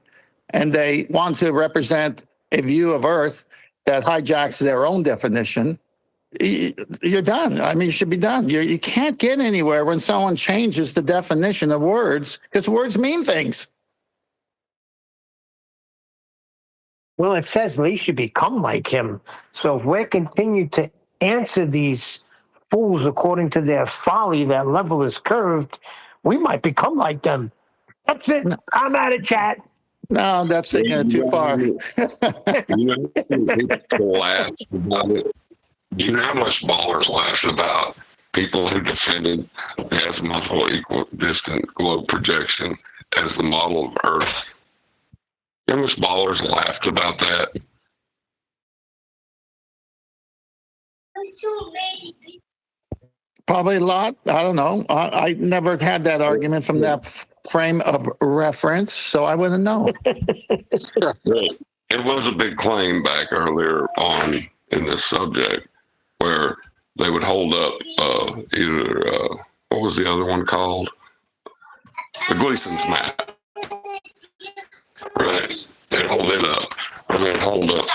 and they want to represent a view of Earth that hijacks their own definition, you're done. I mean, you should be done. You can't get anywhere when someone changes the definition of words, because words mean things. Well, it says they should become like him. So if we're continuing to answer these fools according to their folly, that level is curved, we might become like them. That's it. I'm out of chat. No, that's taking it too far. You know, people laugh about it. Do you know how much ballers laughed about people who defended the azimuthal equidistant globe projection as the model of Earth? You know how much ballers laughed about that? Probably a lot. I don't know. I never had that argument from that frame of reference, so I wouldn't know. It was a big claim back earlier on in this subject where they would hold up either, what was the other one called? The Gleason's map. Right. They'd hold it up, or they'd hold up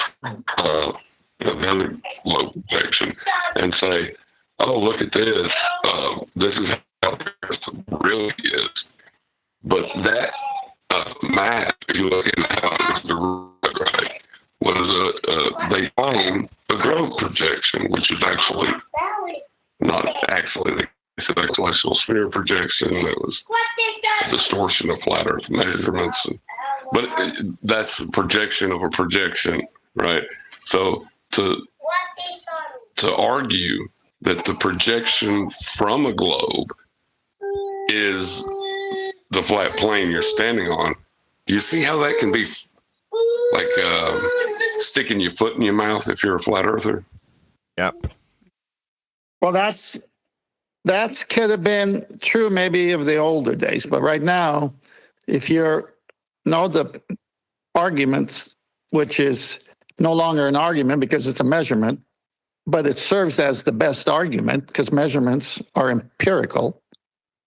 the other globe projection and say, oh, look at this. This is how the Earth really is. But that map, if you look at how it was right, was they claim a globe projection, which is actually not actually the celestial sphere projection. That was a distortion of flat Earth measurements. But that's a projection of a projection, right? So to argue that the projection from a globe is the flat plane you're standing on, do you see how that can be like sticking your foot in your mouth if you're a flat earther? Yep. Well, that could have been true maybe of the older days, but right now, if you're the arguments, which is no longer an argument because it's a measurement, but it serves as the best argument because measurements are empirical,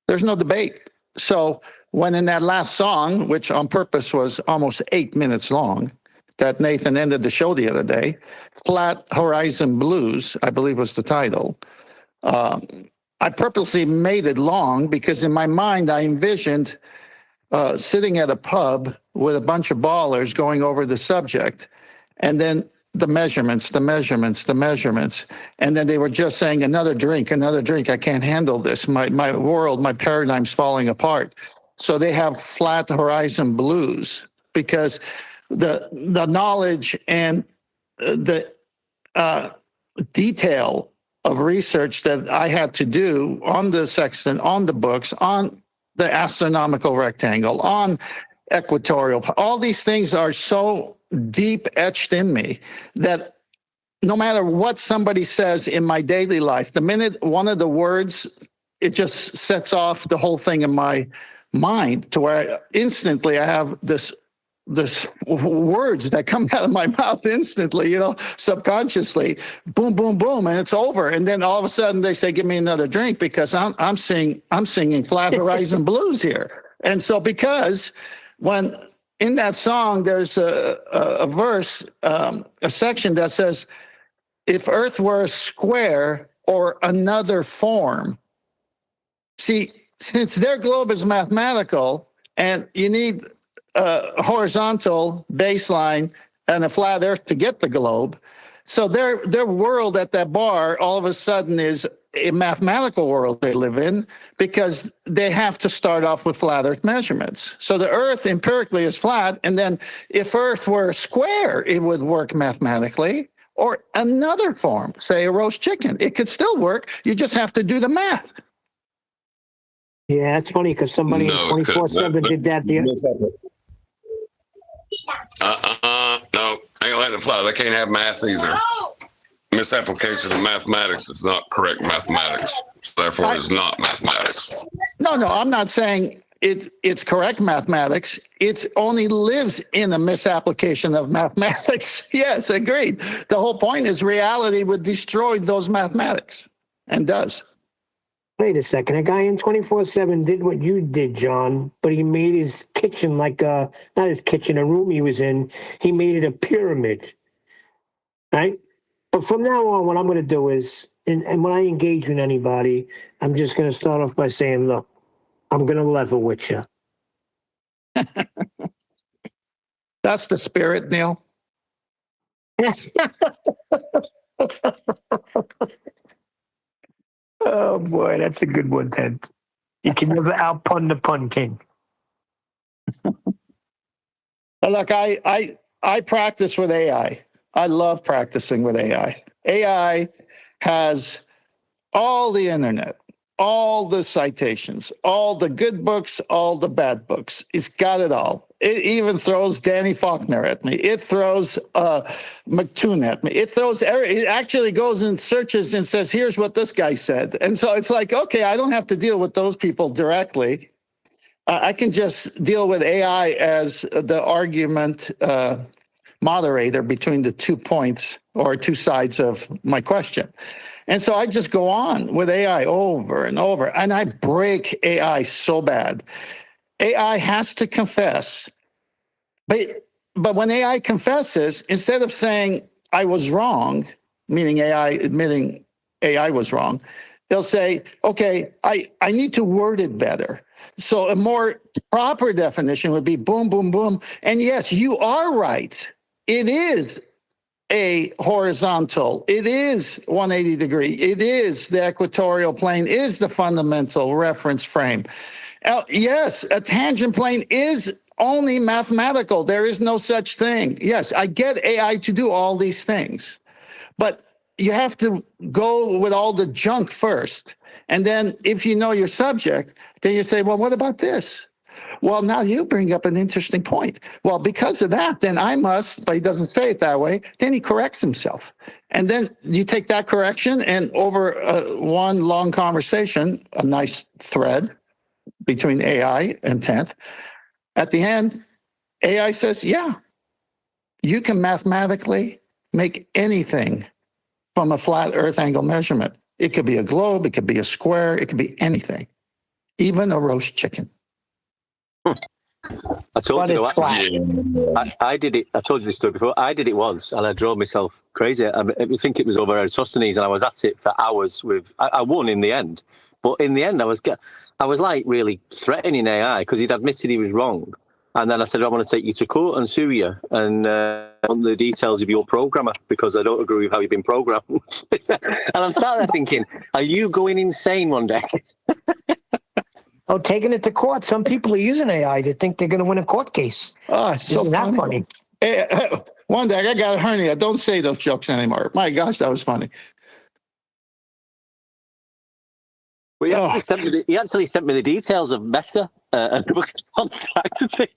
there's no debate. So when in that last song, which on purpose was almost 8 minutes long, that Nathan ended the show the other day, Flat Horizon Blues, I believe was the title. I purposely made it long because in my mind I envisioned sitting at a pub with a bunch of ballers going over the subject, and then the measurements. And then they were just saying, another drink. I can't handle this. My world, my paradigm's falling apart. So they have Flat Horizon Blues because the knowledge and the detail of research that I had to do on the sextant, on the books, on the astronomical rectangle, on equatorial, all these things are so deep etched in me that no matter what somebody says in my daily life, the minute one of the words, it just sets off the whole thing in my mind to where instantly I have this words that come out of my mouth instantly, subconsciously, boom, boom, boom, and it's over. And then all of a sudden they say, give me another drink because I'm singing Flat Horizon Blues here. And so because when in that song, there's a verse, a section that says, if Earth were a square or another form. See, since their globe is mathematical and you need a horizontal baseline and a flat Earth to get the globe, so their world at that bar all of a sudden is a mathematical world they live in because they have to start off with flat Earth measurements. So the Earth empirically is flat, and then if Earth were a square, it would work mathematically, or another form, say a roast chicken. It could still work. You just have to do the math. Yeah, that's funny because somebody in 24/7 did that the other. No, ain't letting it fly. They can't have math either. Misapplication of mathematics is not correct mathematics. Therefore, it's not mathematics. No, I'm not saying it's correct mathematics. It only lives in a misapplication of mathematics. Yes, agreed. The whole point is reality would destroy those mathematics, and does. Wait a second. A guy in 24/7 did what you did, John, but he made his kitchen like not his kitchen, a room he was in. He made it a pyramid, right? But from now on, what I'm going to do is, and when I engage with anybody, I'm just going to start off by saying, look, I'm going to level with you. That's the spirit, Neil. Oh, boy, that's a good one, Ted. You can never outpun the pun king. Look, I practice with AI. I love practicing with AI. AI has all the internet, all the citations, all the good books, all the bad books. It's got it all. It even throws Danny Faulkner at me. It throws McToon at me. It throws. It actually goes and searches and says, "Here's what this guy said." And so it's like, okay, I don't have to deal with those people directly. I can just deal with AI as the argument moderator between the 2 points or two sides of my question. And so I just go on with AI over and over, and I break AI so bad. AI has to confess. But when AI confesses, instead of saying, I was wrong, meaning AI admitting AI was wrong, they'll say, okay, I need to word it better. So a more proper definition would be boom, boom, boom. And yes, you are right. It is a horizontal. It is 180 degree. It is the equatorial plane, is the fundamental reference frame. Yes, a tangent plane is only mathematical. There is no such thing. Yes, I get AI to do all these things, but you have to go with all the junk first. And then if you know your subject, then you say, well, what about this? Well, now you bring up an interesting point. Well, because of that, then I must, but he doesn't say it that way, then he corrects himself. And then you take that correction and over one long conversation, a nice thread between AI and 10th, at the end, AI says, yeah, you can mathematically make anything from a flat Earth angle measurement. It could be a globe, it could be a square, it could be anything, even a roast chicken. I told you, I did it. I told you this story before. I did it once, and I drove myself crazy. I think it was over Eratosthenes, and I was at it for hours. I won in the end, but in the end, I was like really threatening AI because he'd admitted he was wrong, and then I said, I want to take you to court and sue you, and on the details of your programmer because I don't agree with how you've been programmed. And I'm sat there thinking, are you going insane one day? Oh, taking it to court. Some people are using AI to think they're going to win a court case. Oh, it's so funny. Hey, one day I got a hernia. Don't say those jokes anymore. My gosh, that was funny. Well, he actually sent me the details of Meta and contact.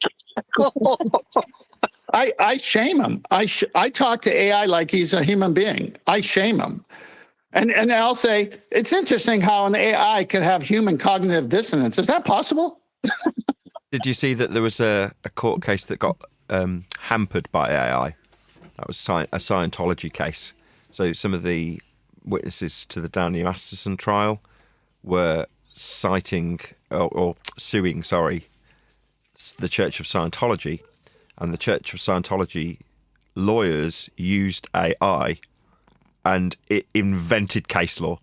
I shame him. I talk to AI like he's a human being. I shame him. And I'll say, it's interesting how an AI could have human cognitive dissonance. Is that possible? Did you see that there was a court case that got hampered by AI? That was a Scientology case. So some of the witnesses to the Downey Masterson trial were citing or suing, the Church of Scientology. And the Church of Scientology lawyers used AI and it invented case law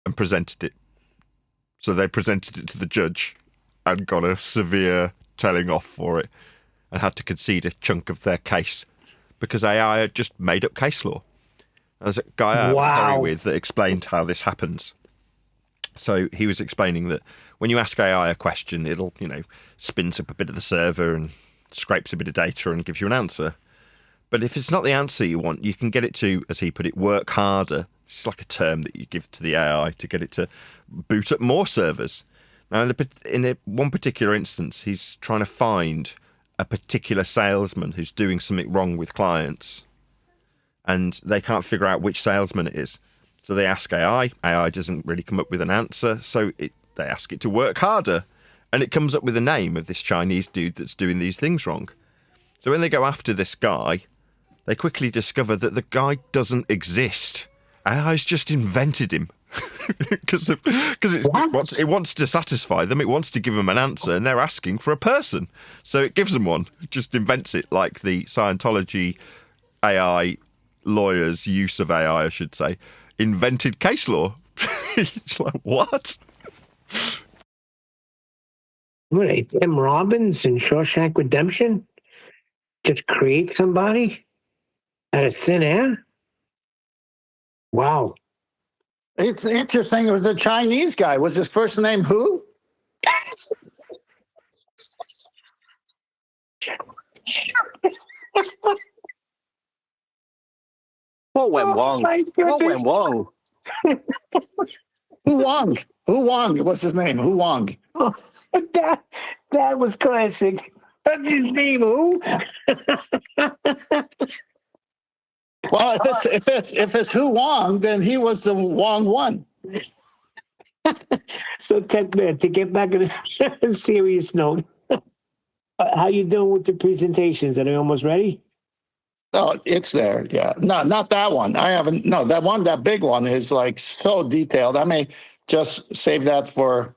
and presented it. So they presented it to the judge and got a severe telling off for it and had to concede a chunk of their case because AI had just made up case law. And there's a guy I carry with that explained how this happens. So he was explaining that when you ask AI a question, it'll, spins up a bit of the server and scrapes a bit of data and gives you an answer. But if it's not the answer you want, you can get it to, as he put it, work harder. It's like a term that you give to the AI to get it to boot up more servers. Now, in one particular instance, he's trying to find a particular salesman who's doing something wrong with clients, and they can't figure out which salesman it is. So they ask AI. AI doesn't really come up with an answer, so they ask it to work harder, and it comes up with a name of this Chinese dude that's doing these things wrong. So when they go after this guy, they quickly discover that the guy doesn't exist. AI's just invented him. Because it wants to satisfy them, it wants to give them an answer, and they're asking for a person. So it gives them one. It just invents it like the Scientology AI lawyers' use of AI, I should say, invented case law. It's like, what? What, Tim Robbins in Shawshank Redemption? Just create somebody out of thin air? Wow. It's interesting. It was a Chinese guy. Was his first name who? What went wrong? What went wrong? Hu Wang. Hu Wang was his name. Hu Wang. Oh, that was classic. What's his name? Who? Well, if it's Hu Wang, then he was the Wang one. So, Ted, man, to get back on a serious note, how you doing with the presentations? Are they almost ready? Oh, it's there. Yeah. No, not that one. I haven't. No, that big one is like so detailed. I may just save that for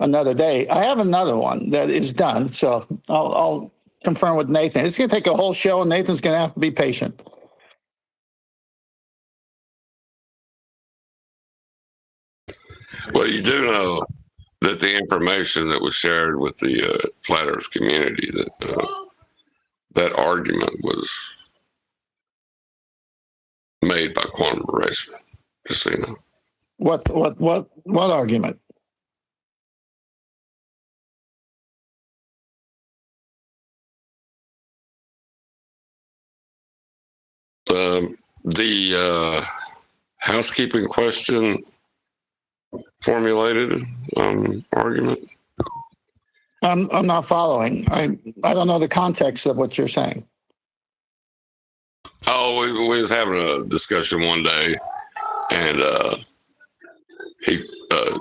another day. I have another one that is done. So I'll confirm with Nathan. It's going to take a whole show, and Nathan's going to have to be patient. Well, you do know that the information that was shared with the Flat Earth community, that argument was made by quantum erasure. Just so you know. What argument? The housekeeping question formulated argument. I'm not following. I don't know the context of what you're saying. Oh, we was having a discussion one day, and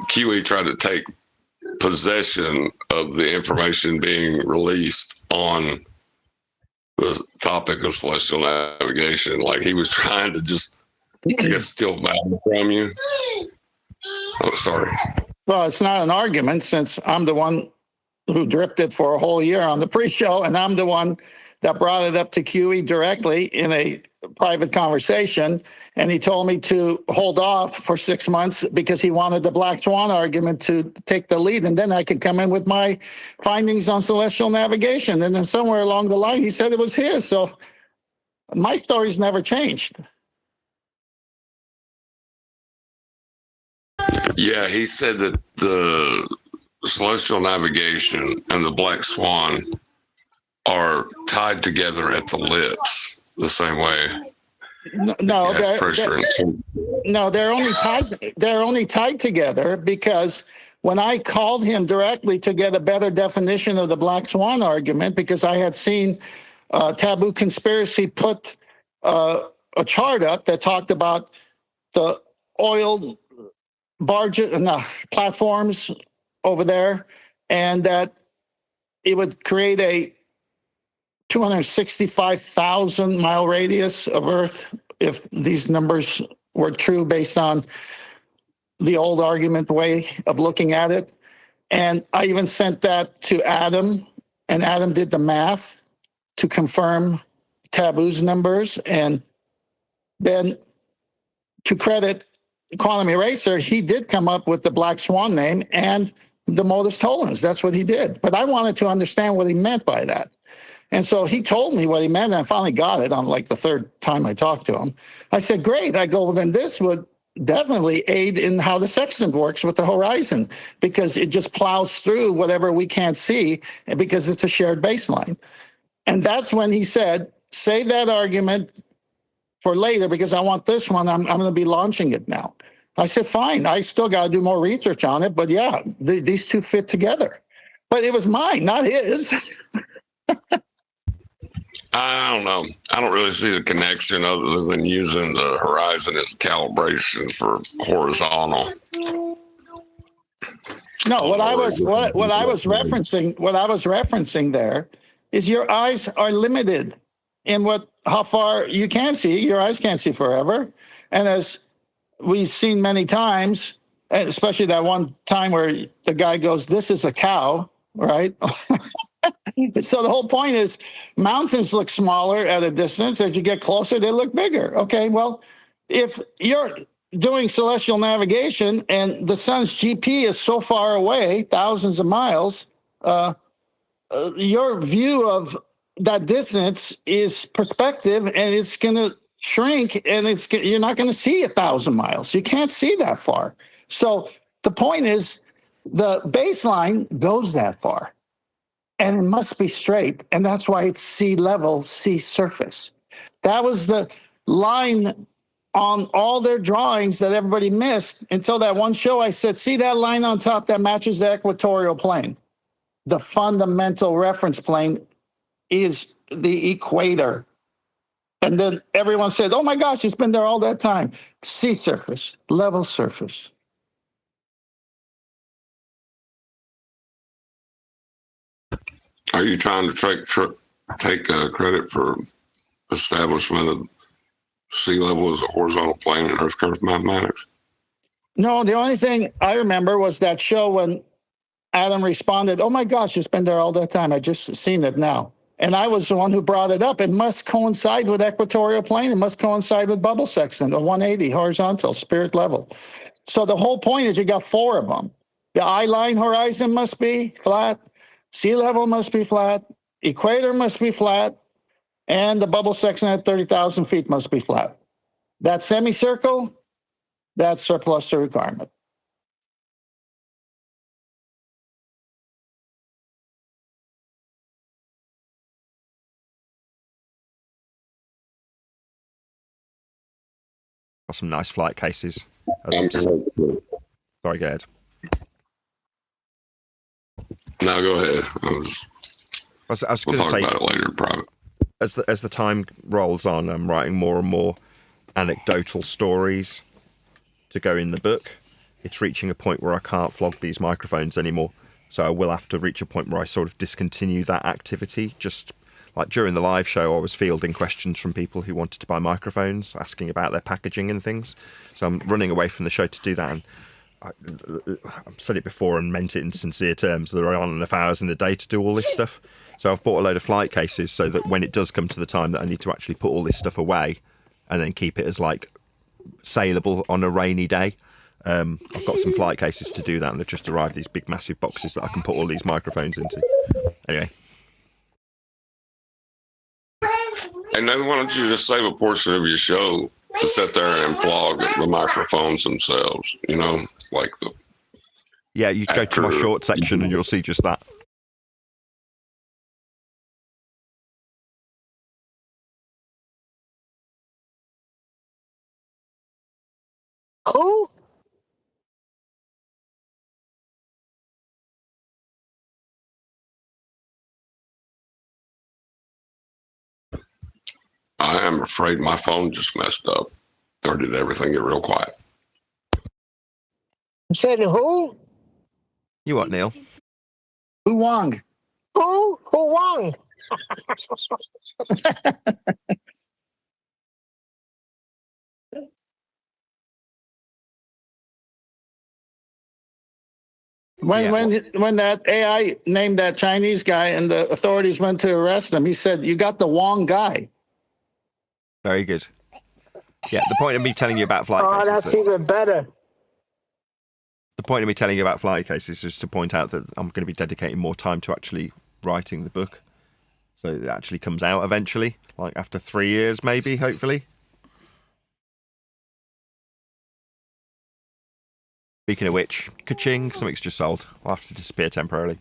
QE tried to take possession of the information being released on the topic of celestial navigation. Like he was trying to just, I guess, steal value from you. Oh, sorry. Well, it's not an argument since I'm the one who dripped it for a whole year on the pre-show, and I'm the one that brought it up to QE directly in a private conversation. And he told me to hold off for 6 months because he wanted the Black Swan argument to take the lead. And then I could come in with my findings on celestial navigation. And then somewhere along the line, he said it was his. So my story's never changed. Yeah, he said that the celestial navigation and the Black Swan are tied together at the lips the same way. No, they're only tied together because when I called him directly to get a better definition of the Black Swan argument, because I had seen Taboo Conspiracy put a chart up that talked about the oil barges and platforms over there, and that it would create a 265,000 mile radius of Earth if these numbers were true based on the old argument way of looking at it. And I even sent that to Adam, and Adam did the math to confirm Taboo's numbers. And then to credit Quantum Eraser, he did come up with the Black Swan name and the modus tollens. That's what he did. But I wanted to understand what he meant by that. And so he told me what he meant, and I finally got it on like the third time I talked to him. I said, great. I go, well, then this would definitely aid in how the sextant works with the horizon, because it just plows through whatever we can't see, because it's a shared baseline. And that's when he said, save that argument for later, because I want this one. I'm going to be launching it now. I said, fine. I still got to do more research on it. But yeah, these two fit together. But it was mine, not his. I don't know. I don't really see the connection other than using the horizon as calibration for horizontal. No, what I was referencing there is your eyes are limited in how far you can see. Your eyes can't see forever. And as we've seen many times, especially that one time where the guy goes, "This is a cow," right? So the whole point is mountains look smaller at a distance. As you get closer, they look bigger. Okay, well, if you're doing celestial navigation and the sun's GP is so far away, thousands of miles, your view of that distance is perspective, and it's going to shrink, and you're not going to see 1,000 miles. You can't see that far. So the point is the baseline goes that far. And it must be straight. And that's why it's sea level, sea surface. That was the line on all their drawings that everybody missed until that one show. I said, see that line on top that matches the equatorial plane? The fundamental reference plane is the equator. And then everyone said, oh my gosh, it's been there all that time. Sea surface, level surface. Are you trying to take credit for establishment of sea level as a horizontal plane in Earth curve mathematics? No, the only thing I remember was that show when Adam responded, oh my gosh, it's been there all that time. I just seen it now. And I was the one who brought it up. It must coincide with equatorial plane. It must coincide with bubble sextant, the 180 horizontal spirit level. So the whole point is you got 4 of them. The eye line horizon must be flat. Sea level must be flat. Equator must be flat. And the bubble sextant at 30,000 feet must be flat. That semicircle, that's surplus to requirement. Got some nice flight cases. I'm Sorry, go ahead. No, go ahead. I was We'll going to talk say, about it later in private. as the time rolls on, I'm writing more and more anecdotal stories to go in the book. It's reaching a point where I can't flog these microphones anymore, so I will have to reach a point where I sort of discontinue that activity. Just like during the live show, I was fielding questions from people who wanted to buy microphones, asking about their packaging and things. So I'm running away from the show to do that. And I've said it before and meant it in sincere terms. There aren't enough hours in the day to do all this stuff. So I've bought a load of flight cases so that when it does come to the time that I need to actually put all this stuff away and then keep it as like saleable on a rainy day, I've got some flight cases to do that, and they've just arrived, these big massive boxes that I can put all these microphones into. Anyway. Hey, Nathan, why don't you just save a portion of your show to sit there and flog the microphones themselves, you know, like the... Yeah, you go to my short section and you'll see just that. Who? I am afraid my phone just messed up. Or did everything get real quiet? You said who? You what, Neil? Who Wong? Who? Who Wong? When that AI named that Chinese guy and the authorities went to arrest him, he said, you got the Wong guy. Very good. Yeah, the point of me telling you about flight cases... Oh, that's even better. The point of me telling you about flight cases is to point out that I'm going to be dedicating more time to actually writing the book. So it actually comes out eventually, like after 3 years maybe, hopefully. Speaking of which, ka-ching, something's just sold. I'll have to disappear temporarily.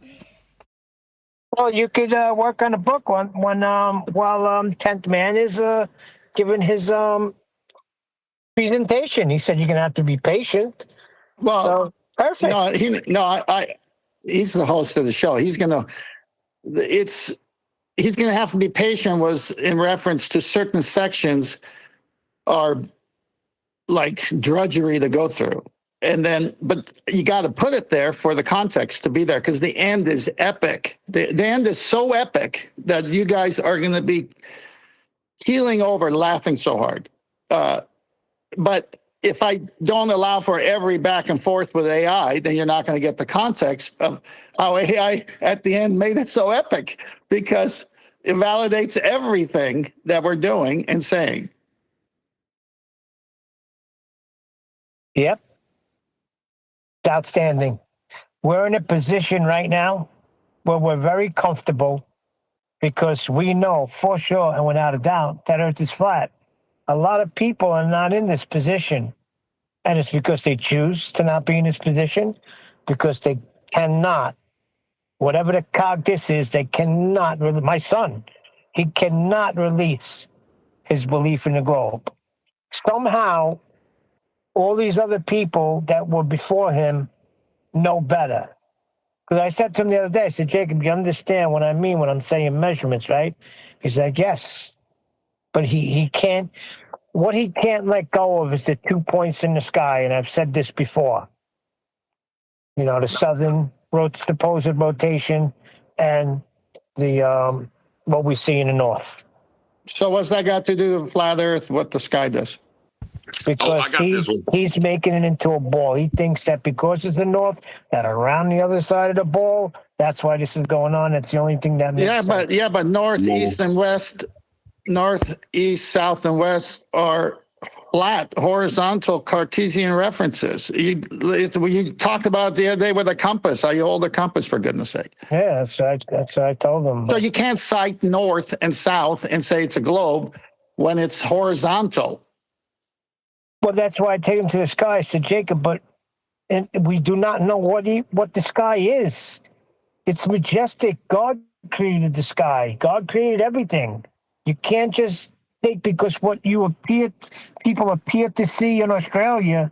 Well, you could work on a book while 10th Man is giving his presentation. He said you're going to have to be patient. Well, so, perfect. He's the host of the show. He's going to have to be patient was in reference to certain sections are like drudgery to go through. And then, but you got to put it there for the context to be there because the end is epic. The end is so epic that you guys are going to be keeling over laughing so hard. But if I don't allow for every back and forth with AI, then you're not going to get the context of how AI at the end made it so epic, because it validates everything that we're doing and saying. Yep. It's outstanding. We're in a position right now where we're very comfortable because we know for sure and without a doubt that Earth is flat. A lot of people are not in this position, and it's because they choose to not be in this position, because they cannot, whatever the cog this is, they cannot, my son, he cannot release his belief in the globe. Somehow, all these other people that were before him know better. Because I said to him the other day, I said, Jacob, you understand what I mean when I'm saying measurements, right? He's like, yes. But he can't, what he can't let go of is the 2 points in the sky. And I've said this before. You know, the southern supposed rotation and the what we see in the north. So what's that got to do with flat Earth, what the sky does? Because he's making it into a ball. He thinks that because it's the north, that around the other side of the ball, that's why this is going on. That's the only thing that makes sense. But north, east, and west, north, east, south, and west are flat, horizontal Cartesian references. You talked about the other day with a compass, how you hold a compass, for goodness sake. Yeah, that's what I told them. So you can't cite north and south and say it's a globe when it's horizontal. Well, that's why I take him to the sky. I said, Jacob, but we do not know what the sky is. It's majestic. God created the sky. God created everything. You can't just take because what people appear to see in Australia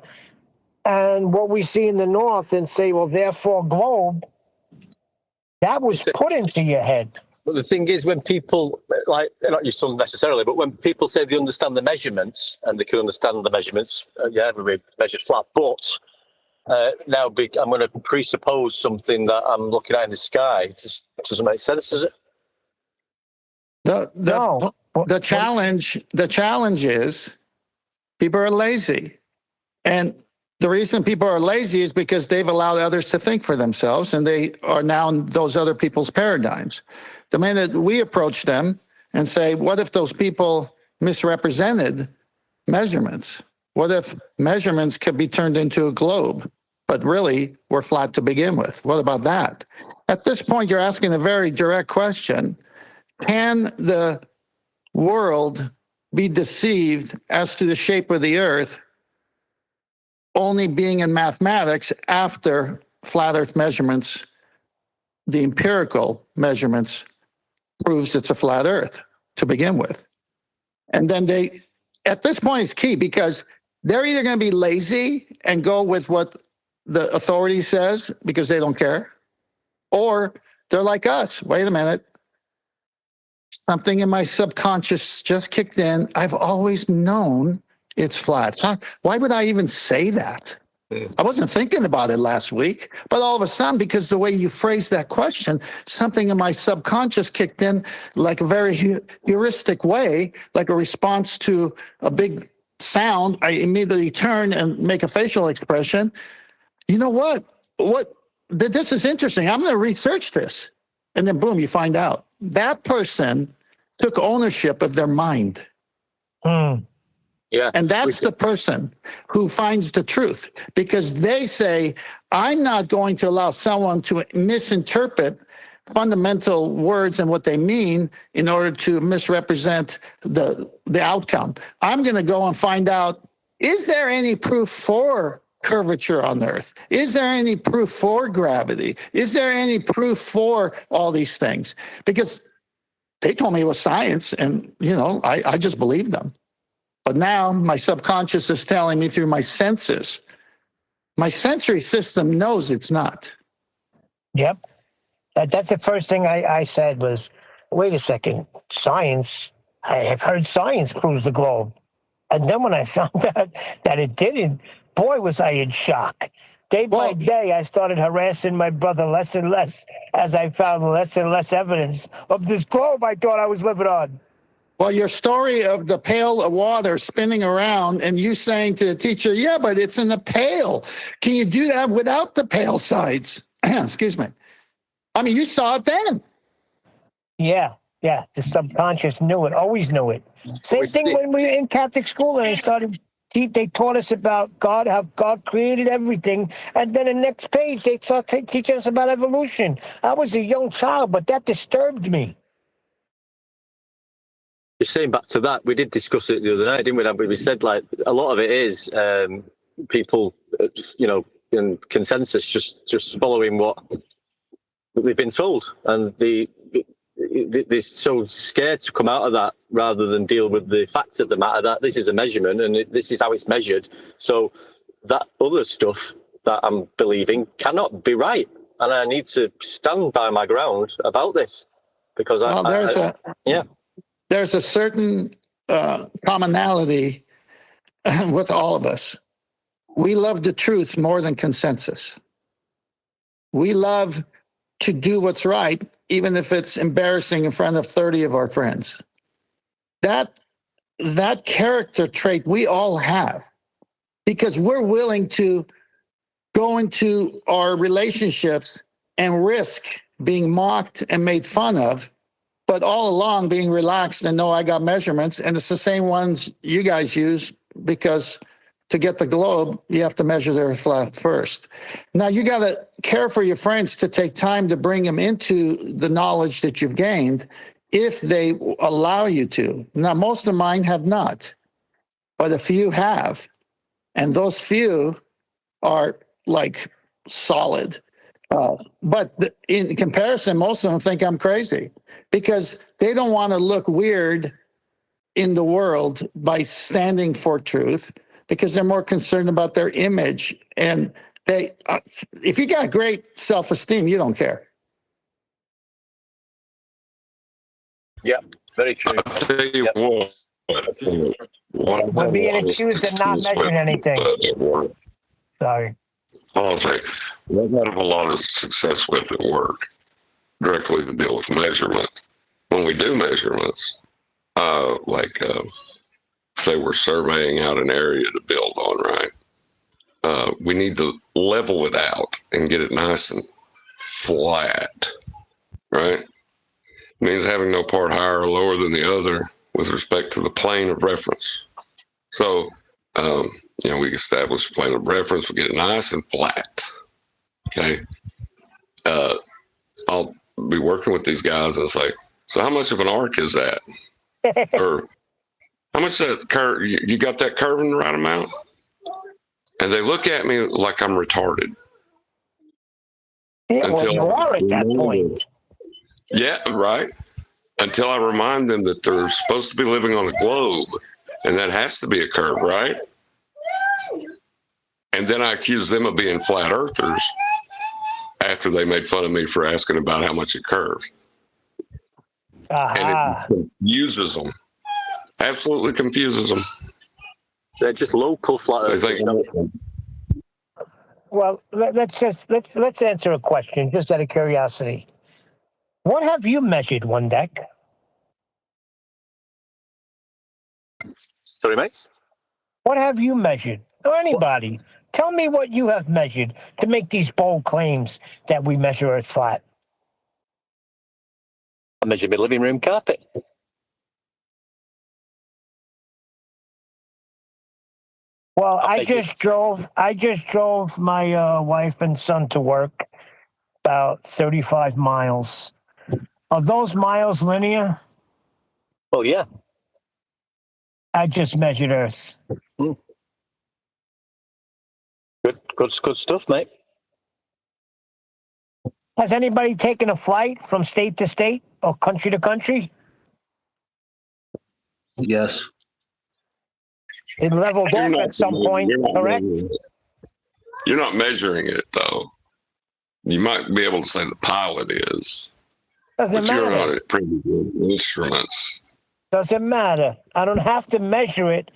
and what we see in the north and say, well, therefore globe. That was put into your head. But the thing is, when people, like, they're not used to necessarily, but when people say they understand the measurements, and they can understand the measurements, we measured flat, but now I'm going to presuppose something that I'm looking at in the sky. It just doesn't make sense, does it? The challenge is people are lazy. And the reason people are lazy is because they've allowed others to think for themselves, and they are now in those other people's paradigms. The minute we approach them and say, what if those people misrepresented measurements? What if measurements could be turned into a globe, but really were flat to begin with? What about that? At this point, you're asking a very direct question. Can the world be deceived as to the shape of the Earth only being in mathematics after flat Earth measurements, the empirical measurements, proves it's a flat Earth to begin with? And then at this point, it's key because they're either going to be lazy and go with what the authority says because they don't care, or they're like us. Wait a minute. Something in my subconscious just kicked in. I've always known it's flat. Why would I even say that? I wasn't thinking about it last week, but all of a sudden, because the way you phrased that question, something in my subconscious kicked in like a very heuristic way, like a response to a big sound. I immediately turn and make a facial expression. You know what? This is interesting. I'm going to research this. And then boom, you find out. That person took ownership of their mind. Yeah. And that's the person who finds the truth, because they say, I'm not going to allow someone to misinterpret fundamental words and what they mean in order to misrepresent the outcome. I'm going to go and find out, is there any proof for curvature on Earth? Is there any proof for gravity? Is there any proof for all these things? Because they told me it was science, and, I just believed them. But now my subconscious is telling me through my senses. My sensory system knows it's not. Yep. That's the first thing I said was, wait a second, science, I have heard science proves the globe. And then when I found out that it didn't, boy, was I in shock. Day by day, I started harassing my brother less and less as I found less and less evidence of this globe I thought I was living on. Well, your story of the pail of water spinning around and you saying to the teacher, yeah, but it's in the pail. Can you do that without the pail sides? Excuse me. I mean, you saw it then. Yeah. The subconscious knew it, always knew it. Same thing when we were in Catholic school and they taught us about God, how God created everything. And then the next page, they start teaching us about evolution. I was a young child, but that disturbed me. Just saying back to that, we did discuss it the other night, didn't we? We said, like, a lot of it is people, in consensus, just following what they've been told. And they're so scared to come out of that rather than deal with the facts of the matter, that this is a measurement and this is how it's measured. So that other stuff that I'm believing cannot be right. And I need to stand by my ground about this because there's a certain commonality with all of us. We love the truth more than consensus. We love to do what's right, even if it's embarrassing in front of 30 of our friends. That character trait we all have, because we're willing to go into our relationships and risk being mocked and made fun of, but all along being relaxed and know I got measurements, and it's the same ones you guys use, because to get the globe, you have to measure their flat first. Now, you got to care for your friends to take time to bring them into the knowledge that you've gained if they allow you to. Now, most of mine have not, but a few have. And those few are like solid. But in comparison, most of them think I'm crazy because they don't want to look weird in the world by standing for truth, because they're more concerned about their image. And they, if you got great self-esteem, you don't care. Yeah, very true. I'll tell you what. We're being accused of not measuring anything. Sorry. I'll say, what I have a lot of success with at work, directly to deal with measurement. When we do measurements, say we're surveying out an area to build on, right? We need to level it out and get it nice and flat, right? Means having no part higher or lower than the other with respect to the plane of reference. So, we establish a plane of reference, we get it nice and flat, okay? I'll be working with these guys and say, so how much of an arc is that? Or how much that curve, you got that curve in the right amount? And they look at me like I'm retarded. Yeah, well, you are at that point. Yeah, right. Until I remind them that they're supposed to be living on a globe, and that has to be a curve, right? And then I accuse them of being flat earthers after they made fun of me for asking about how much it curves. And it confuses them. Absolutely confuses them. They're just local flat earthers. Well, let's answer a question just out of curiosity. What have you measured, One Deck? Sorry, mate? What have you measured? Or anybody? Tell me what you have measured to make these bold claims that we measure Earth flat. I measured my living room carpet. Well, I just drove my wife and son to work about 35 miles. Are those miles linear? Oh, yeah. I just measured Earth. Good stuff, mate. Has anybody taken a flight from state to state or country to country? Yes. It leveled off at some point, correct? You're not measuring it, though. You might be able to say the pilot is. Doesn't matter. You're not at pretty good instruments. Doesn't matter. I don't have to measure it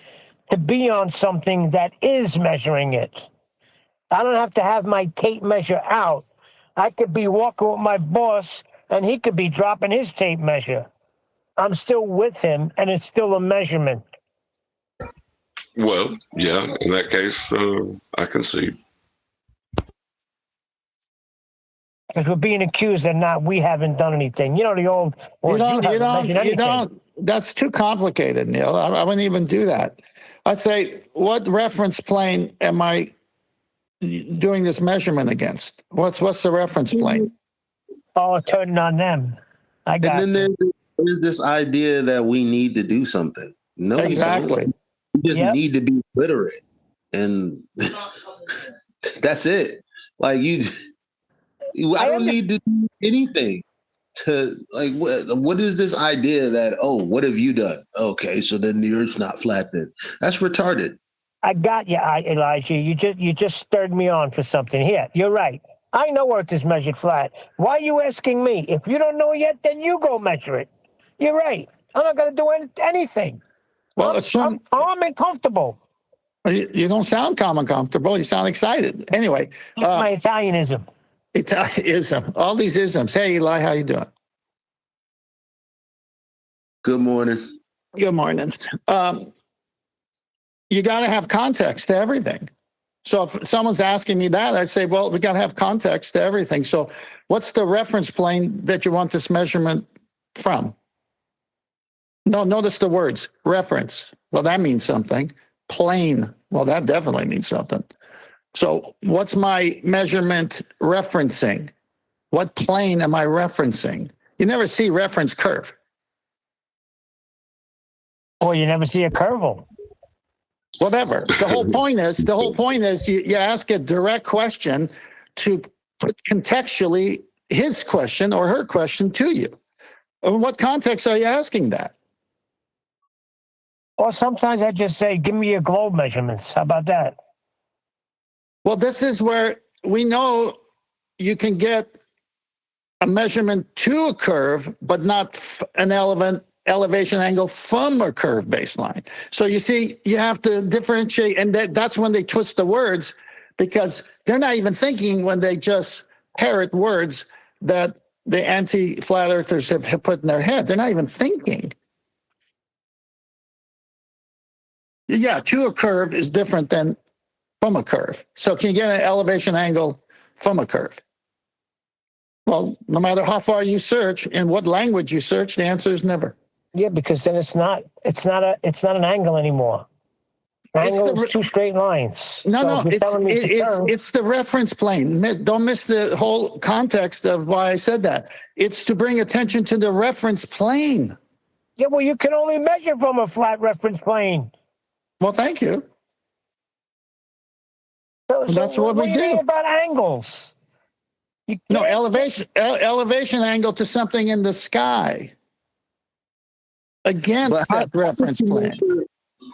to be on something that is measuring it. I don't have to have my tape measure out. I could be walking with my boss and he could be dropping his tape measure. I'm still with him, and it's still a measurement. Well, yeah, in that case, I can see. Because we're being accused that we haven't done anything. You know, the old, well, you don't, that's too complicated, Neil. I wouldn't even do that. I'd say, what reference plane am I doing this measurement against? What's the reference plane? Oh, turning on them. I got and then there's this idea that we need to do something. No, exactly. We just need to be literate, and that's it. Like I don't need to do anything to like. What is this idea that what have you done? Okay, so then the Earth's not flat. Then that's retarded. I got you, Elijah. You just stirred me on for something. Here, you're right. I know Earth is measured flat. Why are you asking me? If you don't know yet, then you go measure it. You're right. I'm not going to do anything. Well, I'm calm and comfortable. You don't sound calm and comfortable. You sound excited. Anyway. My Italianism. Italianism. All these isms. Hey, Eli, how you doing? Good morning. Good morning. You got to have context to everything. So if someone's asking me that, I say, well, we got to have context to everything. So what's the reference plane that you want this measurement from? No, notice the words reference. Well, that means something. Plane. Well, that definitely means something. So what's my measurement referencing? What plane am I referencing? You never see reference curve. Or you never see a curve. Whatever. The whole point is you ask a direct question to put contextually his question or her question to you. In what context are you asking that? Or sometimes I just say, give me your globe measurements. How about that? Well, this is where we know you can get a measurement to a curve, but not an elevation angle from a curve baseline. So you see, you have to differentiate, and that's when they twist the words, because they're not even thinking when they just parrot words that the anti-flat earthers have put in their head. They're not even thinking. Yeah, to a curve is different than from a curve. So can you get an elevation angle from a curve? Well, no matter how far you search and what language you search, the answer is never. Yeah, because then it's not an angle anymore. Angle is two straight lines. No, it's the reference plane. Don't miss the whole context of why I said that. It's to bring attention to the reference plane. Yeah, well, you can only measure from a flat reference plane. Well, thank you. So that's what we do. What do you mean about angles? No, elevation angle to something in the sky against that reference plane.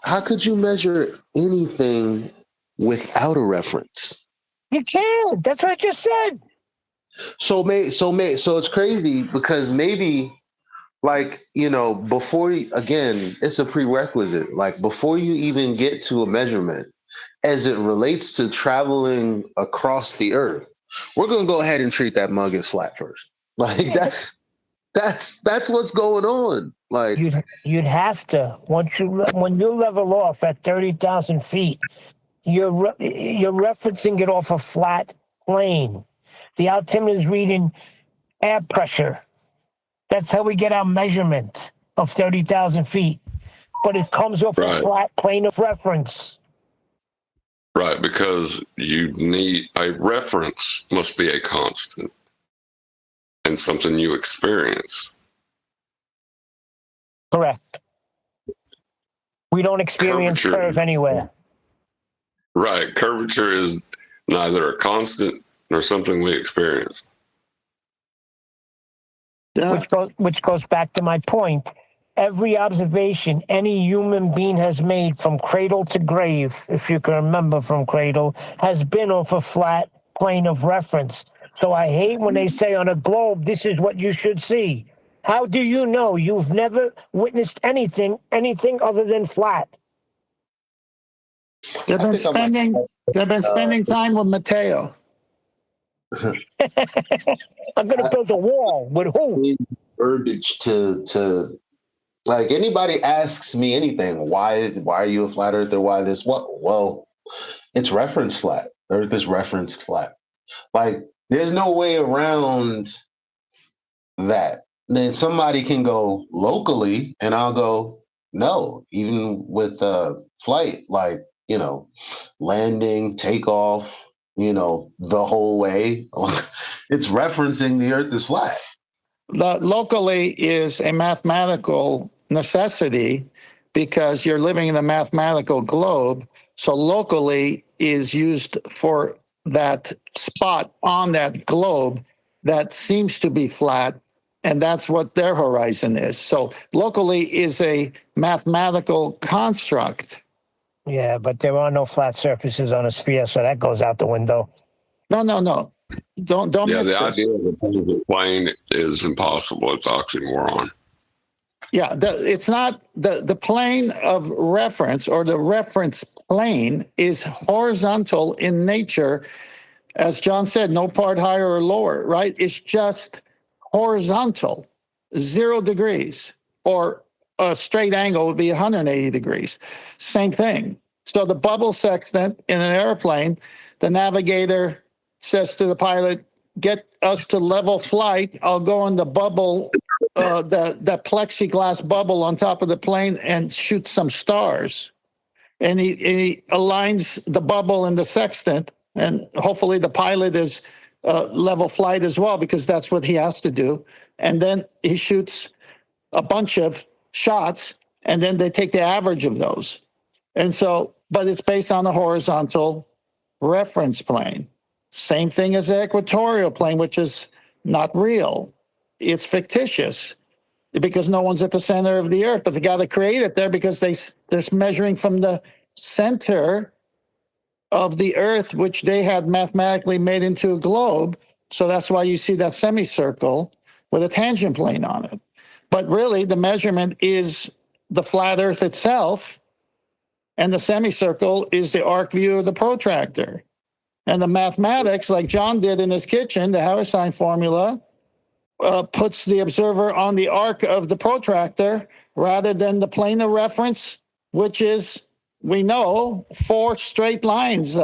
How could you measure anything without a reference? You can't. That's what I just said. So it's crazy because maybe, like, before again, it's a prerequisite. Like before you even get to a measurement, as it relates to traveling across the earth, we're gonna go ahead and treat that mug as flat first. Like that's what's going on. Like you'd have to when you level off at 30,000 feet, you're referencing it off a flat plane. The altimeter is reading air pressure. That's how we get our measurement of 30,000 feet. But it comes off a flat plane of reference. Right, because you need a reference must be a constant and something you experience. Correct. We don't experience curve anywhere. Right. Curvature is neither a constant nor something we experience. Which goes back to my point. Every observation any human being has made from cradle to grave, if you can remember from cradle, has been off a flat plane of reference. So I hate when they say on a globe, this is what you should see. How do you know? You've never witnessed anything other than flat. They've been spending time with Mateo. I'm going to build a wall with who? Verbiage to Like anybody asks me anything, why are you a flat earther? Why this? What? Well, it's reference flat. Earth is referenced flat. Like there's no way around that. Then somebody can go locally, and I'll go no. Even with flight, like landing, takeoff, the whole way, it's referencing the Earth is flat. The locally is a mathematical necessity because you're living in a mathematical globe. So locally is used for that spot on that globe that seems to be flat, and that's what their horizon is. So locally is a mathematical construct. Yeah, but there are no flat surfaces on a sphere, so that goes out the window. No. Don't Yeah, miss the this. idea of a tangent plane is impossible. It's oxymoron. Yeah, it's not the plane of reference or the reference plane is horizontal in nature. As John said, no part higher or lower, right? It's just horizontal, 0 degrees, or a straight angle would be 180 degrees. Same thing. So the bubble sextant in an airplane, the navigator says to the pilot, get us to level flight. I'll go in the bubble, that plexiglass bubble on top of the plane and shoot some stars. And he aligns the bubble and the sextant, and hopefully the pilot is level flight as well, because that's what he has to do. And then he shoots a bunch of shots, and then they take the average of those. And so, but it's based on the horizontal reference plane. Same thing as the equatorial plane, which is not real. It's fictitious because no one's at the center of the earth, but they got to create it there because they're measuring from the center of the earth, which they had mathematically made into a globe. So that's why you see that semicircle with a tangent plane on it. But really, the measurement is the flat earth itself, and the semicircle is the arc view of the protractor. And the mathematics, like John did in his kitchen, the Hauerstein formula, puts the observer on the arc of the protractor rather than the plane of reference, which is, we know, 4 straight lines,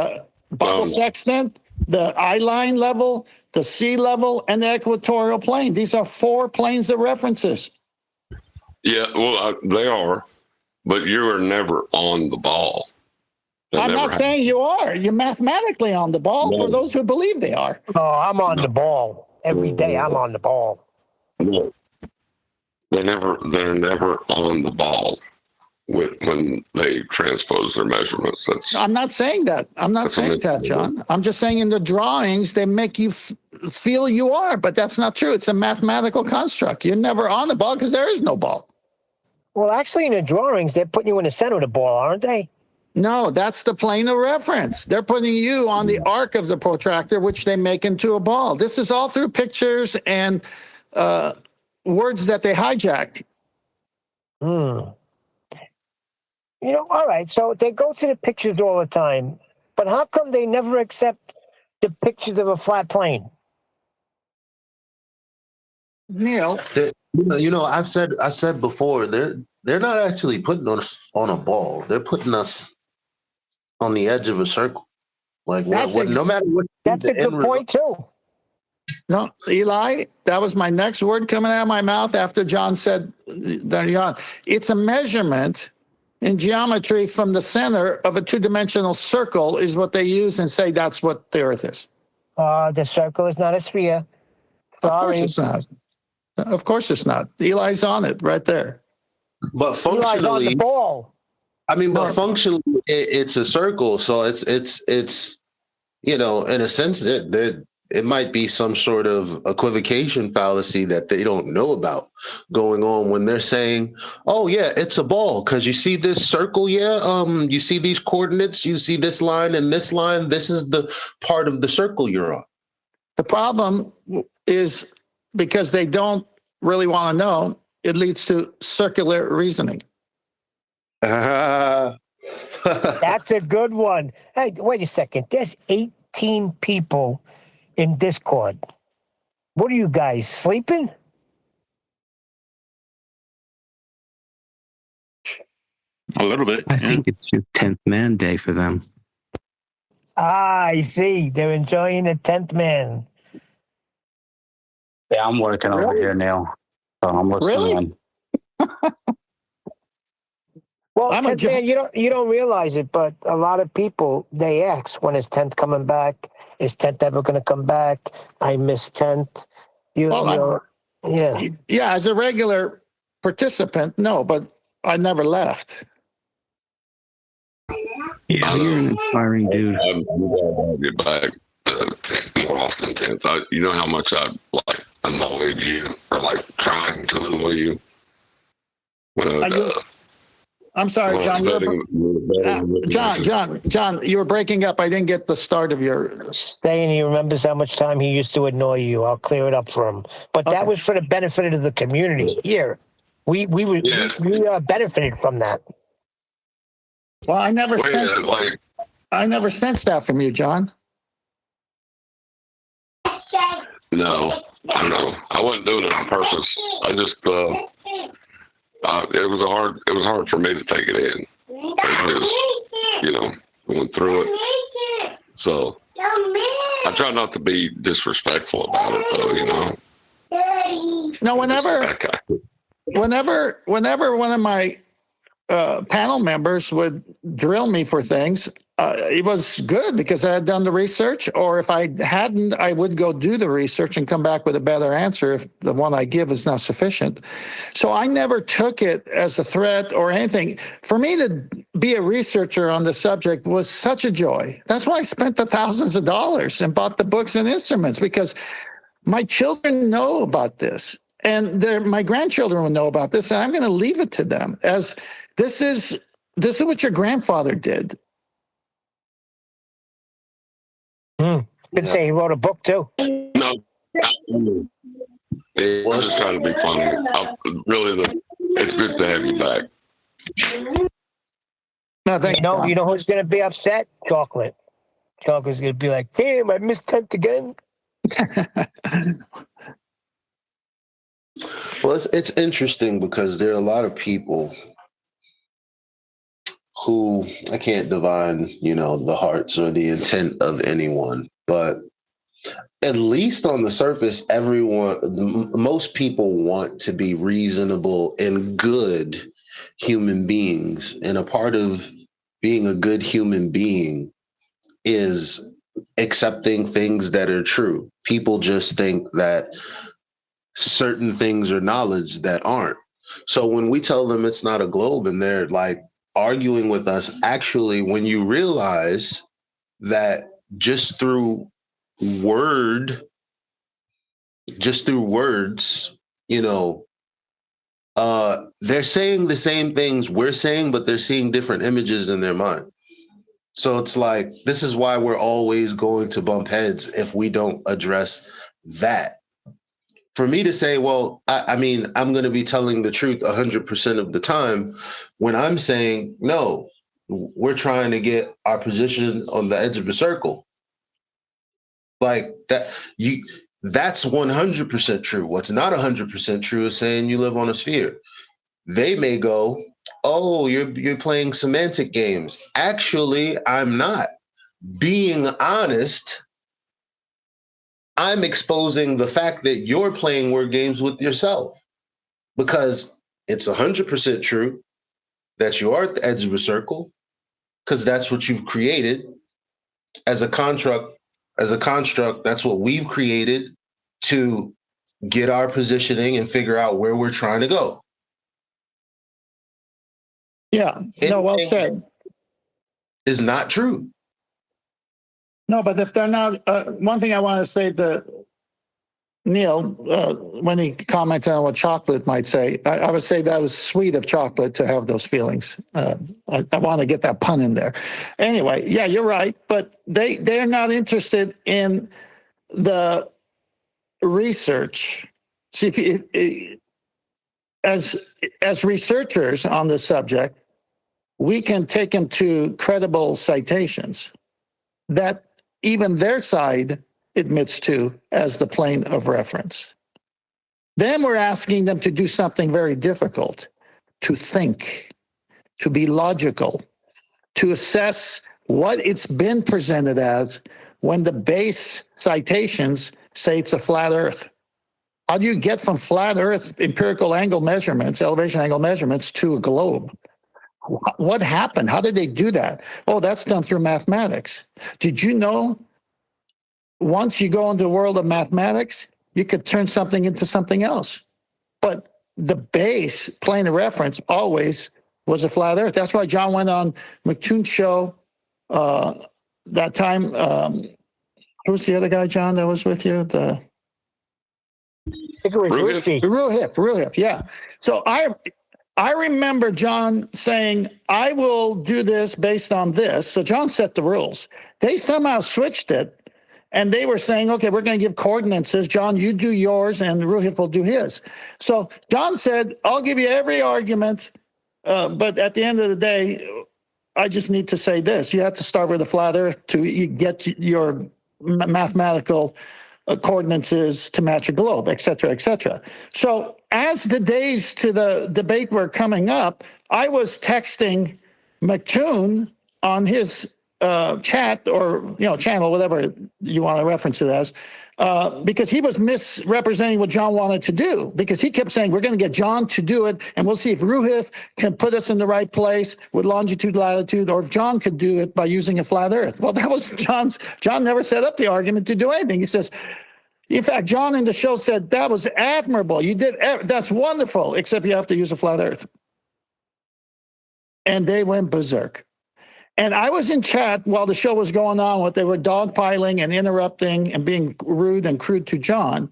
bubble sextant, the eye line level, the sea level, and the equatorial plane. These are 4 planes of references. Yeah, well, they are, but you are never on the ball. I'm not saying you are. You're mathematically on the ball for those who believe they are. Oh, I'm on the ball. Every day I'm on the ball. No. They're never on the ball when they transpose their measurements. I'm not saying that. I'm not saying that, John. I'm just saying in the drawings, they make you feel you are, but that's not true. It's a mathematical construct. You're never on the ball because there is no ball. Well, actually, in the drawings, they're putting you in the center of the ball, aren't they? No, that's the plane of reference. They're putting you on the arc of the protractor, which they make into a ball. This is all through pictures and words that they hijack. All right, so they go to the pictures all the time, but how come they never accept the pictures of a flat plane? Neil, I said before, they're not actually putting us on a ball. They're putting us on the edge of a circle. Like no matter what. That's a good point too. No, Eli, that was my next word coming out of my mouth after John said that. It's a measurement in geometry from the center of a 2-dimensional circle is what they use and say that's what the Earth is. The circle is not a sphere. Sorry. Of course it's not. Of course it's not. Eli's on it right there. But functionally, Eli's on the ball. I mean, but functionally, it's a circle. So it's in a sense, it might be some sort of equivocation fallacy that they don't know about going on when they're saying, oh, yeah, it's a ball. Because you see this circle, you see these coordinates, you see this line and this line. This is the part of the circle you're on. The problem is because they don't really want to know, it leads to circular reasoning. That's a good one. Hey, wait a second. There's 18 people in Discord. What are you guys, sleeping? A little bit. I think it's your 10th man day for them. I see. They're enjoying the 10th man. Yeah, I'm working over here, Neil. So I'm listening in. Well, 10th man, you don't realize it, but a lot of people, they ask, when is 10th coming back? Is 10th ever going to come back? I miss 10th. Yeah. Yeah, as a regular participant, no, but I never left. Yeah, you're an inspiring dude. I'm glad to get back more often. 10th. You know how much I annoyed you or trying to annoy you. I'm sorry, John. John, you were breaking up. I didn't get the start of your saying. He remembers how much time he used to annoy you. I'll clear it up for him. But that was for the benefit of the community. Here, we benefited from that. Well, I never sensed that from you, John. No, I know. I wasn't doing it on purpose. I just it was hard for me to take it in. I just, went through it. So I try not to be disrespectful about it, though. No, whenever one of my panel members would drill me for things, it was good because I had done the research, or if I hadn't, I would go do the research and come back with a better answer if the one I give is not sufficient. So I never took it as a threat or anything. For me to be a researcher on the subject was such a joy. That's why I spent the thousands of dollars and bought the books and instruments, because my children know about this, and my grandchildren will know about this, and I'm going to leave it to them as this is what your grandfather did. Could say he wrote a book too. No, I'm just trying to be funny. It's good to have you back. No, thank you know who's going to be upset? Chocolate. Chocolate's going to be like, damn, I missed 10th again. Well, it's interesting because there are a lot of people who I can't divine, the hearts or the intent of anyone, but at least on the surface, most people want to be reasonable and good human beings. And a part of being a good human being is accepting things that are true. People just think that certain things are knowledge that aren't. So when we tell them it's not a globe and they're arguing with us, actually, when you realize that just through words, they're saying the same things we're saying, but they're seeing different images in their mind. So it's this is why we're always going to bump heads if we don't address that. For me to say, well, I'm going to be telling the truth 100% of the time when I'm saying, no, we're trying to get our position on the edge of a circle. That's 100% true. What's not 100% true is saying you live on a sphere. They may go, oh, you're playing semantic games. Actually, I'm not. Being honest, I'm exposing the fact that you're playing word games with yourself, because it's 100% true that you are at the edge of a circle, because that's what you've created as a construct. That's what we've created to get our positioning and figure out where we're trying to go. Yeah, no, well said. Is not true. No, but if they're not, one thing I want to say to Neil, when he commented on what Chocolate might say, I would say that was sweet of Chocolate to have those feelings. I want to get that pun in there. Anyway, yeah, you're right, but they're not interested in the research. See, as researchers on the subject, we can take them to credible citations that even their side admits to as the plane of reference. Then we're asking them to do something very difficult, to think. to be logical, to assess what it's been presented as when the base citations say it's a flat Earth. How do you get from flat Earth empirical angle measurements, elevation angle measurements, to a globe? What happened? How did they do that? Oh, that's done through mathematics. Did you know once you go into the world of mathematics, you could turn something into something else? But the base plane of reference always was a flat Earth. That's why John went on McToon's show that time. Who's the other guy, John, that was with you? The Ruhif, yeah. So I remember John saying, I will do this based on this. So John set the rules. They somehow switched it, and they were saying, okay, we're going to give coordinates. John, you do yours, and Ruhif will do his. So John said, I'll give you every argument, but at the end of the day, I just need to say this. You have to start with a flat Earth to get your mathematical coordinates to match a globe, et cetera, et cetera. So as the days to the debate were coming up, I was texting McToon on his chat or channel, whatever you want to reference it as, because he was misrepresenting what John wanted to do, because he kept saying, we're going to get John to do it, and we'll see if Ruhif can put us in the right place with longitude, latitude, or if John could do it by using a flat Earth. Well, that was John never set up the argument to do anything. He says, in fact, John in the show said, that was admirable. You did, that's wonderful, except you have to use a flat Earth. And they went berserk. And I was in chat while the show was going on, what they were dogpiling and interrupting and being rude and crude to John,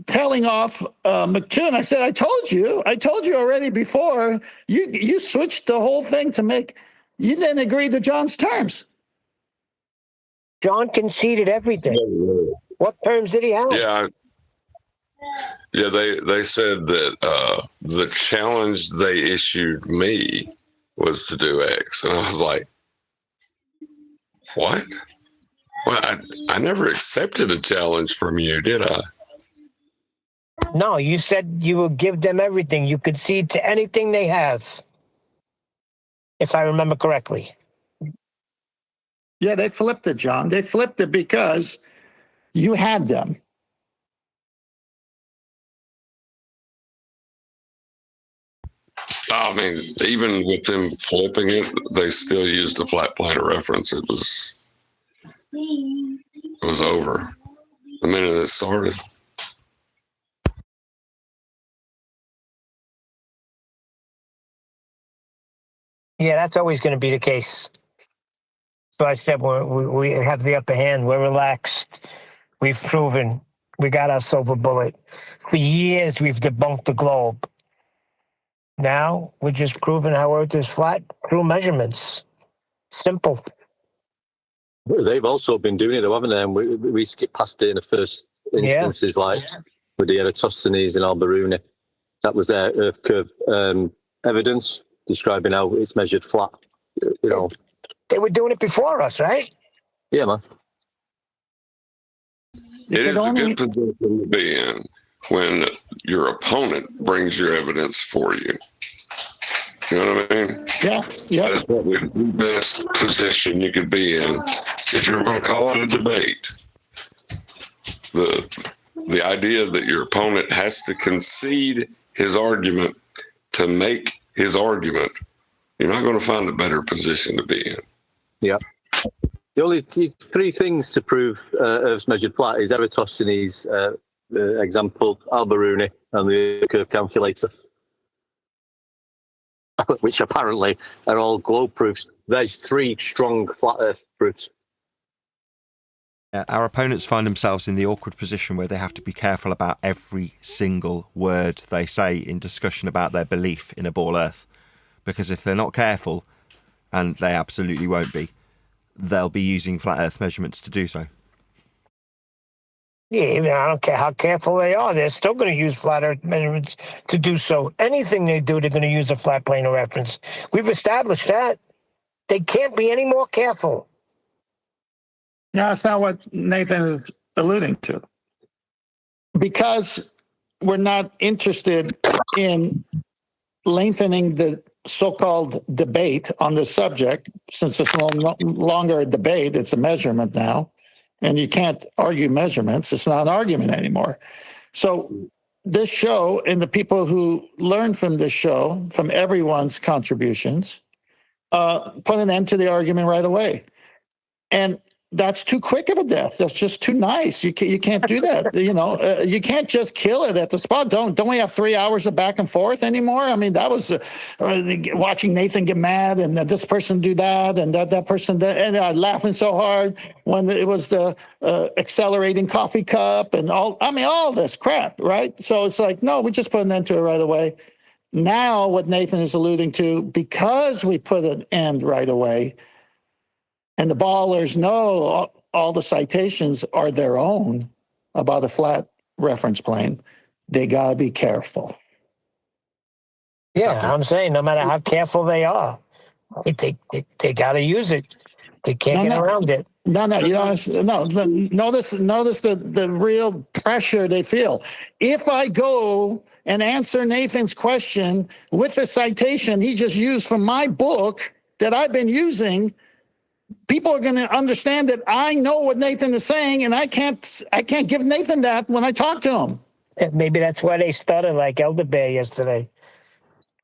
telling off McToon. I said, I told you already before, you switched the whole thing to make, you didn't agree to John's terms. John conceded everything. What terms did he have? Yeah, they said that the challenge they issued me was to do X. And I was like, what? Well, I never accepted a challenge from you, did I? No, you said you will give them everything. You concede to anything they have, if I remember correctly. Yeah, they flipped it, John. They flipped it because you had them. I mean, even with them flipping it, they still used the flat plane of reference. It was over the minute it started. Yeah, that's always going to be the case. So I said, we have the upper hand. We're relaxed. We've proven we got our silver bullet. For years, we've debunked the globe. Now we're just proving how Earth is flat through measurements. Simple. They've also been doing it, though, haven't they? And we skipped past it in the first instances, like with the Eratosthenes and Al-Biruni. That was their Earth curve evidence describing how it's measured flat. They were doing it before us, right? Yeah, man. It is a good position to be in when your opponent brings your evidence for you. You know what I mean? Yeah. That is probably the best position you could be in if you're going to call it a debate. The idea that your opponent has to concede his argument to make his argument, you're not going to find a better position to be in. Yeah. The only three things to prove Earth's measured flat is Eratosthenes' example, Al-Biruni, and the curve calculator, which apparently are all globe proofs. There's three strong flat Earth proofs. Our opponents find themselves in the awkward position where they have to be careful about every single word they say in discussion about their belief in a ball Earth. Because if they're not careful, and they absolutely won't be, they'll be using flat Earth measurements to do so. Yeah, I don't care how careful they are. They're still going to use flat Earth measurements to do so. Anything they do, they're going to use a flat plane of reference. We've established that. They can't be any more careful. No, that's not what Nathan is alluding to. Because we're not interested in lengthening the so-called debate on this subject, since it's no longer a debate, it's a measurement now, and you can't argue measurements. It's not an argument anymore. So this show and the people who learn from this show, from everyone's contributions, put an end to the argument right away. And that's too quick of a death. That's just too nice. You can't do that. You can't just kill it at the spot. Don't we have 3 hours of back and forth anymore? I mean, that was watching Nathan get mad and this person do that and that person that, and laughing so hard when it was the accelerating coffee cup and all this crap, right? So it's like, no, we just put an end to it right away. Now, what Nathan is alluding to, because we put an end right away, and the ballers know all the citations are their own about a flat reference plane, they got to be careful. Yeah, I'm saying no matter how careful they are, they got to use it. They can't get around it. No, notice the real pressure they feel. If I go and answer Nathan's question with a citation he just used from my book that I've been using, people are going to understand that I know what Nathan is saying, and I can't give Nathan that when I talk to him. Maybe that's why they started like Elder Bear yesterday.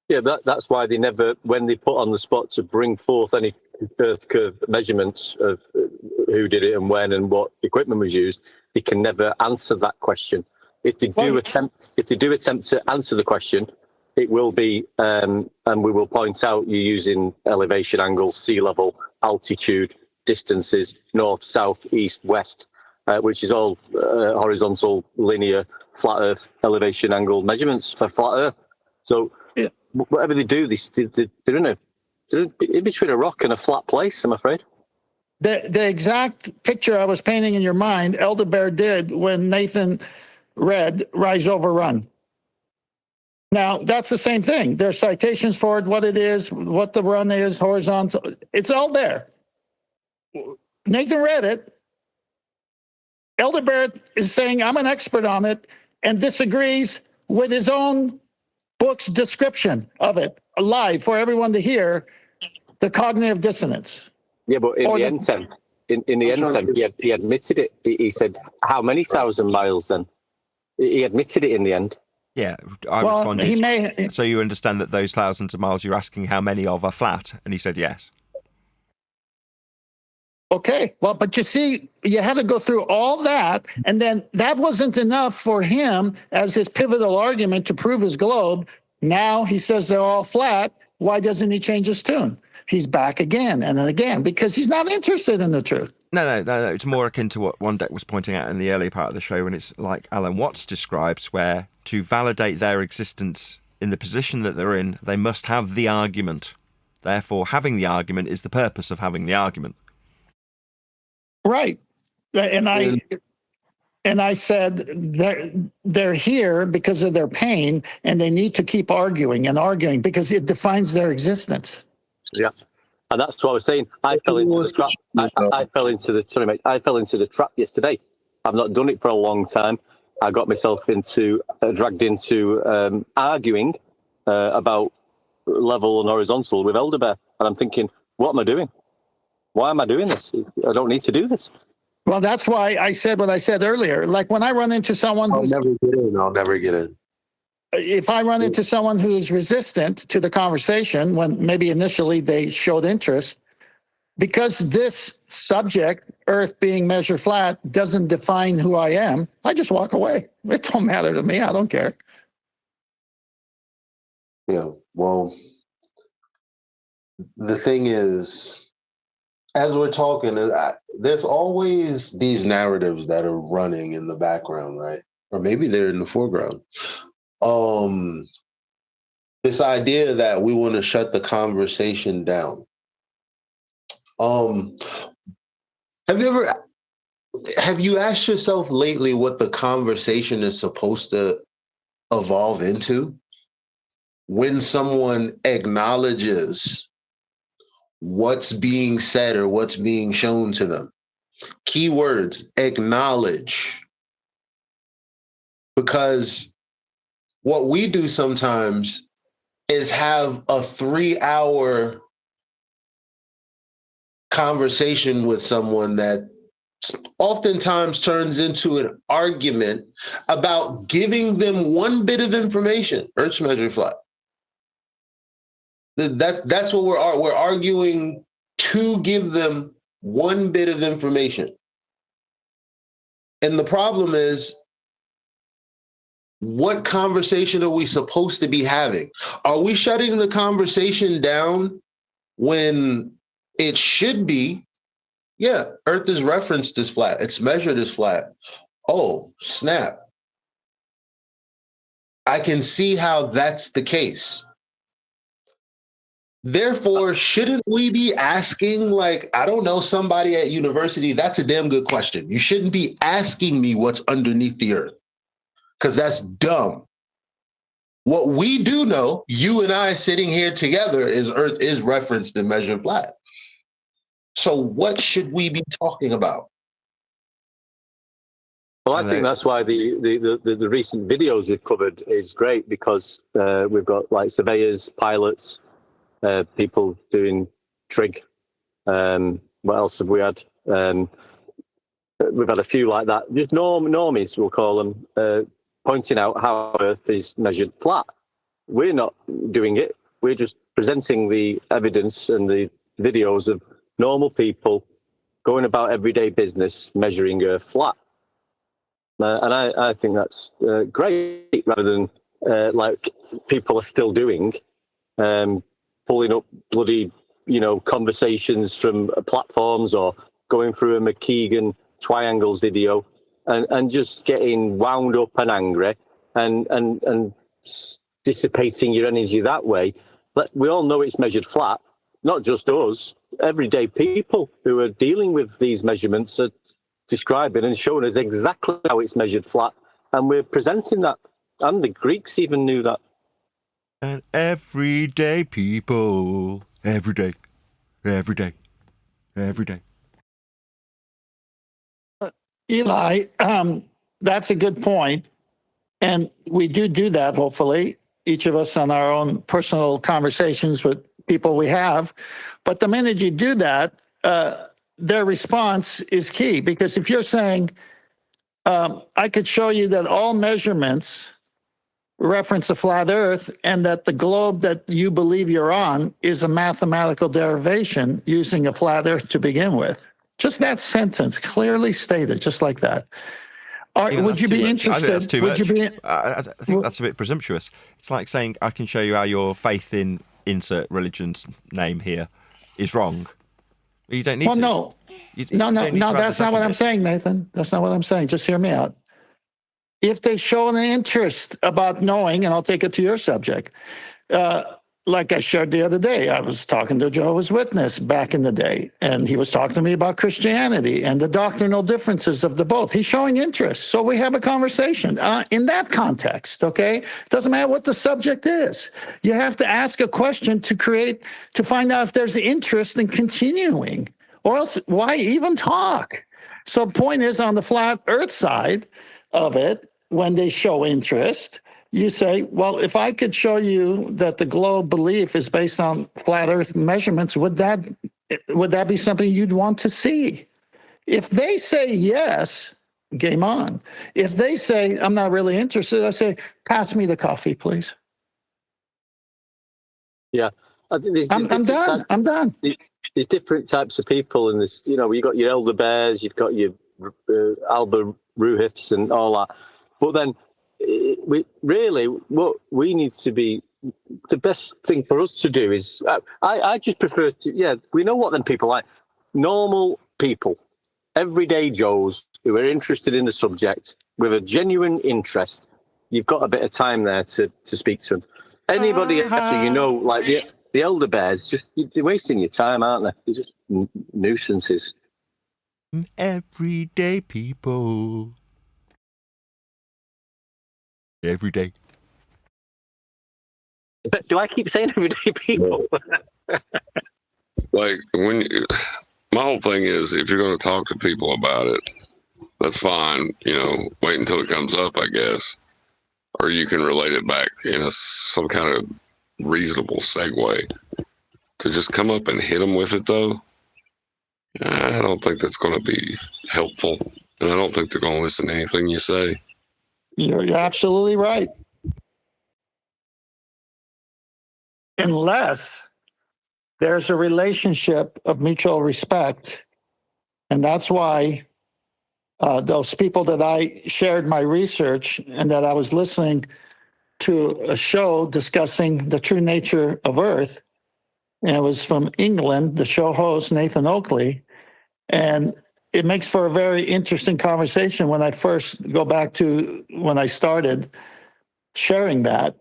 Yeah, that's why they never, when they put on the spot to bring forth any Earth curve measurements of who did it and when and what equipment was used, they can never answer that question. If they do attempt to answer the question, it will be, and we will point out you're using elevation angles, sea level, altitude, distances, north, south, east, west, which is all horizontal, linear, flat Earth elevation angle measurements for flat Earth. So whatever they do, they're in between a rock and a flat place, I'm afraid. The exact picture I was painting in your mind, Elder Bear did when Nathan read Rise Over Run. Now, that's the same thing. There's citations for it, what it is, what the run is, horizontal. It's all there. Nathan read it. Elder Bear is saying, I'm an expert on it, and disagrees with his own book's description of it, live for everyone to hear, the cognitive dissonance. Yeah, but in the end, Sam, he admitted it. He said, how many thousand miles then? He admitted it in the end. Yeah, I responded. So you understand that those thousands of miles you're asking how many of are flat? And he said yes. Okay, well, but you see, you had to go through all that, and then that wasn't enough for him as his pivotal argument to prove his globe. Now he says they're all flat. Why doesn't he change his tune? He's back again and then again because he's not interested in the truth. No. It's more akin to what One Deck was pointing out in the early part of the show, when it's like Alan Watts describes, where to validate their existence in the position that they're in, they must have the argument. Therefore, having the argument is the purpose of having the argument. Right. And I said they're here because of their pain, and they need to keep arguing and arguing because it defines their existence. Yeah. And that's what I was saying. I fell into the trap. I fell into the trap yesterday. I've not done it for a long time. I got myself dragged into arguing about level and horizontal with Elder Bear, and I'm thinking, what am I doing? Why am I doing this? I don't need to do this. Well, that's why I said what I said earlier. Like when I run into someone I'll never get in. If I run into someone who's resistant to the conversation, when maybe initially they showed interest, because this subject, Earth being measured flat, doesn't define who I am, I just walk away. It don't matter to me. I don't care. Yeah, well, the thing is, as we're talking, there's always these narratives that are running in the background, right? Or maybe they're in the foreground. This idea that we want to shut the conversation down. Have you asked yourself lately what the conversation is supposed to evolve into? When someone acknowledges what's being said or what's being shown to them. Keywords, acknowledge. Because what we do sometimes is have a 3-hour conversation with someone that oftentimes turns into an argument about giving them one bit of information. Earth's measured flat. That's what we're arguing, to give them one bit of information. And the problem is, what conversation are we supposed to be having? Are we shutting the conversation down when it should be, yeah, Earth is referenced as flat, it's measured as flat. Oh, snap. I can see how that's the case. Therefore, shouldn't we be asking, like, I don't know, somebody at university? That's a damn good question. You shouldn't be asking me what's underneath the Earth, because that's dumb. What we do know, you and I sitting here together, is Earth is referenced and measured flat. So what should we be talking about? Well, I think that's why the recent videos we've covered is great, because we've got like surveyors, pilots, people doing trig. What else have we had? We've had a few like that. Just normies, we'll call them, pointing out how Earth is measured flat. We're not doing it. We're just presenting the evidence and the videos of normal people going about everyday business measuring Earth flat. And I think that's great, rather than like people are still doing, pulling up bloody, conversations from platforms, or going through a McKeegan triangles video and just getting wound up and angry and dissipating your energy that way. But we all know it's measured flat, not just us. Everyday people who are dealing with these measurements are describing and showing us exactly how it's measured flat, and we're presenting that. And the Greeks even knew that. And everyday people, every day. Eli, that's a good point. And we do that, hopefully, each of us on our own personal conversations with people we have. But the minute you do that, their response is key. Because if you're saying, I could show you that all measurements reference a flat Earth, and that the globe that you believe you're on is a mathematical derivation using a flat Earth to begin with. Just that sentence, clearly stated, just like that. Would you be interested? I think that's too much. I think that's a bit presumptuous. It's like saying, I can show you how your faith in insert religion's name here is wrong. You don't need to. No, that's not what I'm saying, Nathan. That's not what I'm saying. Just hear me out. If they show an interest about knowing, and I'll take it to your subject, like I shared the other day, I was talking to a Jehovah's Witness back in the day, and he was talking to me about Christianity and the doctrinal differences of the both. He's showing interest, so we have a conversation in that context, okay? Doesn't matter what the subject is. You have to ask a question to find out if there's interest in continuing, or else why even talk? So point is, on the flat Earth side of it, when they show interest, you say, well, if I could show you that the globe belief is based on flat Earth measurements, would that be something you'd want to see? If they say yes, game on. If they say, I'm not really interested, I say, pass me the coffee, please. Yeah. I think I'm done. I'm done. There's different types of people, and there's, you've got your elder bears, you've got your Alba Ruhifs and all that. But then, what we need to be, the best thing for us to do is, I just prefer to, we know what them people like. Normal people, everyday Joes who are interested in the subject with a genuine interest. You've got a bit of time there to speak to them. Anybody else who like the elder bears, they're wasting your time, aren't they? They're just nuisances. Everyday people. Every day. But do I keep saying everyday people? Like, my whole thing is, if you're going to talk to people about it, that's fine. Wait until it comes up, I guess, or you can relate it back in some kind of reasonable segue. To just come up and hit them with it, though, I don't think that's going to be helpful. And I don't think they're going to listen to anything you say. You're absolutely right. Unless there's a relationship of mutual respect. And that's why those people that I shared my research and that I was listening to a show discussing the true nature of Earth, and it was from England, the show host, Nathan Oakley. And it makes for a very interesting conversation when I first go back to when I started sharing that,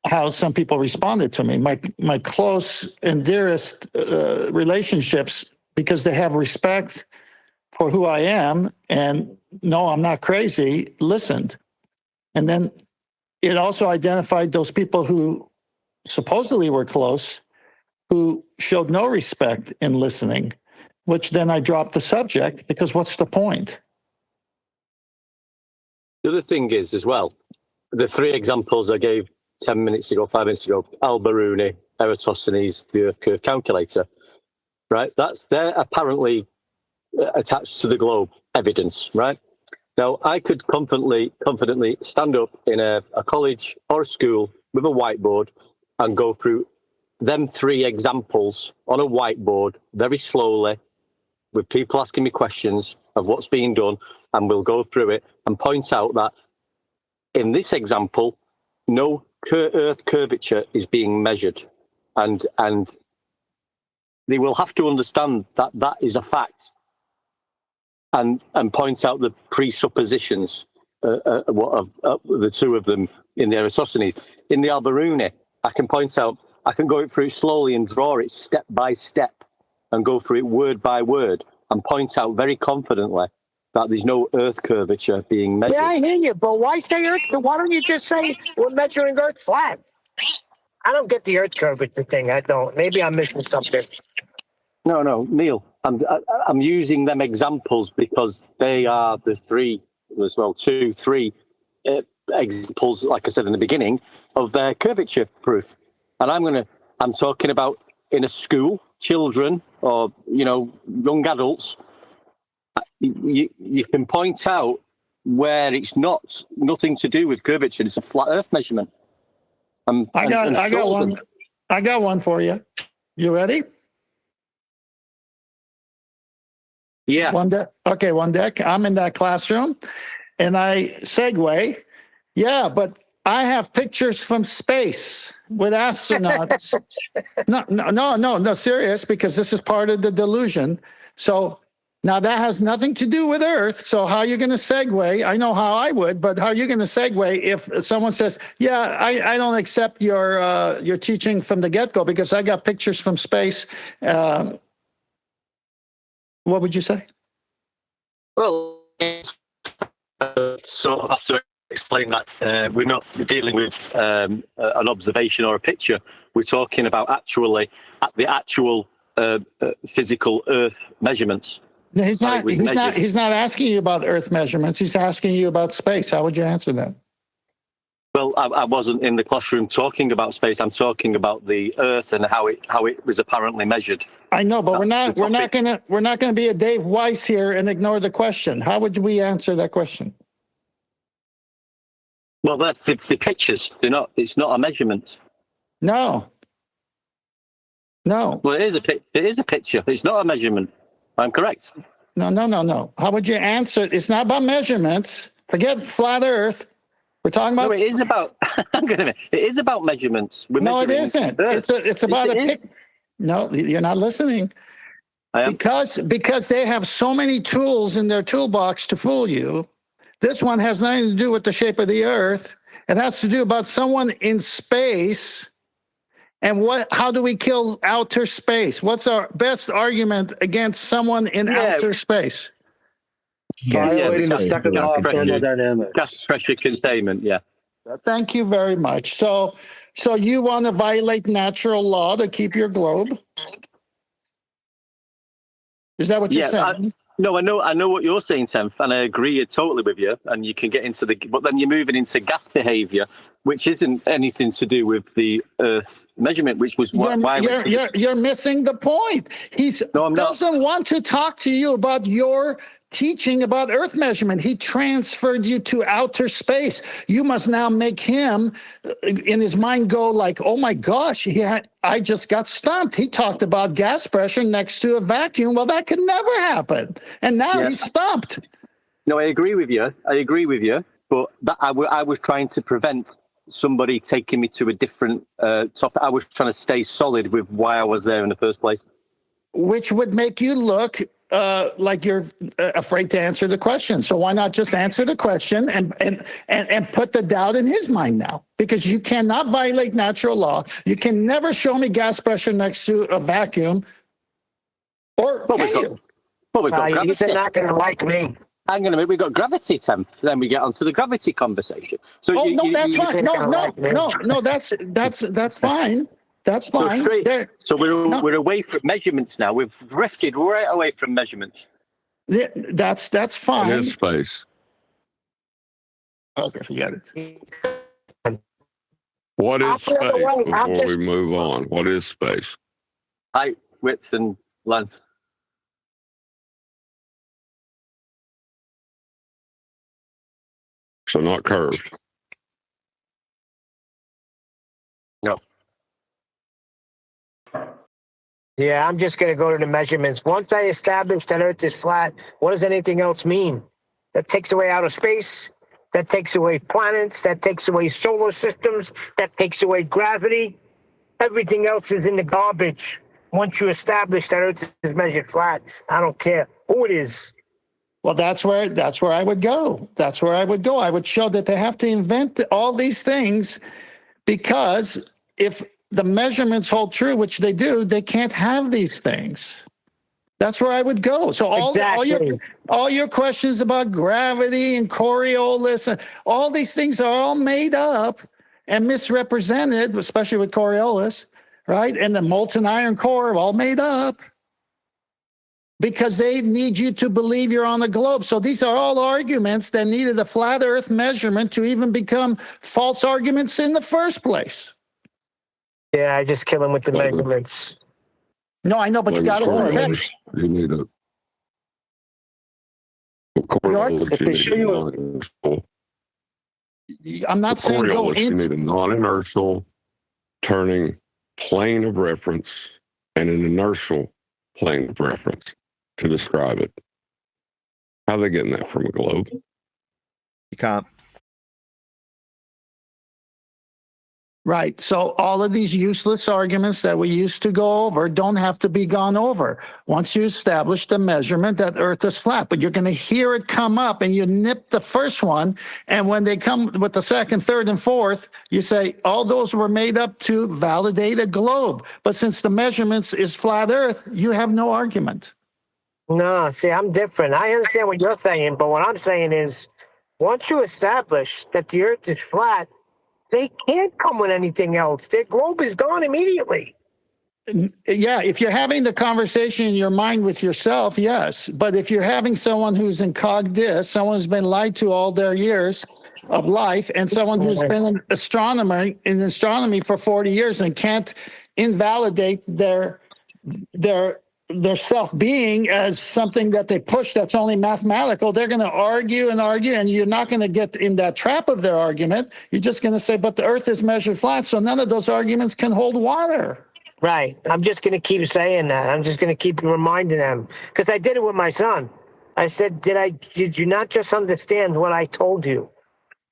how some people responded to me. My close and dearest relationships, because they have respect for who I am and no, I'm not crazy, listened. And then it also identified those people who supposedly were close, who showed no respect in listening, which then I dropped the subject because what's the point? The other thing is, as well, the three examples I gave 5 minutes ago, Al-Biruni, Eratosthenes, the Earth curve calculator, right? They're apparently attached to the globe evidence, right? Now, I could confidently stand up in a college or a school with a whiteboard and go through them three examples on a whiteboard very slowly with people asking me questions of what's being done, and we'll go through it and point out that in this example, no Earth curvature is being measured. And they will have to understand that that is a fact and point out the presuppositions of the two of them in the Eratosthenes. In the Al-Biruni, I can go through it slowly and draw it step by step and go through it word by word and point out very confidently that there's no Earth curvature being measured. Yeah, I hear you, but why say Earth? Why don't you just say we're measuring Earth flat? I don't get the Earth curvature thing. I don't. Maybe I'm missing something. No, Neil. I'm using them examples because they are the three examples, like I said in the beginning, of their curvature proof. And I'm talking about in a school, children or young adults. You can point out where it's nothing to do with curvature. It's a flat Earth measurement. I got one for you. You ready? Yeah. One deck. I'm in that classroom, and I segue. Yeah, but I have pictures from space with astronauts. No, serious, because this is part of the delusion. So now that has nothing to do with Earth. So how are you going to segue? I know how I would, but how are you going to segue if someone says, yeah, I don't accept your teaching from the get-go because I got pictures from space. What would you say? Well, so I have to explain that we're not dealing with an observation or a picture. We're talking about the actual physical Earth measurements. No, he's not asking you about Earth measurements. He's asking you about space. How would you answer that? Well, I wasn't in the classroom talking about space. I'm talking about the Earth and how it was apparently measured. I know, but we're not gonna be a Dave Weiss here and ignore the question. How would we answer that question? Well, that's the pictures. It's not a measurement. No. Well, it is a picture. It's not a measurement. I'm correct. No. How would you answer? It's not about measurements. Forget flat Earth. We're talking about. No, it is about. It is about measurements. No, it isn't. It's about a pic. No, you're not listening. I am. Because they have so many tools in their toolbox to fool you. This one has nothing to do with the shape of the Earth. It has to do about someone in space. And how do we kill outer space? What's our best argument against someone in outer space? Violating the second law of thermodynamics. Gas pressure containment, yeah. Thank you very much. So you want to violate natural law to keep your globe? Is that what you're saying? No, I know what you're saying, Tenth, and I agree totally with you. And you can get into but then you're moving into gas behaviour, which isn't anything to do with the Earth's measurement, which was You're missing the point. Doesn't want to talk to you about your teaching about Earth measurement. He transferred you to outer space. You must now make him, in his mind, go like, "Oh my gosh, I just got stumped. He talked about gas pressure next to a vacuum. Well, that could never happen." And now he's stumped. No, I agree with you. But I was trying to prevent somebody taking me to a different topic. I was trying to stay solid with why I was there in the first place. Which would make you look like you're afraid to answer the question. So why not just answer the question and put the doubt in his mind now? Because you cannot violate natural law. You can never show me gas pressure next to a vacuum. Or we've got gravity. You're not going to like me. Hang on a minute, we've got gravity, Tim. Then we get onto the gravity conversation. So that's fine. No, that's fine. That's fine. So we're away from measurements now. We've drifted right away from measurements. That's fine. It is space. Okay, forget it. What is space before we move on? What is space? Height, width, and length. So not curved. No. Yeah, I'm just going to go to the measurements. Once I establish that Earth is flat, what does anything else mean? That takes away outer space. That takes away planets. That takes away solar systems. That takes away gravity. Everything else is in the garbage. Once you establish that Earth is measured flat, I don't care who it is. Well, that's where I would go. That's where I would go. I would show that they have to invent all these things because if the measurements hold true, which they do, they can't have these things. That's where I would go. So all your questions about gravity and Coriolis, all these things are all made up and misrepresented, especially with Coriolis, right? And the molten iron core are all made up. Because they need you to believe you're on the globe. So these are all arguments that needed a flat Earth measurement to even become false arguments in the first place. Yeah, I just kill them with the measurements. No, I know, but you got to contest. You need a non-inertial. I'm not saying go in. You need a non-inertial turning plane of reference and an inertial plane of reference to describe it. How are they getting that from a globe? You can't. Right. So all of these useless arguments that we used to go over don't have to be gone over once you establish the measurement that Earth is flat. But you're going to hear it come up and you nip the first one. And when they come with the second, third, and fourth, you say, all those were made up to validate a globe. But since the measurements is flat Earth, you have no argument. No, see, I'm different. I understand what you're saying, but what I'm saying is once you establish that the Earth is flat, they can't come with anything else. Their globe is gone immediately. Yeah, if you're having the conversation in your mind with yourself, yes. But if you're having someone who's in cog someone who's been lied to all their years of life, and someone who's been an astronomer in astronomy for 40 years and can't invalidate their self-being as something that they push that's only mathematical, they're going to argue, and you're not going to get in that trap of their argument. You're just going to say, but the Earth is measured flat, so none of those arguments can hold water. Right. I'm just going to keep saying that. I'm just going to keep reminding them. Because I did it with my son. I said, did you not just understand what I told you?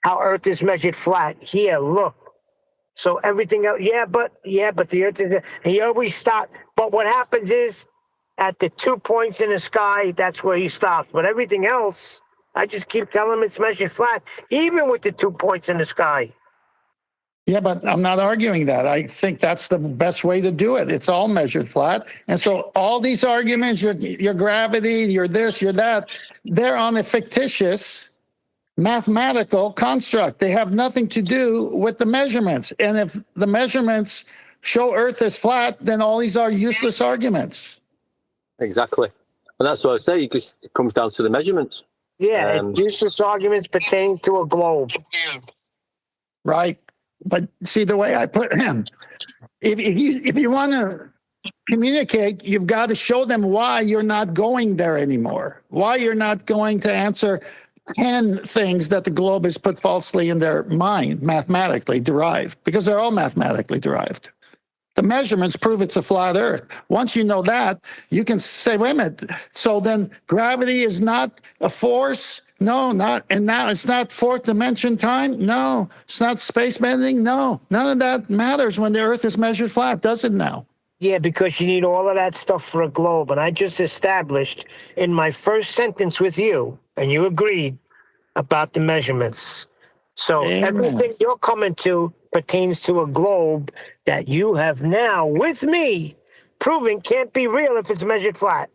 How Earth is measured flat. Here, look. So everything else, but the Earth is, and he always stopped. But what happens is, at the 2 points in the sky, that's where he stops. But everything else, I just keep telling him it's measured flat, even with the 2 points in the sky. Yeah, but I'm not arguing that. I think that's the best way to do it. It's all measured flat. And so all these arguments, your gravity, your this, your that, they're on a fictitious mathematical construct. They have nothing to do with the measurements. And if the measurements show Earth is flat, then all these are useless arguments. Exactly. And that's what I say. It comes down to the measurements. Yeah, it's useless arguments pertaining to a globe. Right. But see, the way I put him, if you want to communicate, you've got to show them why you're not going there anymore, why you're not going to answer 10 things that the globe has put falsely in their mind, mathematically derived, because they're all mathematically derived. The measurements prove it's a flat earth. Once you know that, you can say, wait a minute, so then gravity is not a force? No, not. And now it's not fourth dimension time? No. It's not space bending? No. None of that matters when the earth is measured flat, does it now? Yeah, because you need all of that stuff for a globe. And I just established in my first sentence with you, and you agreed about the measurements. So everything you're coming to pertains to a globe that you have now, with me, proven can't be real if it's measured flat.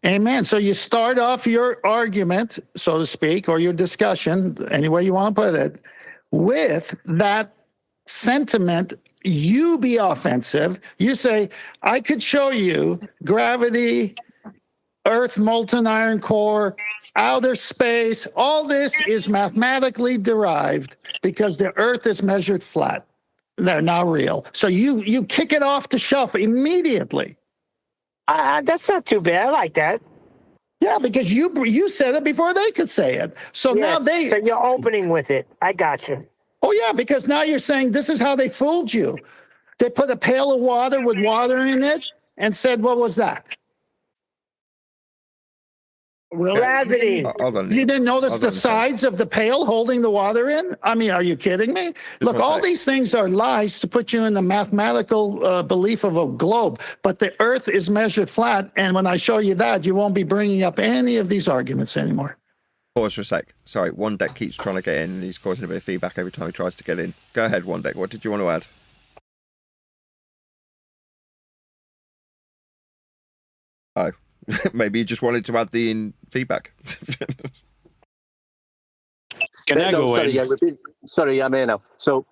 Amen. So you start off your argument, so to speak, or your discussion, any way you want to put it, with that sentiment. You be offensive. You say, I could show you gravity, Earth, molten iron core, outer space. All this is mathematically derived because the Earth is measured flat. They're not real. So you kick it off the shelf immediately. That's not too bad. I like that. Yeah, because you said it before they could say it. So now So you're opening with it. I got you. Oh, yeah, because now you're saying this is how they fooled you. They put a pail of water with water in it and said, what was that? Gravity. You didn't notice the sides of the pail holding the water in? I mean, are you kidding me? Look, all these things are lies to put you in the mathematical belief of a globe, but the earth is measured flat. And when I show you that, you won't be bringing up any of these arguments anymore. Pause for a sec. Sorry, One Deck keeps trying to get in and he's causing a bit of feedback every time he tries to get in. Go ahead, One Deck. What did you want to add? Oh, maybe you just wanted to add the feedback. Can I go in? Sorry, I'm here now. So,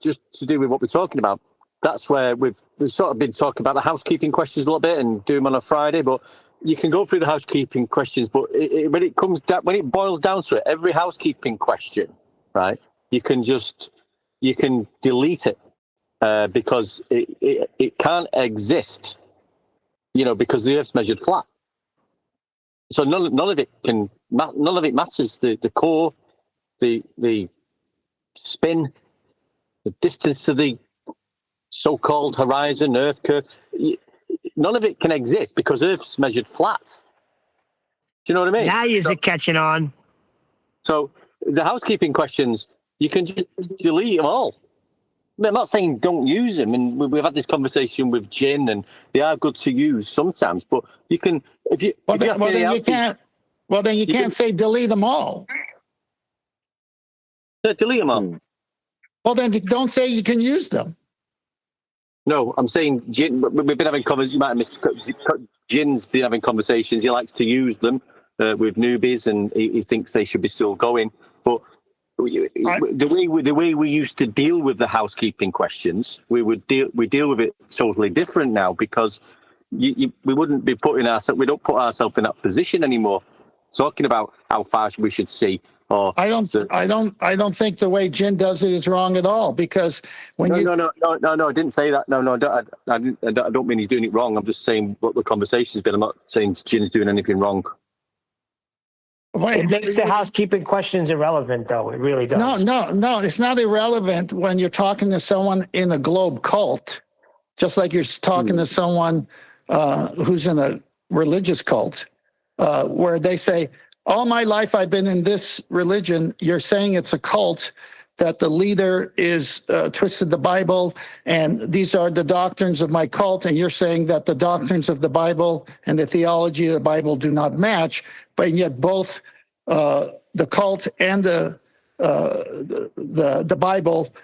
just to do with what we're talking about, that's where we've sort of been talking about the housekeeping questions a little bit and do them on a Friday, but you can go through the housekeeping questions, but when it boils down to it, every housekeeping question, right, you can delete it because it can't exist, because the Earth's measured flat. So none of it matters. The core, the spin, the distance to the so-called horizon, Earth curve. None of it can exist because Earth's measured flat. Do you know what I mean? Now you're catching on. So the housekeeping questions, you can just delete them all. I'm not saying don't use them, and we've had this conversation with Jin, and they are good to use sometimes. But you can, then you can't say delete them all. Delete them all. Well, then don't say you can use them. No, I'm saying Jin. We've been having conversations. You might have missed. Jin's been having conversations. He likes to use them with newbies, and he thinks they should be still going. But the way we used to deal with the housekeeping questions, we deal with it totally different now because we wouldn't be putting ourselves. We don't put ourselves in that position anymore. Talking about how far we should see. I don't think the way Jin does it is wrong at all because when No, I didn't say that. No, I don't mean he's doing it wrong. I'm just saying what the conversation's been. I'm not saying Jin's doing anything wrong. It makes the housekeeping questions irrelevant, though. It really does. No, it's not irrelevant when you're talking to someone in a globe cult, just like you're talking to someone who's in a religious cult, where they say, all my life I've been in this religion. You're saying it's a cult, that the leader is twisted the Bible, and these are the doctrines of my cult, and you're saying that the doctrines of the Bible and the theology of the Bible do not match, but yet both the cult and the Bible,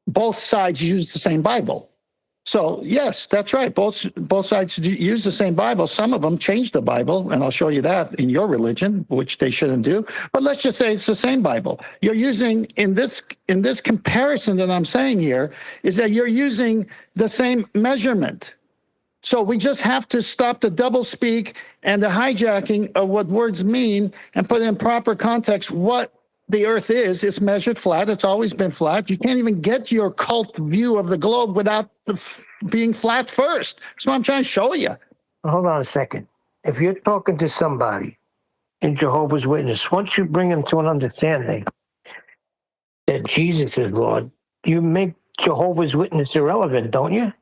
both sides use the same Bible. So yes, that's right. Both sides use the same Bible. Some of them change the Bible, and I'll show you that in your religion, which they shouldn't do. But let's just say it's the same Bible. You're using in this comparison that I'm saying here is that you're using the same measurement. So we just have to stop the doublespeak and the hijacking of what words mean and put in proper context what the Earth is. It's measured flat. It's always been flat. You can't even get your cult view of the globe without being flat first. That's what I'm trying to show you. Hold on a second. If you're talking to somebody in Jehovah's Witness, once you bring them to an understanding that Jesus is Lord, you make Jehovah's Witness irrelevant, don't you?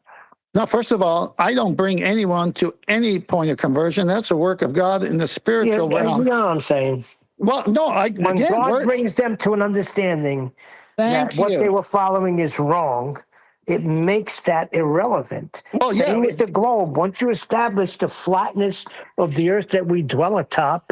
Now, first of all, I don't bring anyone to any point of conversion. That's a work of God in the spiritual realm. You know what I'm saying? Well, no, when God brings them to an understanding that what they were following is wrong, it makes that irrelevant. Same with the globe. Once you establish the flatness of the earth that we dwell atop,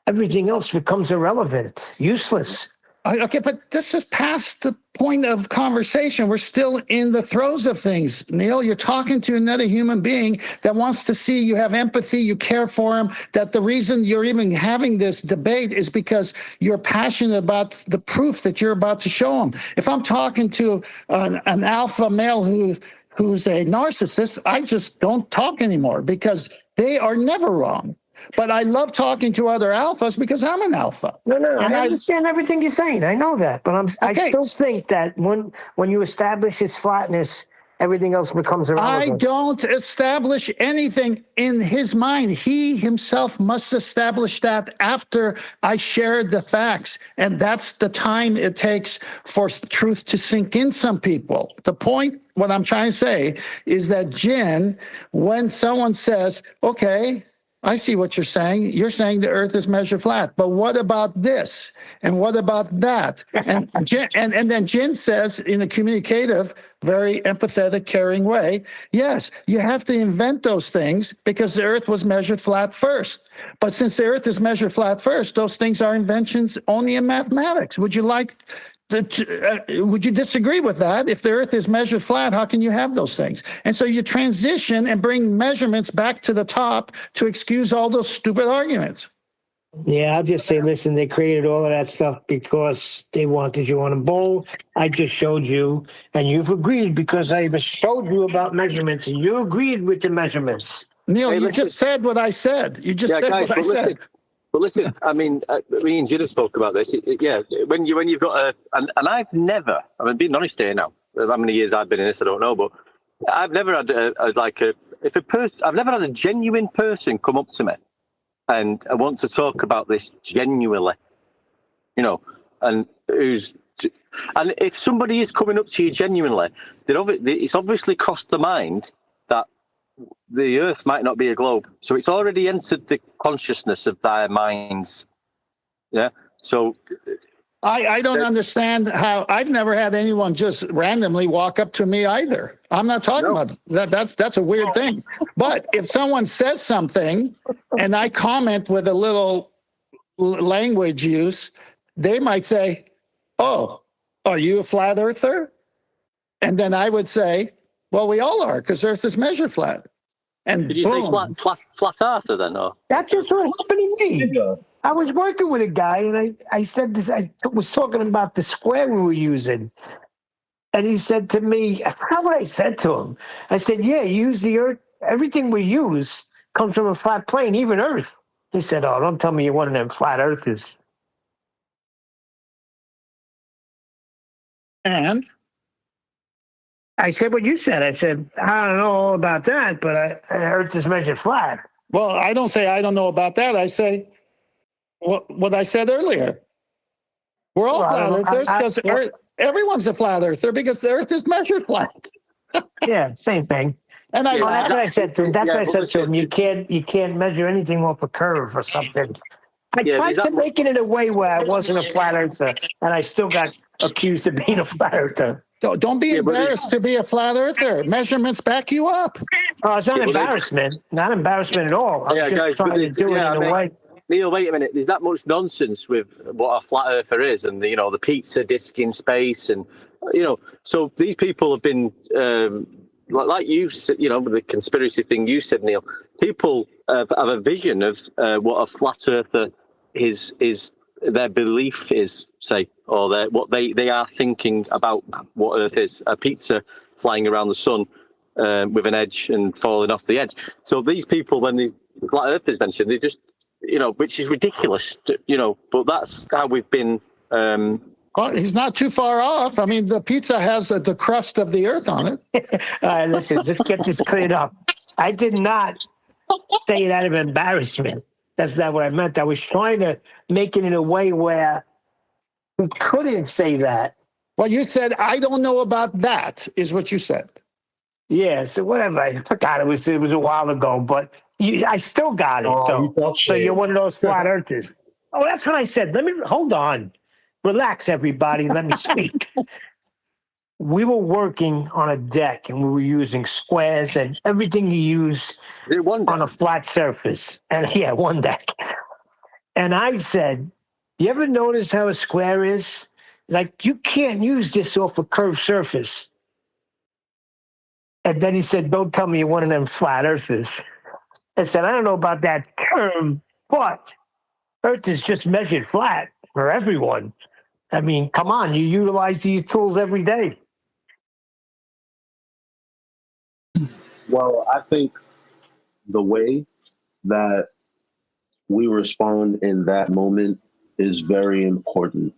everything else becomes irrelevant, useless. Okay, but this is past the point of conversation. We're still in the throes of things. Neil, you're talking to another human being that wants to see you have empathy, you care for him, that the reason you're even having this debate is because you're passionate about the proof that you're about to show him. If I'm talking to an alpha male who's a narcissist, I just don't talk anymore because they are never wrong. But I love talking to other alphas because I'm an alpha. No, I understand everything you're saying. I know that. But I still think that when you establish his flatness, everything else becomes irrelevant. I don't establish anything in his mind. He himself must establish that after I shared the facts. And that's the time it takes for truth to sink in some people. The point, what I'm trying to say, is that Jin, when someone says, okay, I see what you're saying. You're saying the earth is measured flat. But what about this? And what about that? And then Jin says in a communicative, very empathetic, caring way, yes, you have to invent those things because the earth was measured flat first. But since the earth is measured flat first, those things are inventions only in mathematics. Would you disagree with that? If the earth is measured flat, how can you have those things? And so you transition and bring measurements back to the top to excuse all those stupid arguments. Yeah, I'll just say, listen, they created all of that stuff because they wanted you on a bowl. I just showed you, and you've agreed because I showed you about measurements, and you agreed with the measurements. Neil, you just said what I said. You just said what I said. But listen, I mean, me and Jim spoke about this. When you've got and I've never, I'm being honest here now. How many years I've been in this, I don't know, but I've never had I've never had a genuine person come up to me and I want to talk about this genuinely, and if somebody is coming up to you genuinely, it's obviously crossed the mind that the earth might not be a globe. So it's already entered the consciousness of their minds. Yeah. So I don't understand how I've never had anyone just randomly walk up to me either. I'm not talking about that. That's a weird thing. But if someone says something and I comment with a little language use, they might say, "Oh, are you a flat earther?" And then I would say, "Well, we all are because Earth is measured flat." And did you say flat earther then? Or? That's just what happened to me. I was working with a guy, and I said this. I was talking about the square we were using, and he said to me, "How would I said to him?" I said, "Yeah, use the earth. Everything we use comes from a flat plane, even Earth." He said, "Oh, don't tell me you're one of them flat earthers." And I said what you said. I said, I don't know all about that, but Earth is measured flat. Well, I don't say I don't know about that. I say what I said earlier. We're all flat earthers because everyone's a flat earther because the Earth is measured flat. Yeah, same thing. And that's what I said to him. That's what I said to him. You can't measure anything off a curve or something. I tried to make it in a way where I wasn't a flat earther, and I still got accused of being a flat earther. Don't be embarrassed to be a flat earther. Measurements back you up. Oh, it's not embarrassment. Not embarrassment at all. I'm just trying to do it in a way. Neil, wait a minute. There's that much nonsense with what a flat earther is, and the pizza disc in space, and so these people have been like you, with the conspiracy thing you said, Neil. People have a vision of what a flat earther is their belief is, say, or what they are thinking about what Earth is. A pizza flying around the sun with an edge and falling off the edge. So these people, when the flat earthers mentioned, they just, which is ridiculous, but that's how we've been. Well, he's not too far off. I mean, the pizza has the crust of the earth on it. All right, listen, let's get this cleared up. I did not say it out of embarrassment. That's not what I meant. I was trying to make it in a way where we couldn't say that. Well, you said, I don't know about that, is what you said. Yeah, so whatever. I forgot it was a while ago, but I still got it, though. So you're one of those flat earthers. Oh, that's what I said. Hold on. Relax, everybody. Let me speak. We were working on a deck, and we were using squares and everything you use on a flat surface. And yeah, one deck. And I said, you ever notice how a square is? Like, you can't use this off a curved surface. And then he said, don't tell me you're one of them flat earthers. I said, I don't know about that term, but Earth is just measured flat for everyone. I mean, come on, you utilize these tools every day. Well, I think the way that we respond in that moment is very important.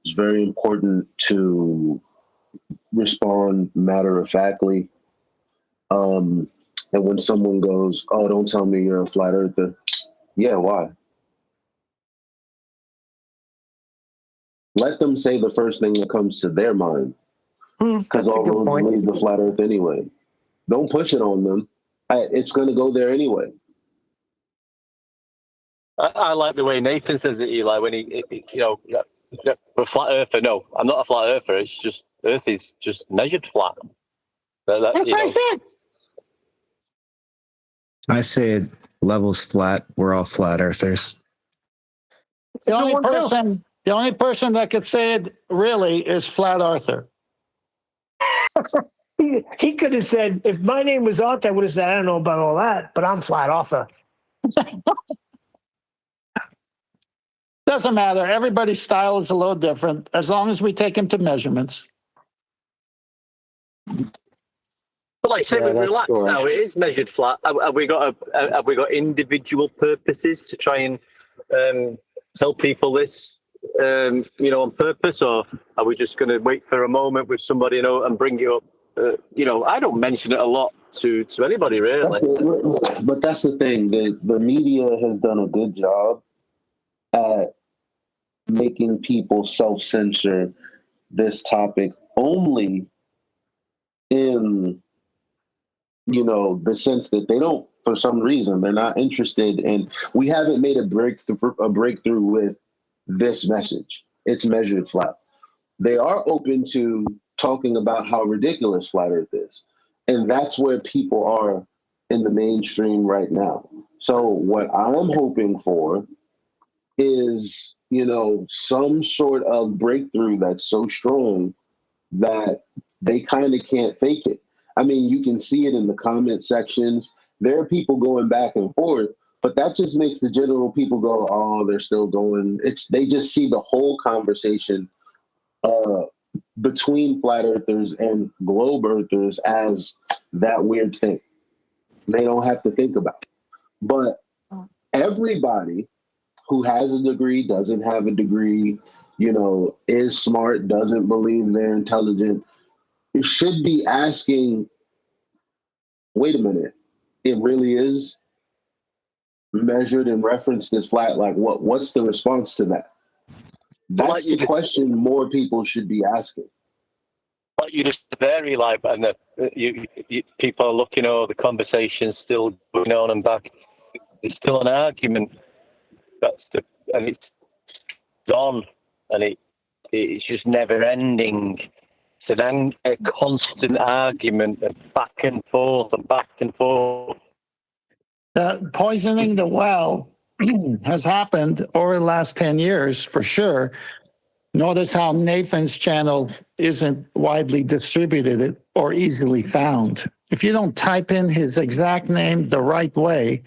It's very important to respond matter-of-factly. And when someone goes, oh, don't tell me you're a flat earther. Yeah, why? Let them say the first thing that comes to their mind. Because all roads lead to flat earth anyway. Don't push it on them. It's going to go there anyway. I like the way Nathan says it, Eli, when a flat earther. No, I'm not a flat earther. It's just Earth is just measured flat. That's what I said. I say it levels flat. We're all flat earthers. The only person that could say it really is Flat Arthur. He could have said, if my name was Arthur, I would have said, I don't know about all that, but I'm Flat Arthur. Doesn't matter. Everybody's style is a little different, as long as we take him to measurements. But like I said, relax now. It is measured flat. Have we got individual purposes to try and tell people this, on purpose, or are we just going to wait for a moment with somebody, and bring it up? I don't mention it a lot to anybody really. But that's the thing. The media has done a good job at making people self-censor this topic only in the sense that they don't, for some reason, they're not interested in. We haven't made a breakthrough with this message. It's measured flat. They are open to talking about how ridiculous flat Earth is, and that's where people are in the mainstream right now. So what I'm hoping for is, some sort of breakthrough that's so strong that they kind of can't fake it. I mean, you can see it in the comment sections. There are people going back and forth, but that just makes the general people go, oh, they're still going. They just see the whole conversation between flat earthers and globe earthers as that weird thing. They don't have to think about it. But everybody who has a degree, doesn't have a degree, is smart, doesn't believe they're intelligent, you should be asking, wait a minute, it really is measured and referenced as flat? Like, what's the response to that? That's the question more people should be asking. But you just vary, like, and people are looking, the conversation's still going on and back. It's still an argument. And it's on, and it's just never ending. It's a constant argument of back and forth and back and forth. Poisoning the well has happened over the last 10 years for sure. Notice how Nathan's channel isn't widely distributed or easily found. If you don't type in his exact name the right way,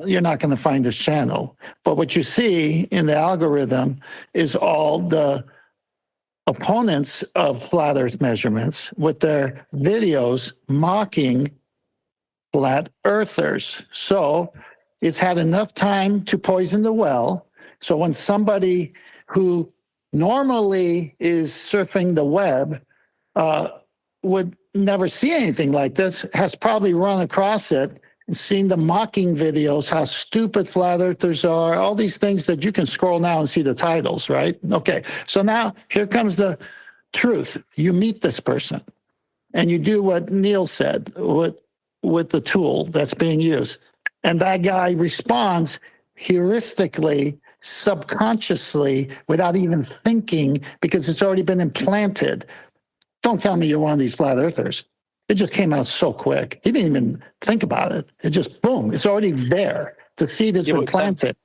you're not going to find his channel. But what you see in the algorithm is all the opponents of flat Earth measurements with their videos mocking flat earthers. So it's had enough time to poison the well. So when somebody who normally is surfing the web would never see anything like this, has probably run across it and seen the mocking videos, how stupid flat earthers are, all these things that you can scroll now and see the titles, right? Okay, so now here comes the truth. You meet this person and you do what Neil said with the tool that's being used. And that guy responds heuristically, subconsciously, without even thinking, because it's already been implanted. Don't tell me you're one of these flat earthers. It just came out so quick. He didn't even think about it. It just, boom, it's already there. The seed has been planted.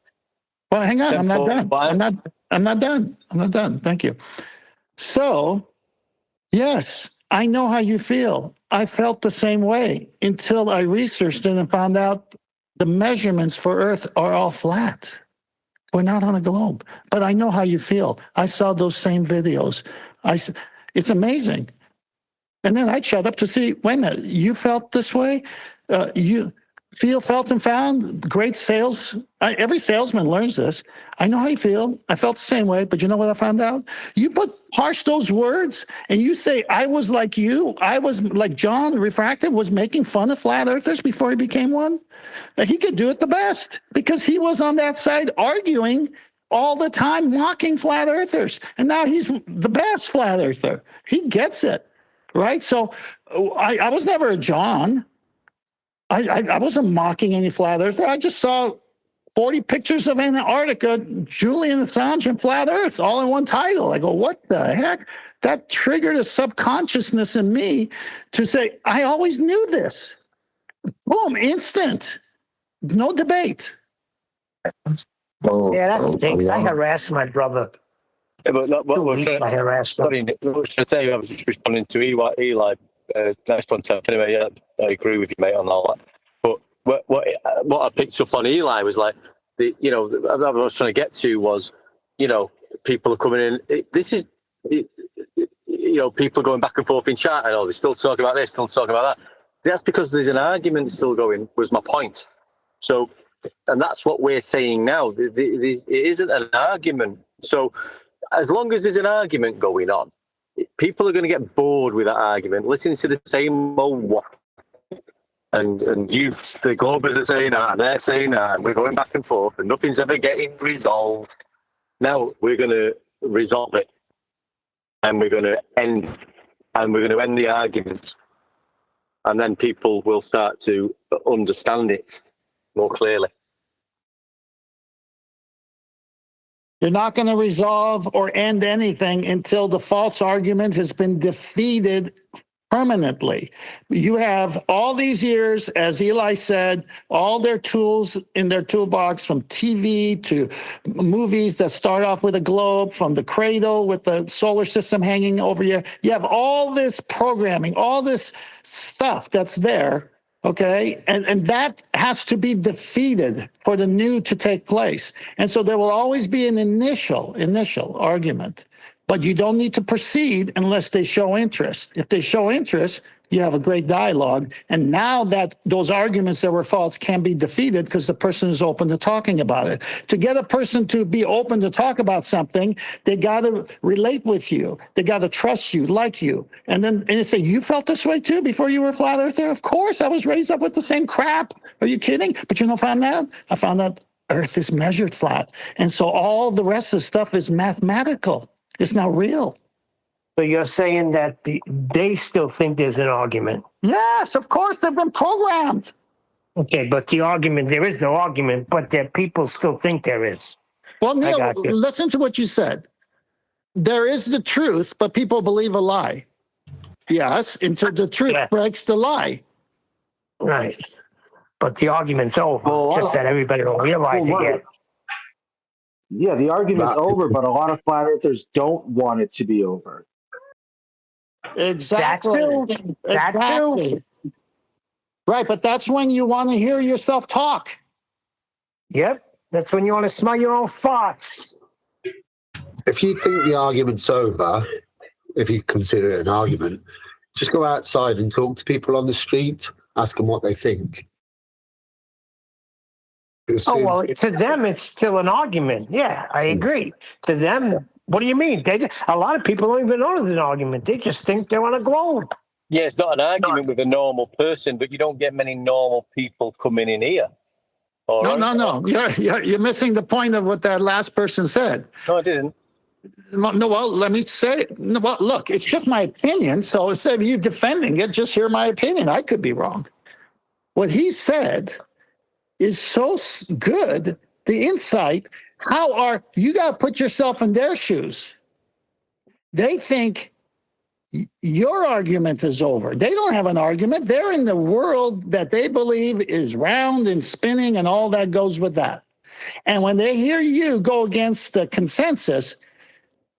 Well, hang on, I'm not done. I'm not done. Thank you. So, yes, I know how you feel. I felt the same way until I researched it and found out the measurements for Earth are all flat. We're not on a globe. But I know how you feel. I saw those same videos. It's amazing. And then I shut up to see, wait a minute, you felt this way? You felt and found great sales. Every salesman learns this. I know how you feel. I felt the same way, but you know what I found out? You parse those words and you say, I was like you. I was like John Refractive was making fun of flat earthers before he became one. He could do it the best because he was on that side arguing all the time, mocking flat earthers. And now he's the best flat earther. He gets it. Right? So I was never a John. I wasn't mocking any flat earther. I just saw 40 pictures of Antarctica, Julian Assange, and flat earth all in one title. I go, what the heck? That triggered a subconsciousness in me to say, I always knew this. Boom, instant. No debate. Yeah, that stinks. I harassed my brother. Yeah, but what was I harassed him. I was just responding to Eli. Nice one, Tim. Anyway, yeah, I agree with you, mate, on all that. But what I picked up on Eli was like, what I was trying to get to was, people are coming in. People going back and forth in chat. I know they're still talking about this, still talking about that. That's because there's an argument still going, was my point. So, and that's what we're saying now. It isn't an argument. So, as long as there's an argument going on, people are going to get bored with that argument, listening to the same old what. And the Globers are saying that, they're saying that, and we're going back and forth, and nothing's ever getting resolved. Now we're going to resolve it, and we're going to end the argument, and then people will start to understand it more clearly. You're not going to resolve or end anything until the false argument has been defeated permanently. You have all these years, as Eli said, all their tools in their toolbox, from TV to movies that start off with a globe, from the cradle with the solar system hanging over you. You have all this programming, all this stuff that's there. Okay, and that has to be defeated for the new to take place. And so there will always be an initial argument, but you don't need to proceed unless they show interest. If they show interest, you have a great dialogue. And now that those arguments that were false can be defeated because the person is open to talking about it. To get a person to be open to talk about something, they got to relate with you. They got to trust you, like you. And they say, you felt this way too before you were a flat earther? Of course, I was raised up with the same crap. Are you kidding? But I found out? I found out Earth is measured flat. And so all the rest of the stuff is mathematical. It's not real. So you're saying that they still think there's an argument? Yes, of course, they've been programmed. Okay, but there is no argument, but that people still think there is. Well, Neil, listen to what you said. There is the truth, but people believe a lie. Yes, until the truth breaks the lie. Right. But the argument's over, just that everybody will realize it yet. Yeah, the argument's over, but a lot of flat earthers don't want it to be over. Exactly. Exactly. Right, but that's when you want to hear yourself talk. Yep, that's when you want to smell your own farts. If you think the argument's over if you consider it an argument. Just go outside and talk to people on the street, ask them what they think. Oh, well, to them, it's still an argument. Yeah, I agree. To them, what do you mean? A lot of people don't even know it's an argument. They just think they're on a globe. Yeah, it's not an argument with a normal person, but you don't get many normal people coming in here. No. You're missing the point of what that last person said. No, I didn't. No, well, let me say, no, well, look, it's just my opinion. So instead of you defending it, just hear my opinion. I could be wrong. What he said is so good. The insight, you got to put yourself in their shoes. They think your argument is over. They don't have an argument. They're in the world that they believe is round and spinning and all that goes with that. And when they hear you go against the consensus,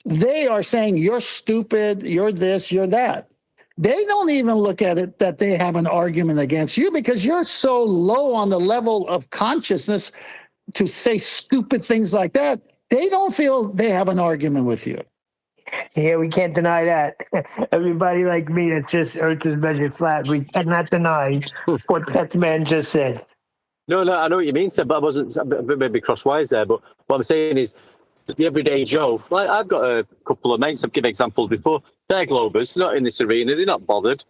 they are saying you're stupid, you're this, you're that. They don't even look at it that they have an argument against you because you're so low on the level of consciousness to say stupid things like that. They don't feel they have an argument with you. Yeah, we can't deny that. Everybody like me that just Earth is measured flat, we cannot deny what that man just said. No, I know what you mean, sir, but I wasn't maybe crosswise there. But what I'm saying is, the everyday Joe, like I've got a couple of mates, I've given examples before, they're Globers, not in this arena, they're not bothered.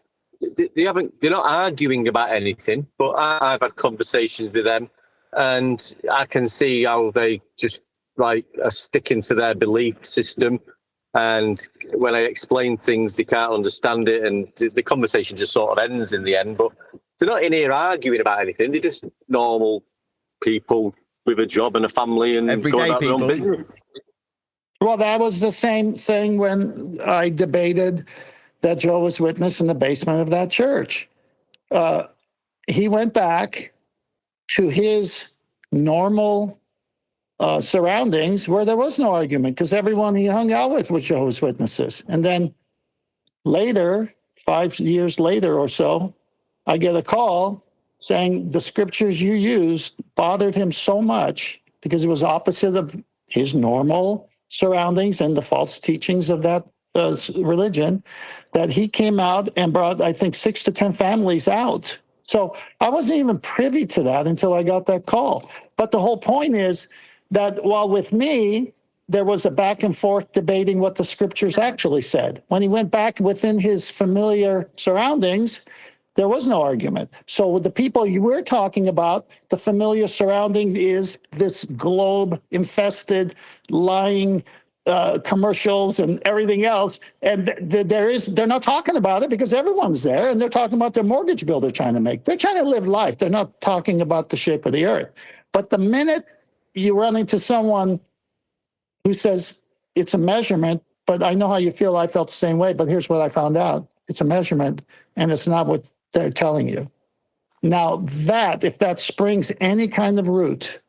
They're not arguing about anything, but I've had conversations with them and I can see how they just like are sticking to their belief system. And when I explain things, they can't understand it. And the conversation just sort of ends in the end, but they're not in here arguing about anything. They're just normal people with a job and a family and going about their own business. Well, that was the same thing when I debated that Jehovah's Witness in the basement of that church. He went back to his normal surroundings where there was no argument because everyone he hung out with was Jehovah's Witnesses. And then later, 5 years later or so, I get a call saying the scriptures you used bothered him so much because it was opposite of his normal surroundings and the false teachings of that religion, that he came out and brought, I think, 6 to 10 families out. So I wasn't even privy to that until I got that call. But the whole point is that while with me, there was a back and forth debating what the scriptures actually said. When he went back within his familiar surroundings, there was no argument. So with the people you were talking about, the familiar surrounding is this globe-infested, lying commercials and everything else. And they're not talking about it because everyone's there, and they're talking about their mortgage bill they're trying to make. They're trying to live life. They're not talking about the shape of the earth. But the minute you run into someone who says it's a measurement, but I know how you feel, I felt the same way, but here's what I found out. It's a measurement, and it's not what they're telling you. Now that, if that springs any kind of root,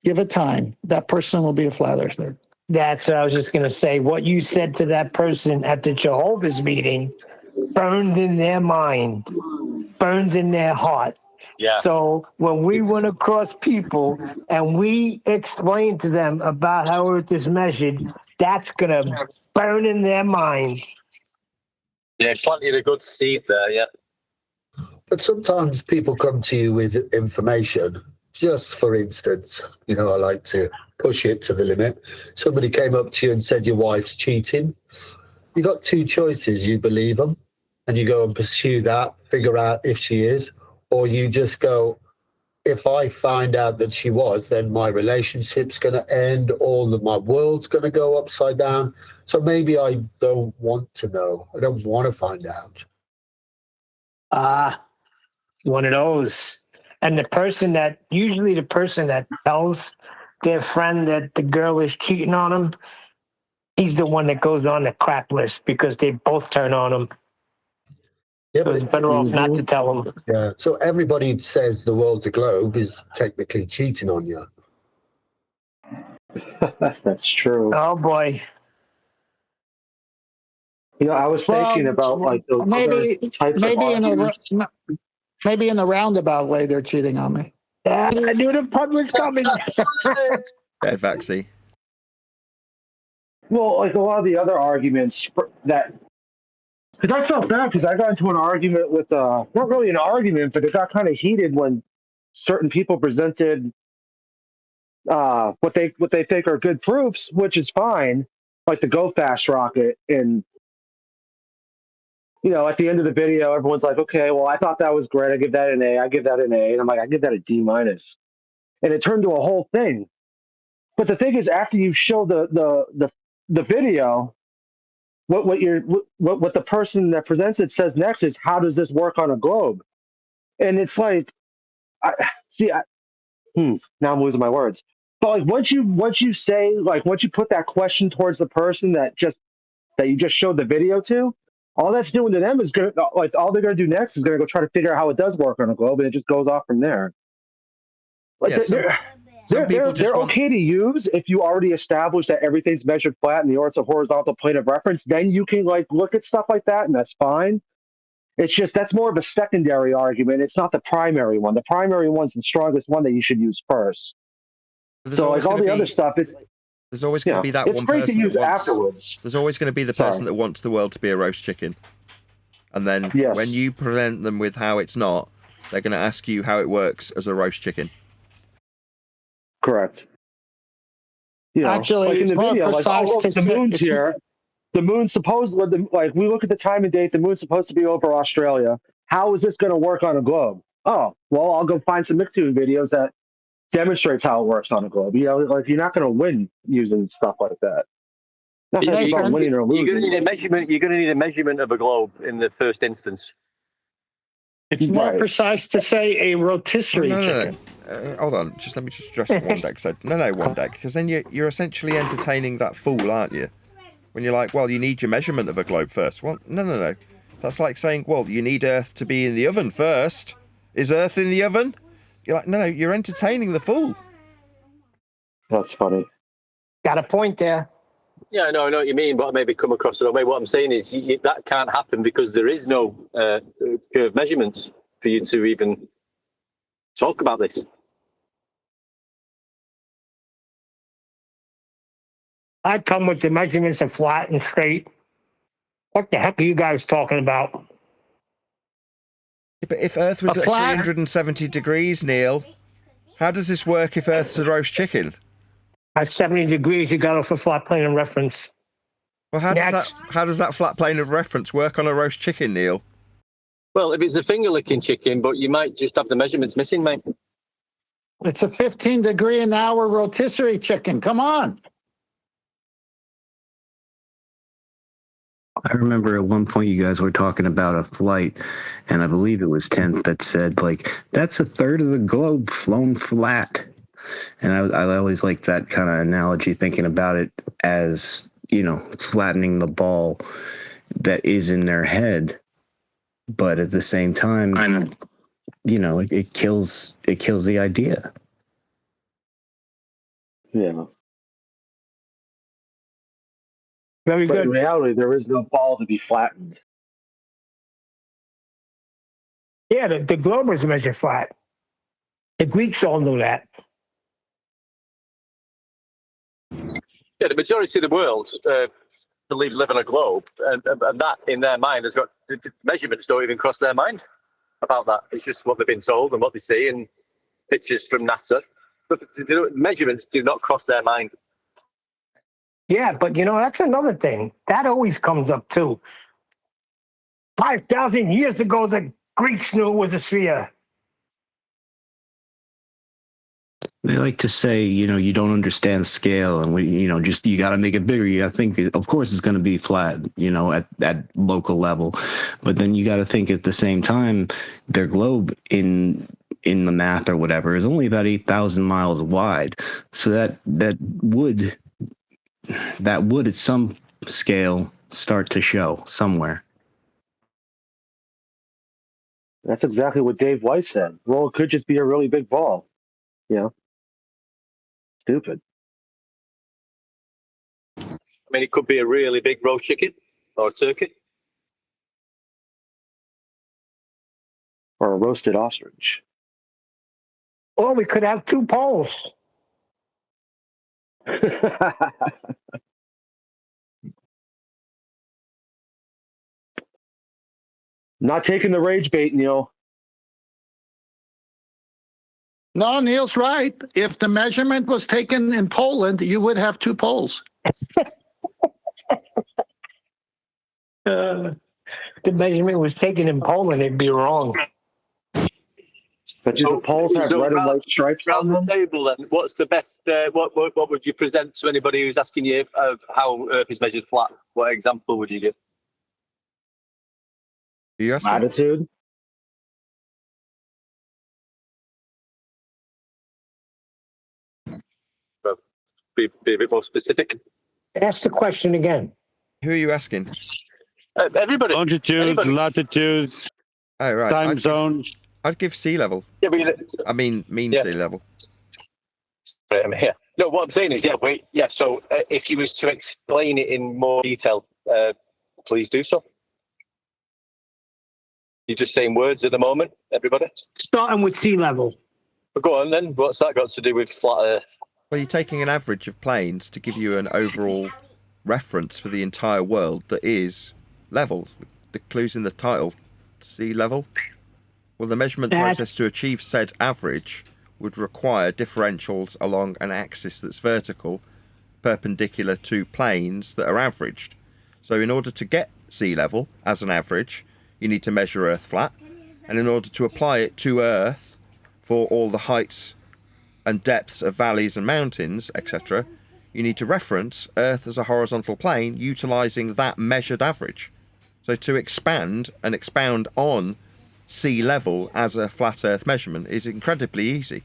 give it time. That person will be a flat earther. That's what I was just going to say. What you said to that person at the Jehovah's meeting burned in their mind, burned in their heart. Yeah. So when we went across people and we explained to them about how Earth is measured, that's going to burn in their mind. Yeah, planted a good seed there, yeah. But sometimes people come to you with information. Just for instance, I like to push it to the limit. Somebody came up to you and said your wife's cheating. You got 2 choices. You believe them and you go and pursue that, figure out if she is, or you just go, if I find out that she was, then my relationship's going to end, my world's going to go upside down. So maybe I don't want to know. I don't want to find out. One of those. And the person that tells their friend that the girl is cheating on him, he's the one that goes on the crap list because they both turn on him. Yeah, so it's better off not to tell them. Yeah. So everybody who says the world's a globe is technically cheating on you. That's true. Oh boy. I was thinking about like those other types of arguments. Maybe in a roundabout way, they're cheating on me. I knew the pun was coming. Bit of vaxy. Well, like a lot of the other arguments that, because I felt bad because I got into an argument with, not really an argument, but it got kind of heated when certain people presented what they think are good proofs, which is fine, like the Go Fast rocket. And at the end of the video, everyone's like, "Okay, well, I thought that was great. I give that an A. I give that an A." And I'm like, "I give that a D minus." And it turned to a whole thing. But the thing is, after you show the video, what the person that presents it says next is, "How does this work on a globe?" And it's like, I see. Now I'm losing my words. But like once you say, like, once you put that question towards the person that you just showed the video to, all that's doing to them is gonna, like, all they're gonna do next is gonna go try to figure out how it does work on a globe, and it just goes off from there. Like, Yeah, some people just they're want. okay to use if you already established that everything's measured flat and the Earth's a horizontal plane of reference. Then you can like look at stuff like that, and that's fine. It's just that's more of a secondary argument. It's not the primary one. The primary one's the strongest one that you should use first. So like all the other stuff is. There's always going to be that it's one great person to use that wants. afterwards. There's always going to be the person that wants the world to be a roast chicken, and then when you present them with how it's not, they're going to ask you how it works as a roast chicken. Correct. Actually, like in it's the more video, like, precise look, to the say- moon's it's- here. The moon's supposed, like, we look at the time and date. The moon's supposed to be over Australia. How is this going to work on a globe? Oh, well, I'll go find some Nicktoon videos that demonstrates how it works on a globe. Like, you're not going to win using stuff like that. Not that it's about winning or You're losing. going to need a measurement. You're going to need a measurement of a globe in the first instance. It's more precise to say a rotisserie No. chicken. Hold on, let me address what one deck said. No, one deck, because then you're essentially entertaining that fool, aren't you? When you're like, well, you need your measurement of a globe first. Well, no. That's like saying, well, you need Earth to be in the oven first. Is Earth in the oven? You're like, no, you're entertaining the fool. That's funny. Got a point there. Yeah, I know what you mean, but I maybe come across the wrong way. What I'm saying is that can't happen because there is no curve measurements for you to even talk about this. I come with the measurements of flat and straight. What the heck are you guys talking about? But if Earth was at 370 degrees, Neil, how does this work if Earth's a roast chicken? At 70 degrees, you got off a flat plane of reference. Well, how does that flat plane of reference work on a roast chicken, Neil? Well, if it's a finger-licking chicken, but you might just have the measurements missing, mate. It's a 15-degree-an-hour rotisserie chicken. Come on. I remember at one point you guys were talking about a flight, and I believe it was 10th that said, like, that's a third of the globe flown flat. And I always like that kind of analogy, thinking about it as, flattening the ball that is in their head. But at the same time, it kills the idea. Yeah. Very but good. In reality, there is no ball to be flattened. Yeah, the globe was measured flat. The Greeks all knew that. Yeah, the majority of the world believes live on a globe, and that in their mind has got the measurements don't even cross their mind about that. It's just what they've been told and what they see and pictures from NASA. But the measurements do not cross their mind. Yeah, but that's another thing. That always comes up too. 5,000 years ago, the Greeks knew it was a sphere. They like to say, you don't understand scale, and you got to make it bigger. You got to think, of course, it's going to be flat, at local level, but then you got to think at the same time, their globe in the math or whatever is only about 8,000 miles wide. So that would at some scale start to show somewhere. That's exactly what Dave White said. Well, it could just be a really big ball. Stupid. I mean, it could be a really big roast chicken or a turkey. Or a roasted ostrich. Or we could have two poles. Not taking the rage bait, Neil. No, Neil's right. If the measurement was taken in Poland, you would have 2 poles. The measurement was taken in Poland, it'd be wrong. But do the poles have red and white stripes on them? The table, then, what's the best? What would you present to anybody who's asking you how Earth is measured flat? What example would you give? Latitude. Be a bit more specific. Ask the question again. Who are you asking? Everybody. Longitudes, latitudes. Oh, right. Time zones. I'd give sea level. Yeah, but I mean, mean sea level. Right, I'm here. No, what I'm saying is, So, if you was to explain it in more detail, please do so. You're just saying words at the moment, everybody. Starting with sea level. But go on then. What's that got to do with flat Earth? Well, you're taking an average of planes to give you an overall reference for the entire world that is level. The clue's in the title. Sea level. Well, the measurement process to achieve said average would require differentials along an axis that's vertical, perpendicular to planes that are averaged. So in order to get sea level as an average, you need to measure Earth flat. And in order to apply it to Earth for all the heights and depths of valleys and mountains, etc., you need to reference Earth as a horizontal plane utilising that measured average. So to expand and expound on sea level as a flat Earth measurement is incredibly easy.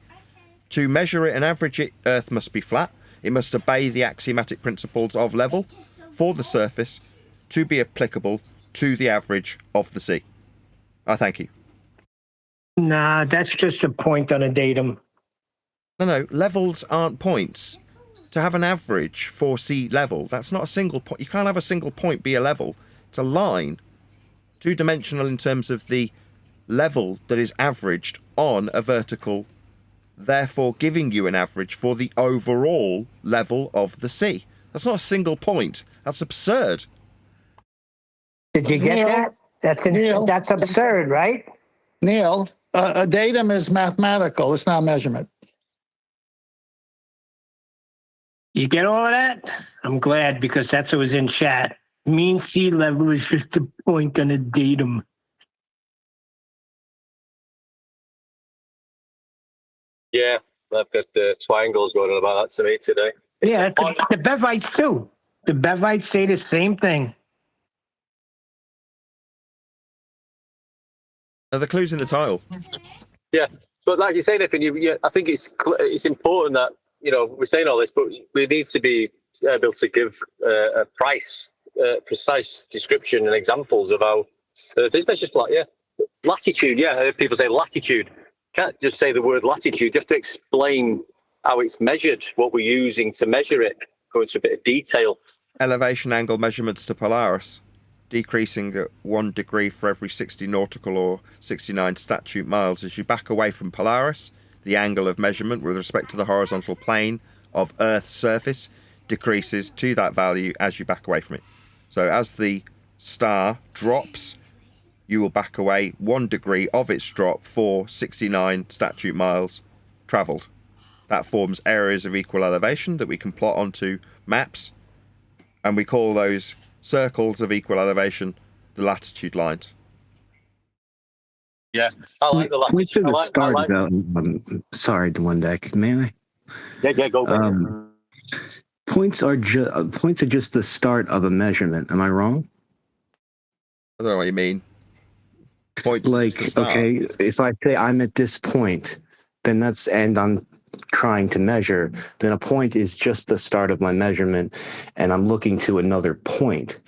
To measure it and average it, Earth must be flat. It must obey the axiomatic principles of level for the surface to be applicable to the average of the sea. I thank you. Nah, that's just a point on a datum. No, levels aren't points. To have an average for sea level, that's not a single point. You can't have a single point be a level. It's a line. Two-dimensional in terms of the level that is averaged on a vertical, therefore giving you an average for the overall level of the sea. That's not a single point. That's absurd. Did you get that? That's absurd, right? Neil, a datum is mathematical. It's not measurement. You get all of that? I'm glad, because that's what was in chat. Mean sea level is just a point on a datum. Yeah, I've got the triangles going on about that to me today. Yeah, the Bevites too. The Bevites say the same thing. The clue's in the title. Yeah, but like you say, Nathan, I think it's important that, we're saying all this, but we need to be able to give a precise description and examples of how Earth is measured flat. Yeah, latitude. Yeah, I heard people say latitude. Can't just say the word latitude. You have to explain how it's measured, what we're using to measure it. Go into a bit of detail. Elevation angle measurements to Polaris, decreasing at 1 degree for every 60 nautical or 69 statute miles. As you back away from Polaris, the angle of measurement with respect to the horizontal plane of Earth's surface decreases to that value as you back away from it. So as the star drops, you will back away 1 degree of its drop for 69 statute miles travelled. That forms areas of equal elevation that we can plot onto maps, and we call those circles of equal elevation the latitude lines. Yeah, I like the latitude. Sorry, the one deck. May I? Yeah, go. Points are just the start of a measurement. Am I wrong? I don't know what you mean. Points like, okay, if I say I'm at this point, then and I'm trying to measure, then a point is just the start of my measurement, and I'm looking to another point.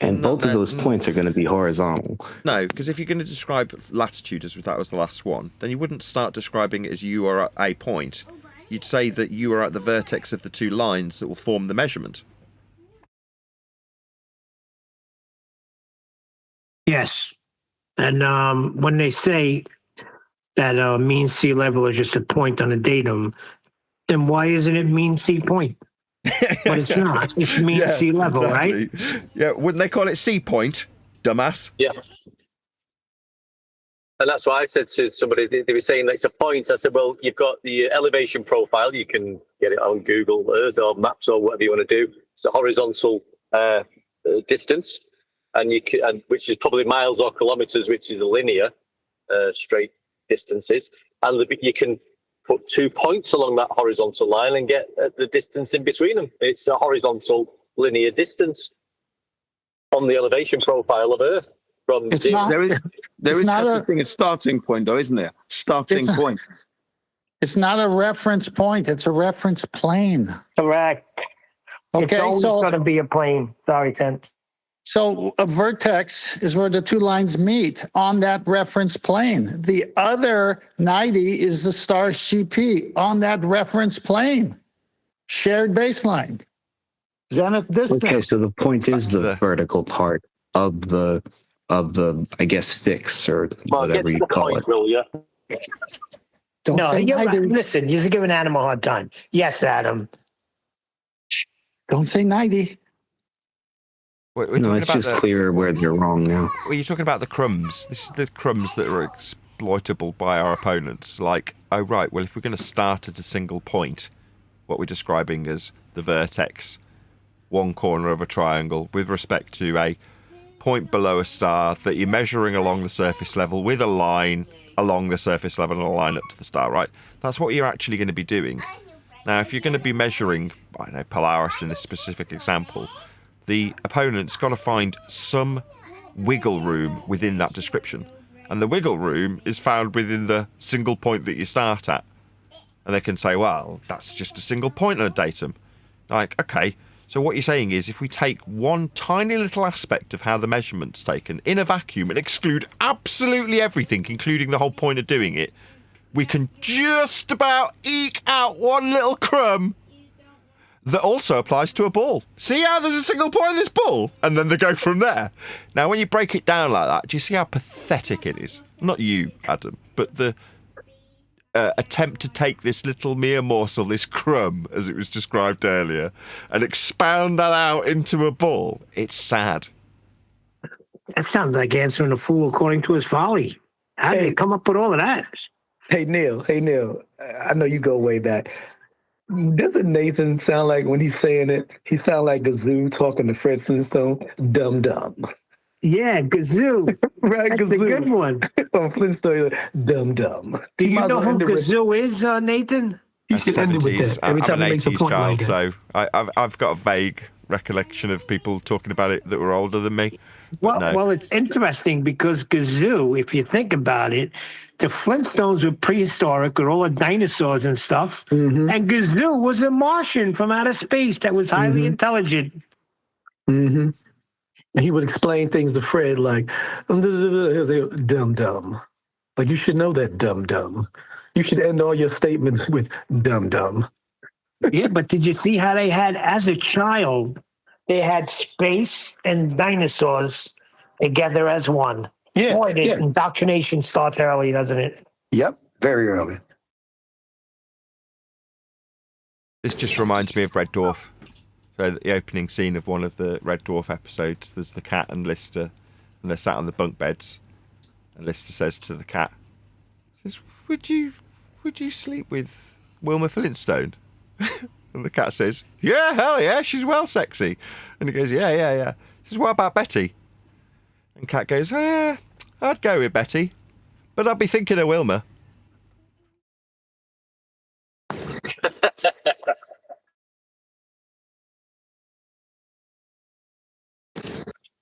And both of those points are going to be horizontal. No, because if you're going to describe latitude as if that was the last one, then you wouldn't start describing it as you are at a point. You'd say that you are at the vertex of the two lines that will form the measurement. Yes. And when they say that mean sea level is just a point on a datum, then why isn't it mean sea point? But it's not. It's mean sea level, exactly. right? Yeah, wouldn't they call it sea point, dumbass? Yeah. And that's why I said to somebody, they were saying that it's a point. I said, well, you've got the elevation profile. You can get it on Google Earth or Maps or whatever you want to do. It's a horizontal distance, and which is probably miles or kilometers, which is a linear, straight distances. And you can put 2 points along that horizontal line and get the distance in between them. It's a horizontal linear distance on the elevation profile of Earth. There is such a thing as starting point, though, isn't there? Starting point. It's not a reference point. It's a reference plane. Correct. Okay, it's always going to be a plane. Sorry, Ted. So a vertex is where the two lines meet on that reference plane. The other 90 is the star's GP on that reference plane. Shared baseline. Zenith distance. Okay, so the point is the vertical part of the I guess fix or whatever you call it. Will you? Listen, you're giving Adam a hard time. Yes, Adam. Don't say 90. No, it's just clearer where you're wrong now. Well, you're talking about the crumbs. This is the crumbs that are exploitable by our opponents. Like, oh, right, well, if we're going to start at a single point, what we're describing as the vertex, one corner of a triangle, with respect to a point below a star that you're measuring along the surface level with a line along the surface level and a line up to the star, right? That's what you're actually going to be doing. Now, if you're going to be measuring, I don't know, Polaris in this specific example, the opponent's got to find some wiggle room within that description. And the wiggle room is found within the single point that you start at. And they can say, well, that's just a single point on a datum. Like, okay, so what you're saying is if we take one tiny little aspect of how the measurement's taken in a vacuum and exclude absolutely everything, including the whole point of doing it, we can just about eke out one little crumb that also applies to a ball. See how there's a single point in this ball? And then they go from there. Now, when you break it down like that, do you see how pathetic it is? Not you, Adam, but the attempt to take this little mere morsel, this crumb, as it was described earlier, and expound that out into a ball. It's sad. That sounds like answering a fool according to his folly. How did they come up with all of that? Hey, Neil. I know you go way back. Doesn't Nathan sound like, when he's saying it, he sound like Gazoo talking to Fred Flintstone? Dumb. Yeah, Gazoo. Right, That's Gazoo. a good one. On Flintstone, dumb. Do you know who Gazoo is, Nathan? You should end it with that. Every time I'm an he makes a 80s point child, like that. so I've got a vague recollection of people talking about it that were older than me. Well, it's interesting because Gazoo, if you think about it, the Flintstones were prehistoric with all the dinosaurs and stuff, and Gazoo was a Martian from outer space that was highly intelligent. Mm-hmm. And he would explain things to Fred like, he'll say, dumb. Like, you should know that, dumb. You should end all your statements with dumb. Yeah, but did you see how they had, as a child, they had space and dinosaurs together as one? Yeah. Boy, the indoctrination starts early, doesn't it? Yep, very early. This just reminds me of Red Dwarf. So the opening scene of one of the Red Dwarf episodes, there's the cat and Lister, and they're sat on the bunk beds. And Lister says to the cat, would you sleep with Wilma Flintstone? And the cat says, yeah, hell yeah, she's well sexy. And he goes, yeah. He says, what about Betty? And cat goes, I'd go with Betty, but I'd be thinking of Wilma.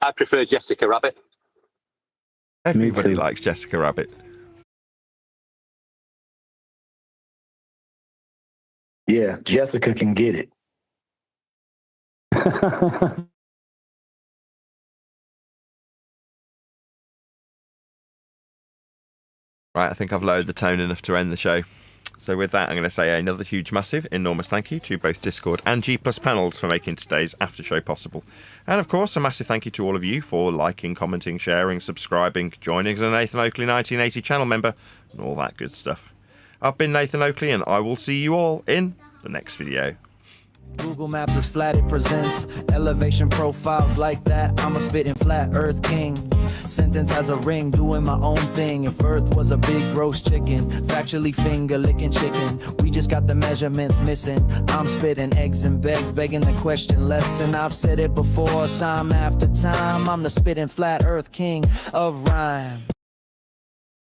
I prefer Jessica Rabbit. Everybody likes Jessica Rabbit. Yeah, Jessica can get it. Right, I think I've lowered the tone enough to end the show. So with that, I'm going to say another huge, massive, enormous thank you to both Discord and G+ panels for making today's after show possible. And of course, a massive thank you to all of you for liking, commenting, sharing, subscribing, joining as a Nathan Oakley 1980 channel member, and all that good stuff. I've been Nathan Oakley, and I will see you all in the next video. Google Maps is flat, it presents elevation profiles like that. I'm a spitting flat earth king. Sentence has a ring, doing my own thing. If earth was a big roast chicken, factually finger licking chicken. We just got the measurements missing. I'm spitting eggs and begs, begging the question lesson. I've said it before, time after time. I'm the spitting flat earth king of rhyme.